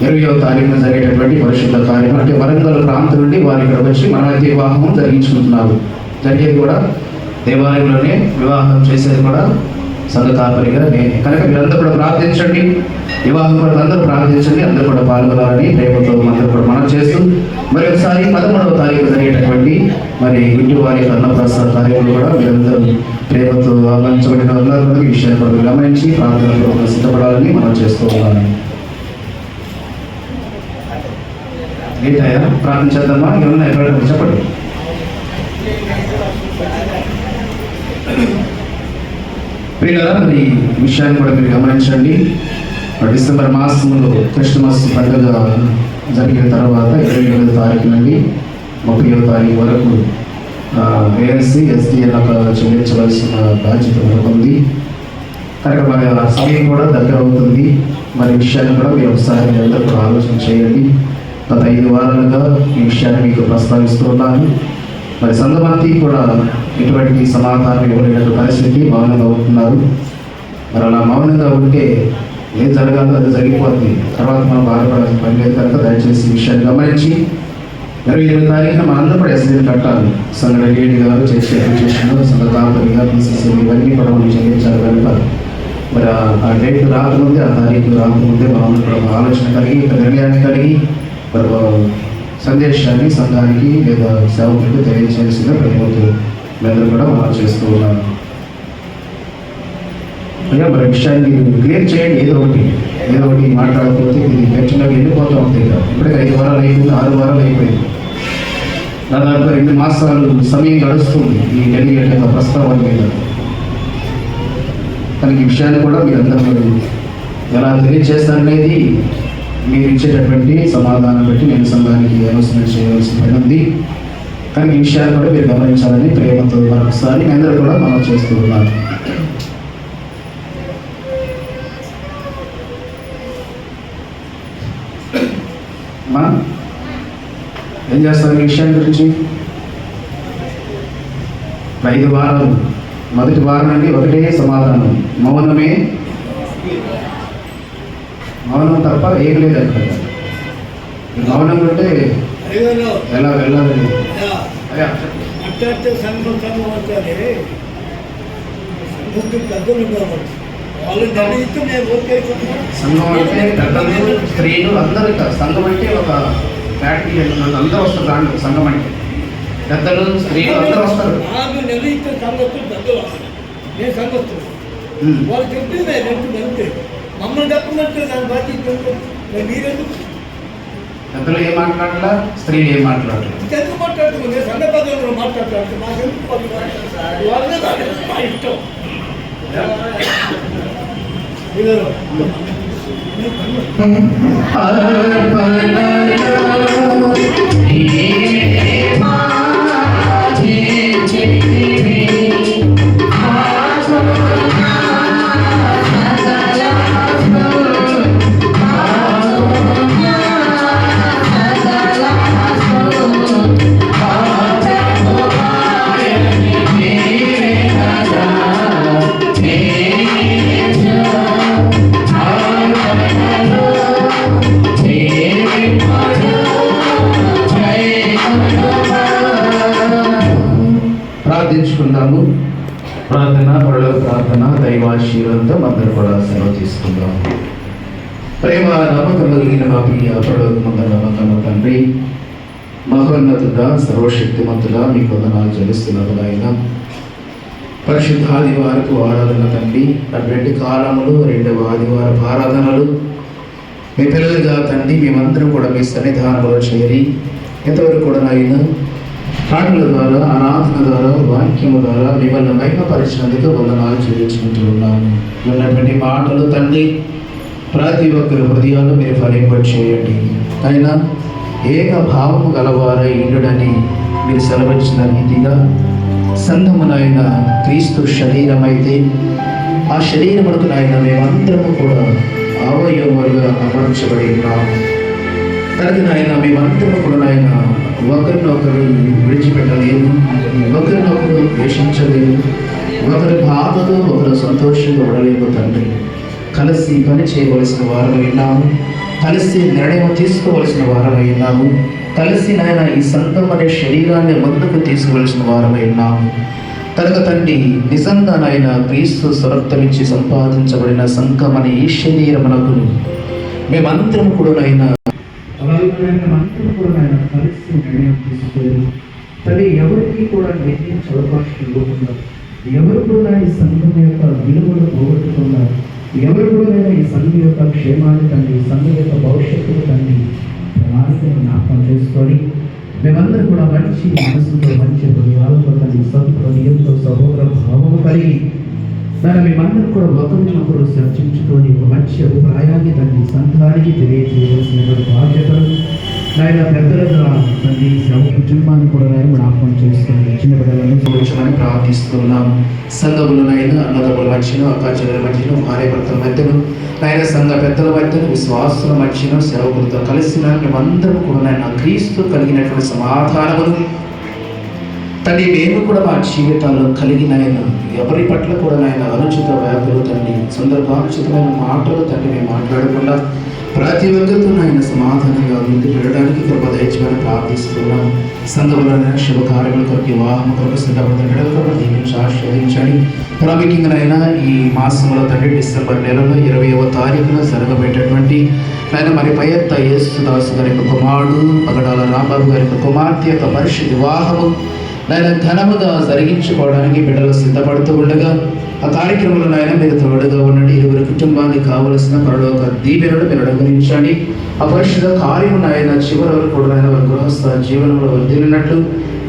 20వ తారీఖున జరిగేటటువంటి పరిశుద్ధ కార్యం అంటే వరంగల్ ప్రాంతం నుండి వారి ఇక్కడ వచ్చి మనమైతే వివాహం జరిగించుకుంటున్నారు. జరిగేది కూడా దేవాలయంలోనే, వివాహం చేసేది కూడా సంఘ కాపరిగా నేనే కనుక మీరందరూ కూడా ప్రార్థించండి. వివాహం కూడా అందరూ ప్రార్థించండి. అందరూ కూడా పాల్గొనాలని ప్రేమతో అందరూ కూడా మనం చేస్తూ మరి ఒకసారి 13వ తారీఖు జరిగేటటువంటి మరి ఇంటి వారి అన్నప్రసాద కార్యంలో కూడా మీరందరూ ప్రేమతో ఆహ్వానించబడిన అందరూ కూడా ఈ విషయాన్ని కూడా గమనించి ప్రార్థనలో సిద్ధపడాలని మనం చేస్తూ ఉన్నాను. ఏంటయ్యా ప్రార్థించేద్దామా? ఏమన్నా ఎక్కడ చెప్పండి. ప్రియులారా, మరి ఈ విషయాన్ని కూడా మీరు గమనించండి. డిసెంబర్ మాసంలో క్రిస్మస్ పండుగ జరిగిన తర్వాత 27వ తారీఖు నుండి 30వ తారీఖు వరకు ఏఎస్సీ ఎస్డిఎల్లకు చెల్లించవలసిన బాధ్యత మనకు ఉంది కనుక మరి ఆ సమయం కూడా దగ్గర అవుతుంది. మరి విషయాన్ని కూడా మీరు ఒకసారి అందరూ కూడా ఆలోచన చేయండి. గత 5 వారాలుగా ఈ విషయాన్ని మీకు ప్రస్తావిస్తూ ఉన్నాను. మరి సంఘమంతా కూడా ఎటువంటి సమాధానం ఇవ్వలేనటువంటి పరిస్థితి మౌనంగా ఉంటున్నారు. మరి అలా మౌనంగా ఉంటే ఏం జరగాలో అది జరిగిపోతుంది. తర్వాత మనం బాధపడాల్సిన పని లేదు కనుక దయచేసి ఈ విషయాన్ని గమనించి 28వ తారీఖున మనందరూ కూడా ఎస్ఐని కట్టాలి. సంఘ రెడ్డి గారు చేసే అప్లికేషన్లు సంఘ కాపరిగా PCC ఇవన్నీ కూడా మనం చెల్లించాలి కనుక మరి ఆ డేట్ రాకముందే, ఆ తారీఖు రాకముందే మనం కూడా ఆలోచన కలిగి నిర్ణయాన్ని కలిగి మరి సందేశాన్ని సంఘానికి లేదా సేవకులకు తెలియజేయాల్సిందిగా ప్రేమతో అందరూ కూడా మనం చేస్తూ ఉన్నాను. అయ్యా మరి విషయాన్ని మీరు క్లియర్ చేయండి. ఏదో ఒకటి మాట్లాడకపోతే ఇది ఖచ్చితంగా వెళ్ళిపోతూ ఉంటాయి కదా. ఇప్పటికే 5 వారాలు అయిపోయింది, 6 వారాలు అయిపోయింది. దాదాపు 2 మాసాలు సమయం గడుస్తుంది ఈ డెలిగేట్ యొక్క ప్రస్తావన మీద. కానీ ఈ విషయాన్ని కూడా మీరందరూ ఎలా తెలియజేస్తారనేది మీరు ఇచ్చేటటువంటి సమాధానం బట్టి నేను సంఘానికి అనౌన్స్మెంట్ చేయవలసిన పని ఉంది. కానీ ఈ విషయాన్ని కూడా మీరు గమనించాలని ప్రేమతో మరొకసారి మీ అందరూ కూడా మనం చేస్తూ ఉన్నాను. ఏం చేస్తారు ఈ విషయం గురించి? 5 వారాలు, మొదటి వారం నుండి ఒకటే సమాధానం, మౌనం తప్ప ఏం లేదు. అక్కడ మౌనం అంటే ఎలా వెళ్ళాలి? సంఘం అంటే పెద్దలు, స్త్రీలు అందరూ కాదు. సంఘం అంటే ఒక ఫ్యాక్టరీ అందరూ వస్తారు. దాంట్లో సంఘం అంటే పెద్దలు, స్త్రీలు అందరూ వస్తారు. వాళ్ళు చెప్పింది మమ్మల్ని తప్పమంటే దాని బాధ్యత మీరెందుకు పెద్దలు ఏం మాట్లాడలా, స్త్రీలు ఏం మాట్లాడలేదు. ఎందుకు మాట్లాడుతుంది? సంఘ పెద్దలు మాట్లాడతారు. మాకెందుకు వాళ్ళే మా ఇష్టం. ప్రార్థించుకుందాము. ప్రార్థన, పరలోక ప్రార్థన, దైవాశీర్వాదంతో అందరూ కూడా సెలవు తీసుకుందాము. ప్రేమ నమ్మకం కలిగిన మా ప్రియ పరలోకమందు నమ్మకం తండ్రి, మహోన్నతుడా, సర్వశక్తిమంతుడా మీకు వందనాలు చెల్లిస్తున్నాము నాయన. పరిశుద్ధ ఆదివారపు ఆరాధన తండ్రి, అటువంటి కాలములు 2వ ఆదివారపు ఆరాధనలు మీ పిల్లలుగా తండ్రి మేమందరం కూడా మీ సన్నిధానంలో చేరి ఎంతవరకు కూడా నాయన పాటల ద్వారా, ఆరాధన ద్వారా, వాక్యము ద్వారా మిమ్మల్ని మహిమపరిచినందుకు వందనాలు చెల్లించుకుంటూ ఉన్నాము. ఉన్నటువంటి మాటలు తండ్రి ప్రతి ఒక్కరి హృదయాలు మీరు ఫలింపచేయండి. అయినా ఏక భావము గలవారై ఉండుడని మీరు సెలవిచ్చిన రీతిగా సంఘమునైన క్రీస్తు శరీరం అయితే ఆ శరీరములకు నాయన మేమందరము కూడా అవయవములుగా అమర్చబడి ఉన్నాము. కనుక నాయన మేమందరము కూడా నాయన ఒకరినొకరు విడిచిపెట్టలేదు, ఒకరినొకరు ద్వేషించలేదు, ఒకరి బాధతో ఒకరు సంతోషంగా ఉండలేదు తండ్రి. కలిసి పని చేయవలసిన వారమై ఉన్నాము, కలిసి నిర్ణయం తీసుకోవలసిన వారమై ఉన్నాము, కలిసి నాయన ఈ సంఘం అనే శరీరాన్ని ముందుకు తీసుకువలసిన వారమై ఉన్నాము. కనుక తండ్రి నిజంగా నాయన క్రీస్తు స్వరక్తమిచ్చి సంపాదించబడిన సంఘం అనే ఈ శరీరమునకు మేమందరం కూడా నాయన కలిసి నిర్ణయం తీసుకోలేదు తల్లి. ఎవరికి కూడా నిర్ణయించే అవకాశం ఇవ్వకుండా, ఎవరు కూడా ఈ సంఘం యొక్క విలువలు పోగొట్టుకున్నారు, ఎవరు కూడా ఈ సంఘం యొక్క క్షేమాన్ని తండ్రి, సంఘం యొక్క భవిష్యత్తును తండ్రి ప్రణాళికను జ్ఞాపకం చేసుకొని మేమందరం కూడా మంచి మనసుతో, మంచి హృదయాలతో తండ్రి, సద్హృదయంతో, సహోదర భావము కలిగి దాన్ని మేమందరం కూడా ఒకరినొకరు చర్చించుకొని ఒక మంచి అభిప్రాయాన్ని తండ్రి సంఘానికి తెలియజేయవలసినటువంటి బాధ్యతలు నాయన పెద్దలుగా తండ్రి కుటుంబాన్ని కూడా జ్ఞాపకం చేసుకుని చిన్న బిడ్డలను చూపించమని ప్రార్థిస్తున్నాము. సంఘములనైనా అన్నదమ్ముల మధ్యను, అక్కాచెల్లెల మధ్యను, భార్య భర్తల మధ్యను, నాయన సంఘ పెద్దల మధ్యను, విశ్వాసుల మధ్యను, సేవకులతో కలిసిన మేమందరం కూడా నాయన క్రీస్తు కలిగినటువంటి సమాధానమును తండ్రి మేము కూడా మా జీవితాల్లో కలిగిన ఆయన ఎవరి పట్ల కూడా నాయన అనుచిత వ్యాధులు తండ్రి, సందర్భానుచితమైన మాటలు తండ్రి మేము మాట్లాడకుండా ప్రతి ఒక్కరితో నాయన సమాధానంగా ముందుకు వెళ్ళడానికి కృప దయచేయమని ప్రార్థిస్తున్నాం. సంఘములైన శుభకార్యముల కొరకు, వివాహం కొరకు సిద్ధపడిన బిడ్డల కొరకు దీవించి ఆశీర్వదించండి. ప్రాముఖ్యంగా ఈ మాసంలో తండ్రి డిసెంబర్ నెలలో 20వ తారీఖున జరగబెట్టేటువంటి ఆయన మరి పయ్యత్త యేసుదాసు గారి యొక్క కుమారుడు పగడాల రాంబాబు గారి యొక్క కుమార్తె యొక్క పరిశుద్ధ వివాహము నాయన ఘనముగా జరిగించుకోవడానికి బిడ్డలు సిద్ధపడుతూ ఉండగా ఆ కార్యక్రమంలో నాయన మీరు తోడుగా ఉండండి. ఇరువురి కుటుంబానికి కావలసిన పరలోక దీవెనలు మీరు అనుగ్రహించండి. ఆ పరిశుద్ధ కార్యము నాయన చివరి వరకు కూడా నాయన వారి గృహస్థ జీవనంలో వర్ధిల్లినట్లు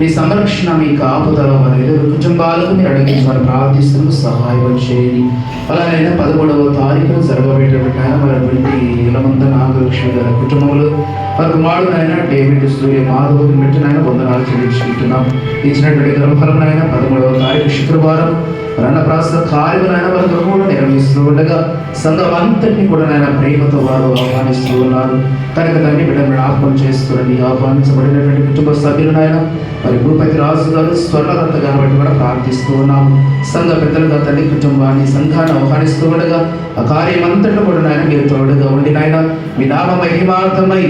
మీ సంరక్షణ, మీ కాపుదల వారి ఇరువురి కుటుంబాలకు మీరు అడిగించమని ప్రార్థిస్తున్న సహాయం చేయండి. అలాగైనా 13వ తారీఖున జరగబెట్టబెట్టిన ఆయన వారి బిడ్డి ఇలమంద నాగలక్ష్మి గారి కుటుంబంలో వారి కుమారుడు నాయన డేవిడ్ సూర్య మాధవుని పెట్టిన ఆయన వందనాలు చెల్లించుకుంటున్నాం. ఇచ్చినటువంటి గర్భఫలం నాయన 13వ తారీఖు శుక్రవారం రణప్రాస కార్యములైన వారి గృహంలో నిర్వహిస్తూ ఉండగా సంఘం అంతటినీ కూడా నాయన ప్రేమతో వారు ఆహ్వానిస్తూ ఉన్నారు. కనుక దాన్ని బిడ్డను జ్ఞాపకం చేస్తున్నది ఆహ్వానించబడినటువంటి కుటుంబ సభ్యులు నాయన మరి భూపతి రాజు గారు స్వర్ణరత్న గారు బట్టి కూడా ప్రార్థిస్తూ ఉన్నాము. సంఘ పెద్దలుగా తల్లి కుటుంబాన్ని సంఘాన్ని ఆహ్వానిస్తూ ఉండగా ఆ కార్యమంతటి కూడా నాయన మీరు తోడుగా ఉండి నాయన మీ నామ మహిమార్థమై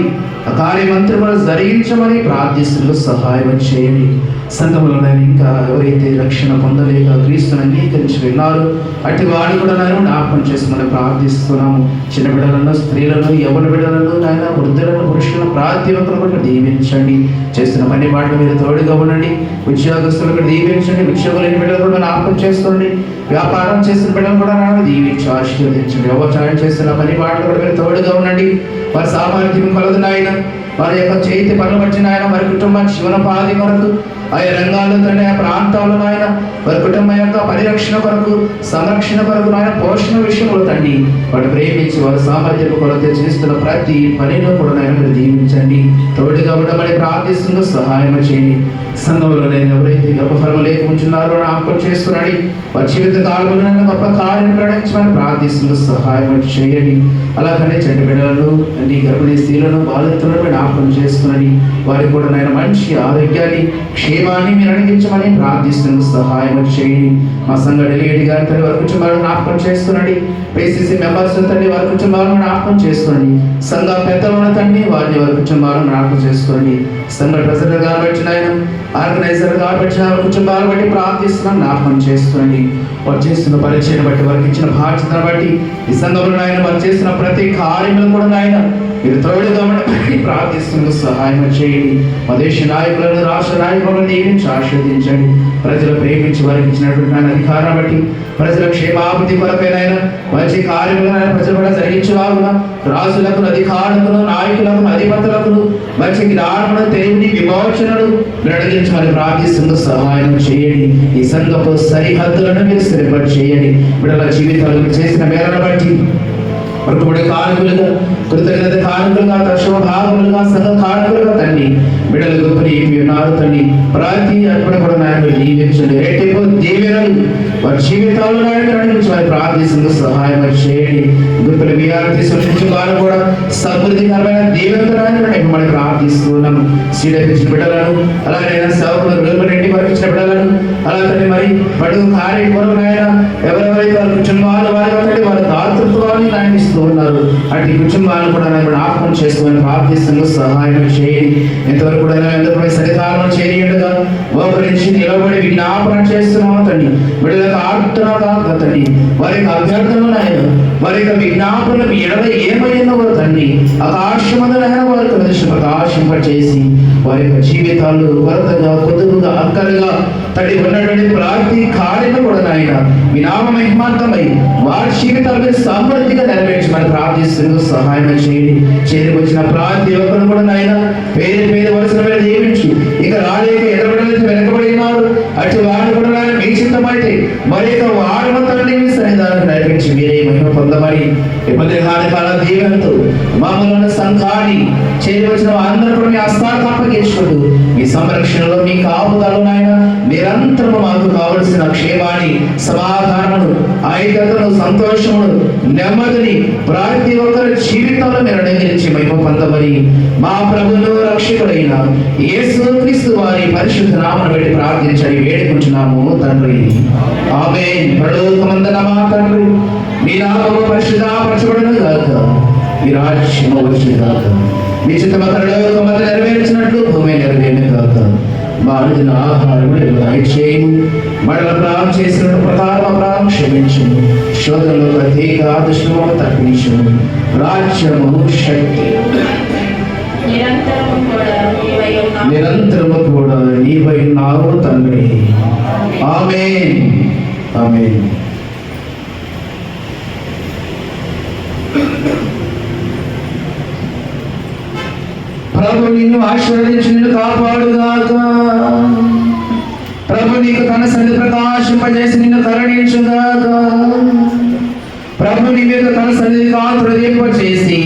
ఆ కార్యమంతటి కూడా జరిగించమని ప్రార్థిస్తూ సహాయం చేయండి. సంఘములో ఇంకా ఎవరైతే రక్షణ పొందలేక క్రీస్తుని అంగీకరించి విన్నారు అటు వాడు కూడా నేను జ్ఞాపకం చేసుకుని ప్రార్థిస్తున్నాము. చిన్న బిడ్డలను, స్త్రీలను, యవ్వన బిడ్డలను, నాయన వృద్ధులను, పురుషులను ప్రతి ఒక్కరు కూడా దీవించండి. చేస్తున్న పని బాటలు మీరు తోడుగా ఉండండి. ఉద్యోగస్తులకు దీవించండి. ఉద్యోగులైన బిడ్డలు కూడా జ్ఞాపకం చేసుకోండి. వ్యాపారం చేసిన బిడ్డలు కూడా నాన్న దీవించి ఆశీర్వదించండి. వ్యవసాయం చేస్తున్న పని బాటలు కూడా మీరు తోడుగా ఉండండి. వారి సామర్థ్యం కలదు నాయన వారి యొక్క చేతి పనులు బట్టి నాయన వారి కుటుంబ జీవనోపాధి కొరకు ఆయా రంగాల్లో తండ్రి ఆ ప్రాంతాల్లో నాయన వారి కుటుంబం యొక్క పరిరక్షణ కొరకు సంరక్షణ కొరకు నాయన పోషణ విషయంలో తండ్రి వాడు ప్రేమించి వారి సామర్థ్యం కొరత చేస్తున్న ప్రతి పనిలో కూడా నాయన మీరు దీవించండి. తోడుగా ఉండమని ప్రార్థిస్తుందో సహాయం చేయండి. సంఘంలో నేను ఎవరైతే గొప్ప ఫలం లేకుంటున్నారో జ్ఞాపకం చేసుకున్నాడు వారి జీవిత కాలంలో గొప్ప కార్యం ప్రకటించమని ప్రార్థిస్తుందో సహాయం చేయండి. అలాగనే చెడ్డ బిడ్డలను నీ గర్భిణీ స్త్రీలను బాధితులను జ్ఞాపకం చేసుకున్నది వారికి కూడా నేను మంచి ఆరోగ్యాన్ని క్షేమాన్ని మీరు అనుగ్రహించమని ప్రార్థిస్తున్న సహాయం చేయండి. మా సంఘ డెలిగేట్ గారి తండ్రి వారి కుటుంబాలను జ్ఞాపకం చేసుకున్నది PCC మెంబర్స్ తండ్రి వారి కుటుంబాలను జ్ఞాపకం చేసుకున్నది సంఘ పెద్దలను తండ్రి వారిని వారి కుటుంబాలను జ్ఞాపకం చేసుకున్నది సంఘ ప్రెసిడెంట్ గారు బట్టి ఆయన ఆర్గనైజర్ గారు బట్టి వారి కుటుంబాలను బట్టి ప్రార్థిస్తున్నాం జ్ఞాపకం చేసుకున్నది వారు చేస్తున్న పరిచయం బట్టి వారికి ఇచ్చిన బాధ్యతను బట్టి ఈ సంఘంలో ఆయన వారు చేస్తున్న ప్రతి కార్యములు కూడా ఆయన మీరు తోడుగా ఉండమని ప్రార్థిస్తున్న సహాయం చేయండి. మా దేశ నాయకులను రాష్ట్ర నాయకులను దీవించి ఆశీర్వదించండి. ప్రజలు ప్రేమించి వారికి ఇచ్చినటువంటి అధికారం బట్టి ప్రజల క్షేమాభివృద్ధి కొరకైనా మంచి కార్యములను ప్రజలు కూడా జరిగించలాగున రాజులకు అధికారులకు నాయకులకు అధిపతులకు మంచి జ్ఞానమును తెలివిని విమోచనను నడిగించమని ప్రార్థిస్తున్న సహాయం చేయండి. ఈ సంఘపు సరిహద్దులను మీరు స్థిరపడి చేయండి. బిడ్డల జీవితాలను చేసిన మేరను బట్టి మరొకటి కానుకలుగా కృతజ్ఞత కానుకలుగా దశమ భాగములుగా సంఘ కానుకలుగా తండ్రి బిడ్డల గొప్పని ఉన్నారు తండ్రి ప్రతి అర్పణ కూడా నాయకులు దీవించండి. రేపు దీవెనలు వారి జీవితాల్లో నాయకులు నడిపించి వారి ప్రార్థిస్తున్న సహాయం చేయండి. గొప్పల విఆర్తి సృష్టించిన వారు కూడా సమృద్ధికరమైన దీవెనతో నాయకులు మనం ప్రార్థిస్తున్నాం. సీడపించిన బిడ్డలను అలాగే సేవకులు రూపరెడ్డి వారికి ఇచ్చిన బిడ్డలను అలాగే మరి పడుగు కార్యక్రమం ఆయన ఎవరెవరైతే వారి కుటుంబాలు వారి వారి దాతృత్వాన్ని నాయనిస్తూ ఉన్నారు అటు కుటుంబాలను కూడా జ్ఞాపకం చేసుకోమని ప్రార్థిస్తున్న సహాయం చేయండి. ఎంతవరకు కూడా ఎందుకు సరికాలం చేయండిగా ఒకరించి నిలబడి విజ్ఞాపన చేస్తున్నాము తండ్రి బిడ్డలకు ఆడుతున్నా తండ్రి వారి యొక్క అభ్యర్థనలు ఆయన వారి యొక్క విజ్ఞాపనలు ఎడల ఏమైందో తండ్రి ఆకాశమందులైన వారికి ప్రకాశింపచేసి వారి యొక్క జీవితాలు వరదగా కొద్దుగా అక్కలుగా తండ్రి ఉన్నటువంటి ప్రతి కార్యము కూడా నాయన మీ నామ మహిమాంతమై వారి జీవితాలు సమృద్ధిగా నెరవేర్చమని ప్రార్థిస్తూ సహాయం చేయండి. చేరికి వచ్చిన ప్రతి ఒక్కరు కూడా నాయన పేరు పేరు వలసిన మీద దీవించు ఇక రాలేక ఎడబడలేదు వెనకబడినారు అటు వారు కూడా నాయన మీ చిత్తమైతే మరి యొక్క వారు తండ్రి మీ సన్నిధానం నడిపించి మీరే మహిమ పొందమని ఇబ్బంది కాల దీవెనతో మమ్మల్ని సంఘాన్ని చేరి వచ్చిన అందరూ కూడా మీ హస్తాలకు అప్పగించుకుంటూ మీ సంరక్షణలో మీ కాపుదలు నాయన నిరంతరము మాకు కావలసిన క్షేమాన్ని సమాధానమును ఐక్యతను సంతోషమును నెమ్మదిని ప్రతి ఒక్కరి జీవితంలో మీరు అనుగ్రహించి మహిమ పొందమని మా ప్రభువును రక్షకుడైన యేసుక్రీస్తు వారి పరిశుద్ధ నామమును బట్టి ప్రార్థించని వేడుకుంటున్నాము తండ్రి. ఆమేన్. పరలోకమందున మా తండ్రి మీ నామము పరిశుద్ధపరచబడును గాక. మీ రాజ్యము వచ్చును గాక. మీ చిత్తము పరలోకమందు నెరవేర్చినట్లు భూమి నెరవేరును గాక. మా అనుదిన ఆహారము దయచేయము. మరల ప్రాణం చేసిన ప్రకారం ప్రాణం క్షమించుము. శోధనలో ప్రత్యేక దుష్టము తప్పించుము. రాజ్యము శక్తి నిరంతరము కూడా నీవై ఉన్నావు తండ్రి. ఆమేన్. ఆమేన్. ప్రభు నిన్ను ఆశీర్వదించి నిన్ను కాపాడుగాక. ప్రభు నీకు తన సన్నిధి ప్రకాశింపజేసి నిన్ను కరుణించుగాక. ప్రభు నీ మీద తన సన్నిధి కాంతుదింపచేసి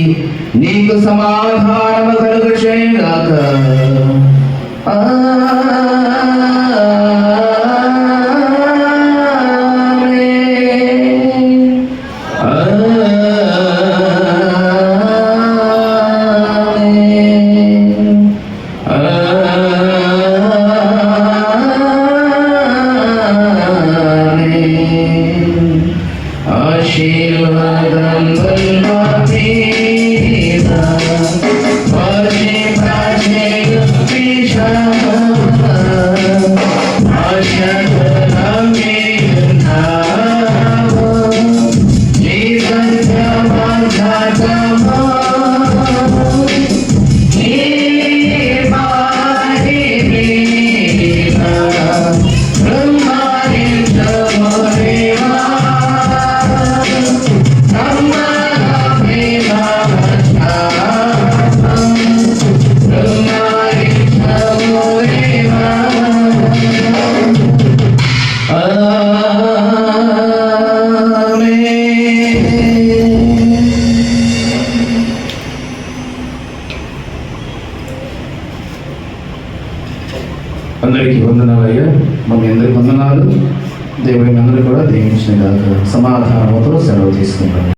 నీకు సమాధానము కలుగు చేయగాక. అందరికీ వందనాలయ్యా. మన అందరికి వందనాలు. దేవుని అందరూ కూడా దీవించిన సమాధానంతో సెలవు తీసుకుంటాం.